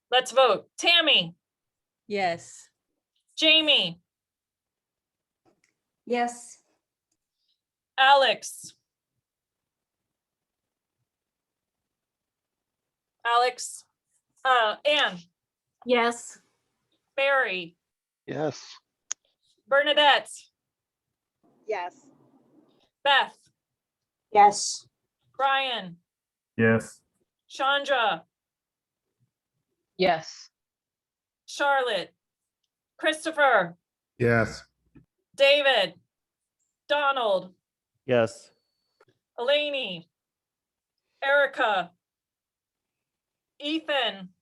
Let's vote. Tammy, Yes. Jamie, Yes. Alex. Anne, Yes. Barry, Yes. Bernadette, Yes. Beth, Yes. Brian, Yes. Chandra, Yes. Charlotte, Christopher, Yes. David, Donald, Yes. Eleni, Erica, Ethan,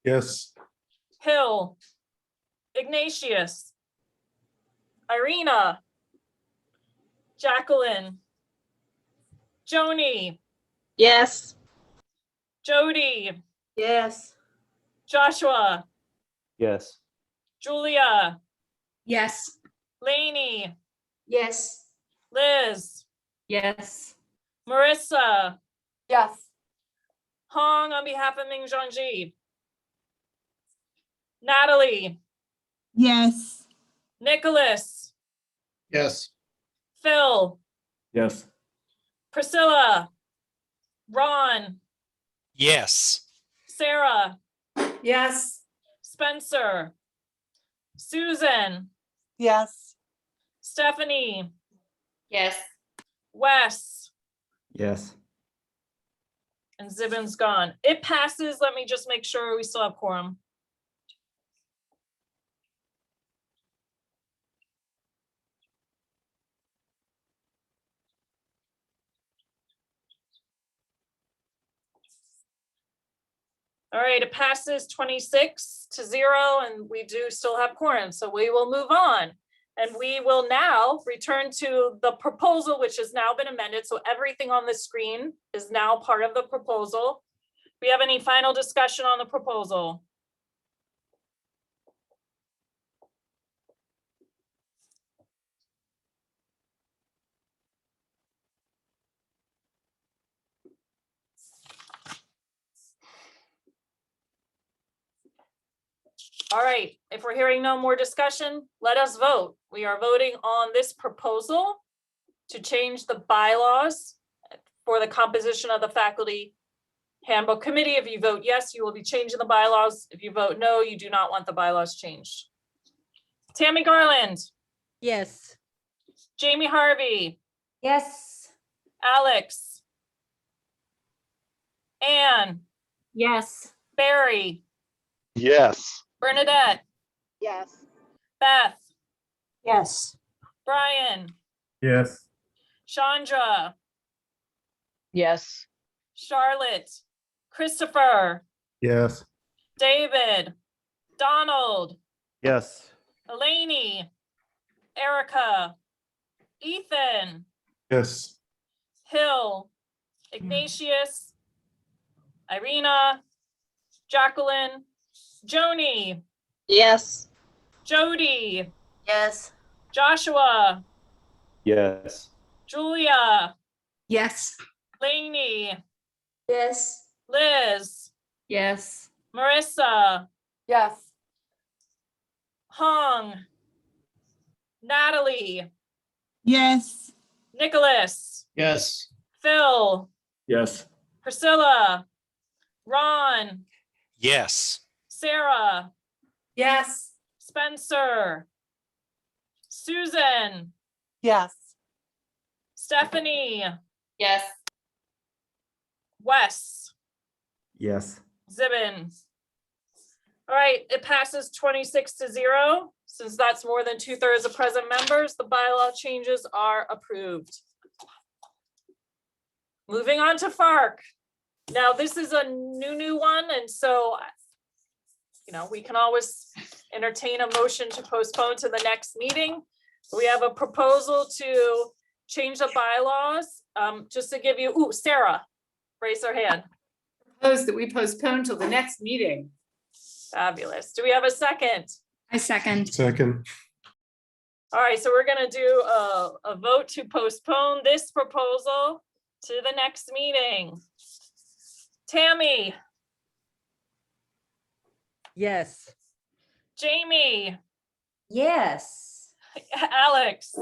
Yes. Hill, Ignatius, Irina, Jacqueline, Joni, Yes. Jody, Yes. Joshua, Yes. Julia, Yes. Lainey, Yes. Liz, Yes. Marissa, Yes. Hong on behalf of Ming Zhangji, Natalie, Yes. Nicholas, Yes. Phil, Yes. Priscilla, Ron, Yes. Sarah, Yes. Spencer, Susan, Yes. Stephanie, Yes. Wes, Yes. and Zibin's gone. It passes. Let me just make sure we still have quorum. All right, it passes 26-0, and we do still have quorum, so we will move on. And we will now return to the proposal, which has now been amended. So everything on the screen is now part of the proposal. Do we have any final discussion on the proposal? All right, if we're hearing no more discussion, let us vote. We are voting on this proposal to change the bylaws for the composition of the faculty handbook committee. If you vote yes, you will be changing the bylaws. If you vote no, you do not want the bylaws changed. Tammy Garland, Yes. Jamie Harvey, Yes. Alex, Anne, Yes. Barry, Yes. Bernadette, Yes. Beth, Yes. Brian, Yes. Chandra, Yes. Charlotte, Christopher, Yes. David, Donald, Yes. Eleni, Erica, Ethan, Yes. Hill, Ignatius, Irina, Jacqueline, Joni, Yes. Jody, Yes. Joshua, Yes. Julia, Yes. Lainey, Yes. Liz, Yes. Marissa, Yes. Hong, Natalie, Yes. Nicholas, Yes. Phil, Yes. Priscilla, Ron, Yes. Sarah, Yes. Spencer, Susan, Yes. Stephanie, Yes. Wes, Yes. Zibin. All right, it passes 26-0. Since that's more than 2/3 of present members, the bylaw changes are approved. Moving on to FARC. Now, this is a new one, and so, you know, we can always entertain a motion to postpone to the next meeting. We have a proposal to change the bylaws. Just to give you, Sarah, raise her hand. Propose that we postpone till the next meeting. Fabulous. Do we have a second? I second. Second. All right, so we're gonna do a vote to postpone this proposal to the next meeting. Tammy, Yes. Jamie, Yes. Alex,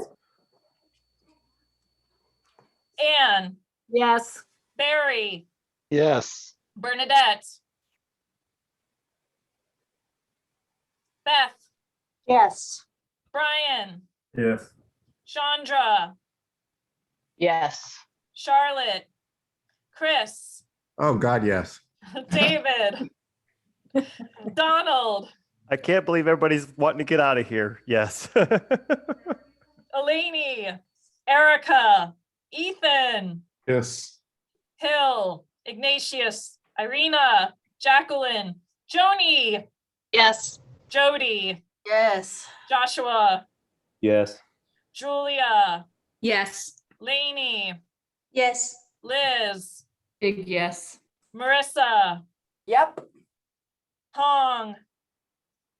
Anne, Yes. Barry, Yes. Bernadette, Beth, Yes. Brian, Yes. Chandra, Yes. Charlotte, Chris, Oh, God, yes. David, Donald, I can't believe everybody's wanting to get out of here. Yes. Eleni, Erica, Ethan, Yes. Hill, Ignatius, Irina, Jacqueline, Joni, Yes. Jody, Yes. Joshua, Yes. Julia, Yes. Lainey, Yes. Liz, Big yes. Marissa, Yep. Hong,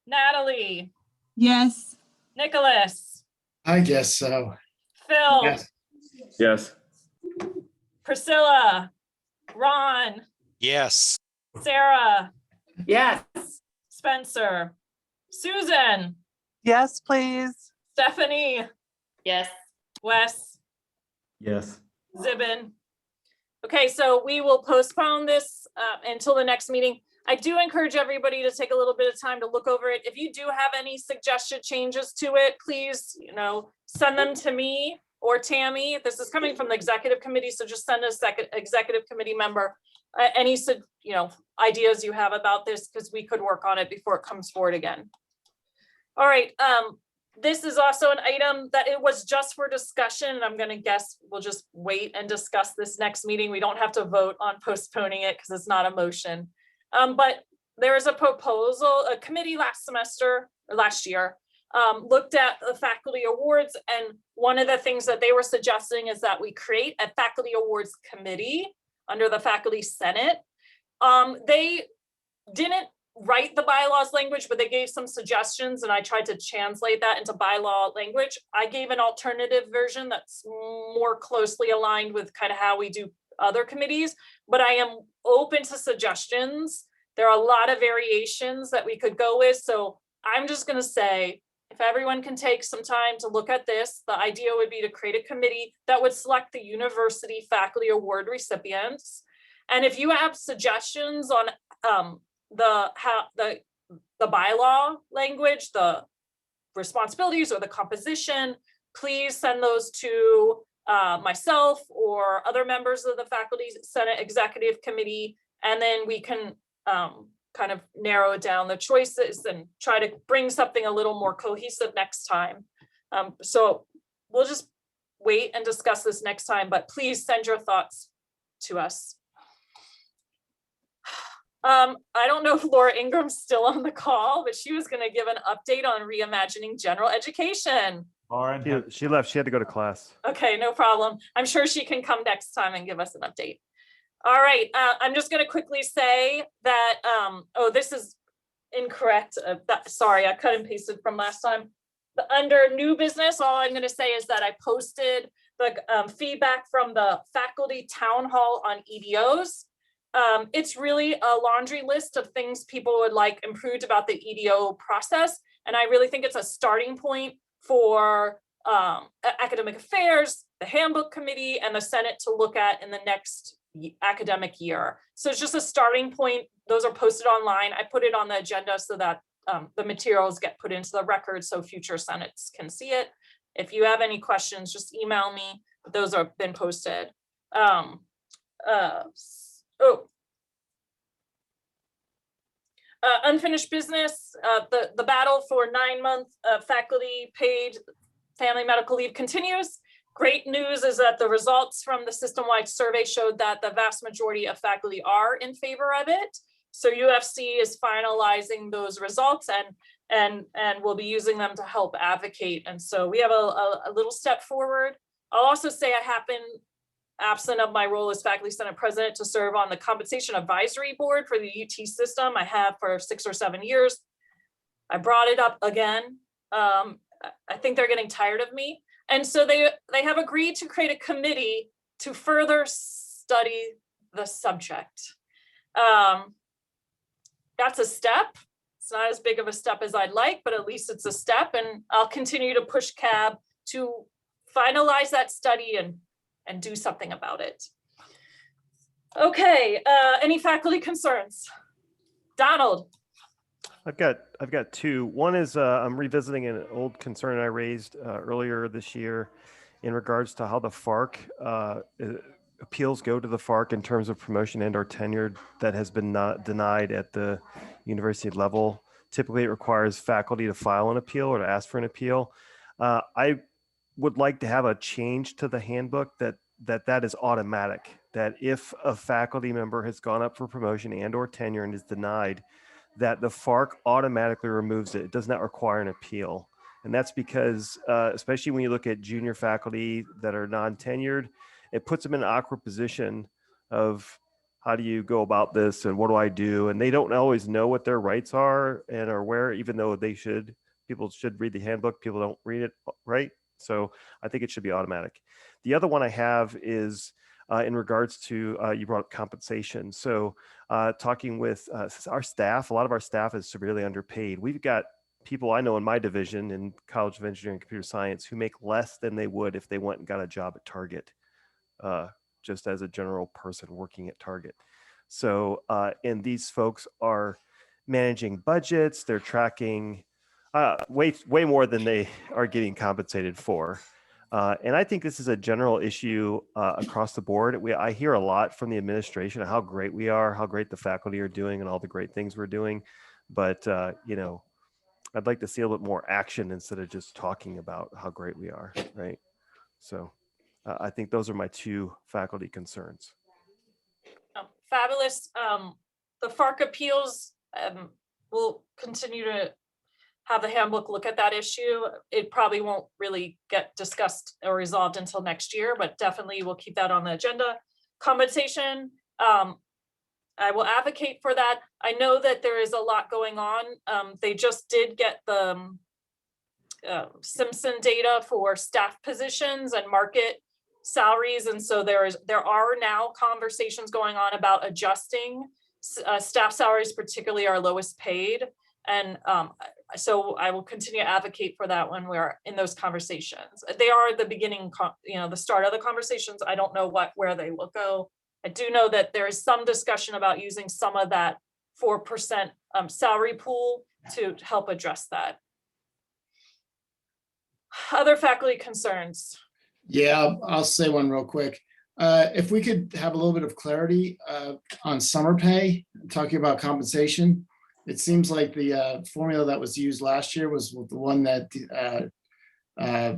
Natalie, Yes. Nicholas, I guess so. Phil, Yes. Yes. Priscilla, Ron, Yes. Sarah, Yes. Spencer, Susan, Yes, please. Stephanie, Yes. Wes, Yes. Zibin. Okay, so we will postpone this until the next meeting. I do encourage everybody to take a little bit of time to look over it. If you do have any suggested changes to it, please, you know, send them to me or Tammy. This is coming from the executive committee, so just send a second executive committee member any, you know, ideas you have about this, because we could work on it before it comes forward again. All right, this is also an item that it was just for discussion, and I'm gonna guess we'll just wait and discuss this next meeting. We don't have to vote on postponing it because it's not a motion. But there is a proposal, a committee last year, looked at the faculty awards, and one of the things that they were suggesting is that we create a faculty awards committee under the faculty senate. They didn't write the bylaws language, but they gave some suggestions, and I tried to translate that into bylaw language. I gave an alternative version that's more closely aligned with kind of how we do other committees, but I am open to suggestions. There are a lot of variations that we could go with, so I'm just going to say, if everyone can take some time to look at this, the idea would be to create a committee that would select the university faculty award recipients. And if you have suggestions on the bylaw language, the responsibilities or the composition, please send those to myself or other members of the Faculty Senate Executive Committee, and then we can kind of narrow down the choices and try to bring something a little more cohesive next time. So we'll just wait and discuss this next time, but please send your thoughts to us. I don't know if Laura Ingram's still on the call, but she was going to give an update on reimagining general education. She left. She had to go to class. Okay, no problem. I'm sure she can come next time and give us an update. All right, I'm just going to quickly say that, oh, this is incorrect. Sorry, I cut and pasted from last time. Under new business, all I'm going to say is that I posted the feedback from the faculty town hall on EDOs. It's really a laundry list of things people would like improved about the EDO process. And I really think it's a starting point for academic affairs, the handbook committee, and the Senate to look at in the next academic year. So it's just a starting point. Those are posted online. I put it on the agenda so that the materials get put into the record so future Senates can see it. If you have any questions, just email me. Those have been posted. Unfinished business, the battle for 9-month faculty paid family medical leave continues. Great news is that the results from the system-wide survey showed that the vast majority of faculty are in favor of it. So UFC is finalizing those results and we'll be using them to help advocate. And so we have a little step forward. I'll also say I happen, absent of my role as faculty senate president, to serve on the compensation advisory board for the UT system. I have for 6 or 7 years. I brought it up again. I think they're getting tired of me. And so they have agreed to create a committee to further study the subject. That's a step. It's not as big of a step as I'd like, but at least it's a step, and I'll continue to push CAB to finalize that study and do something about it. Okay, any faculty concerns? Donald. I've got two. One is I'm revisiting an old concern I raised earlier this year in regards to how the FARC appeals go to the FARC in terms of promotion and/or tenure that has been not denied at the university level. Typically, it requires faculty to file an appeal or to ask for an appeal. I would like to have a change to the handbook that is automatic. That if a faculty member has gone up for promotion and/or tenure and is denied, that the FARC automatically removes it. It does not require an appeal. And that's because, especially when you look at junior faculty that are non-tenured, it puts them in an awkward position of how do you go about this and what do I do? And they don't always know what their rights are and are where, even though they should. People should read the handbook. People don't read it, right? So I think it should be automatic. The other one I have is in regards to, you brought up compensation. So talking with our staff, a lot of our staff is severely underpaid. We've got people I know in my division in College of Engineering and Computer Science who make less than they would if they went and got a job at Target, just as a general person working at Target. So, and these folks are managing budgets, they're tracking way more than they are getting compensated for. And I think this is a general issue across the board. I hear a lot from the administration of how great we are, how great the faculty are doing, and all the great things we're doing. But you know, I'd like to see a little bit more action instead of just talking about how great we are, right? So I think those are my two faculty concerns. Fabulous. The FARC appeals will continue to have the handbook look at that issue. It probably won't really get discussed or resolved until next year, but definitely we'll keep that on the agenda. Compensation, I will advocate for that. I know that there is a lot going on. They just did get the Simpson data for staff positions and market salaries. And so there are now conversations going on about adjusting staff salaries, particularly our lowest paid. And so I will continue to advocate for that when we're in those conversations. They are the beginning, the start of the conversations. I don't know where they will go. I do know that there is some discussion about using some of that 4% salary pool to help address that. Other faculty concerns? Yeah, I'll say one real quick. If we could have a little bit of clarity on summer pay, talking about compensation. It seems like the formula that was used last year was the one that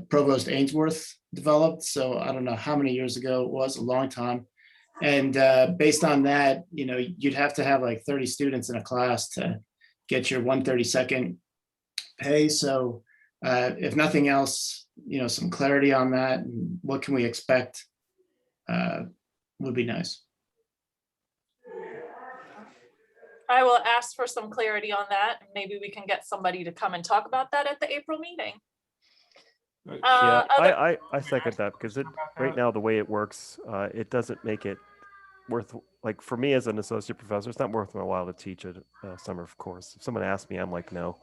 Provost Ainsworth developed. So I don't know how many years ago it was, a long time. And based on that, you'd have to have like 30 students in a class to get your 1/32 pay. So if nothing else, some clarity on that and what can we expect would be nice. I will ask for some clarity on that. Maybe we can get somebody to come and talk about that at the April meeting. Yeah, I second that because right now the way it works, it doesn't make it worth, like for me as an associate professor, it's not worth my while to teach a summer course. If someone asks me, I'm like, no.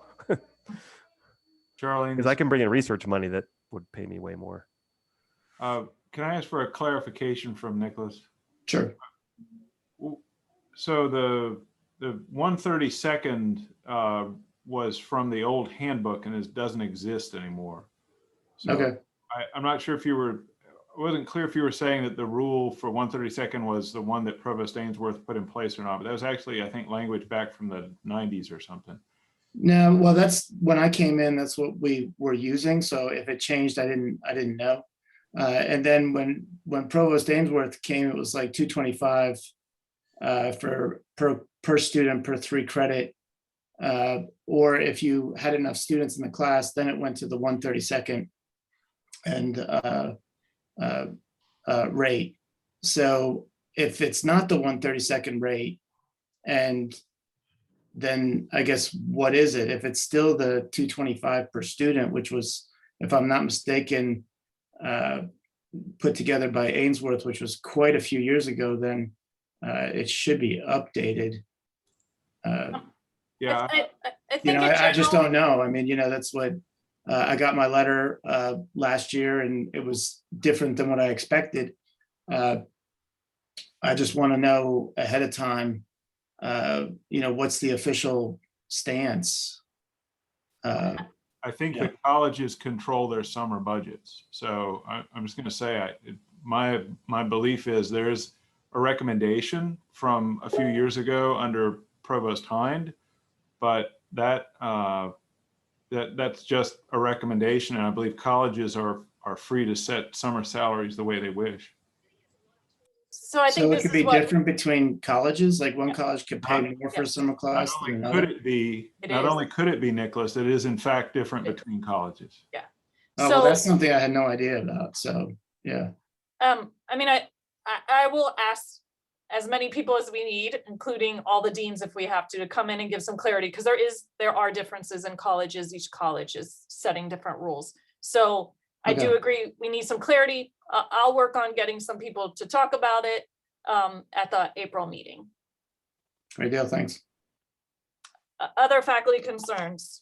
Charlene, because I can bring in research money that would pay me way more. Can I ask for a clarification from Nicholas? Sure. So the 1/32 was from the old handbook and it doesn't exist anymore. So okay. I'm not sure if you were, it wasn't clear if you were saying that the rule for 1/32 was the one that Provost Ainsworth put in place or not, but that was actually, I think, language back from the 90s or something. No, well, that's when I came in, that's what we were using. So if it changed, I didn't know. And then when Provost Ainsworth came, it was like 225 per student per 3 credit. Or if you had enough students in the class, then it went to the 132nd and rate. So if it's not the 132nd rate, and then I guess what is it? If it's still the 225 per student, which was, if I'm not mistaken, put together by Ainsworth, which was quite a few years ago, then it should be updated. Yeah, I think You know, in I just general- don't know. I mean, you know, that's what I got my letter last year, and it was different than what I expected. I just want to know ahead of time, you know, what's the official stance? I think Yeah. the colleges control their summer budgets. So I'm just going to say, my belief is there's a recommendation from a few years ago under Provost Hind, but that's just a recommendation, and I believe colleges are free to set summer salaries the way they wish. So I think So it this could is be what, different between colleges, like one college could pay more for a summer Not class than only could another. it be, It not is. only could it be, Nicholas, it is in fact different It- between colleges. yeah. Oh, well, that's So, something I had no idea about. So, yeah. I mean, I will ask as many people as we need, including all the deans if we have to come in and give some clarity, because there are differences in colleges. Each college is setting different rules. So I do Okay. agree, we need some clarity. I'll work on getting some people to talk about it at the April meeting. Great deal. Thanks. Other faculty concerns?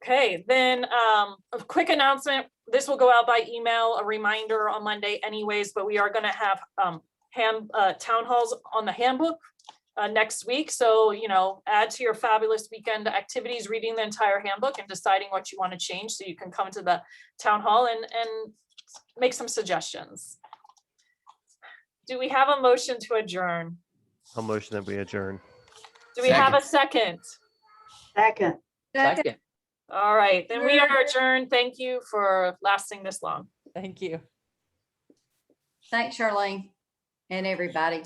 Okay, then a quick announcement. This will go out by email, a reminder on Monday anyways, but we are gonna have town halls on the handbook next week. So, you know, add to your fabulous weekend activities, reading the entire handbook and deciding what you want to change, so you can come to the town hall and make some suggestions. Do we have a motion to adjourn? I'll motion that we adjourn. Do we have a second? Second. Second. All right, then we are adjourned. Thank you for lasting this long. Thank you. Thanks, Charlene and everybody.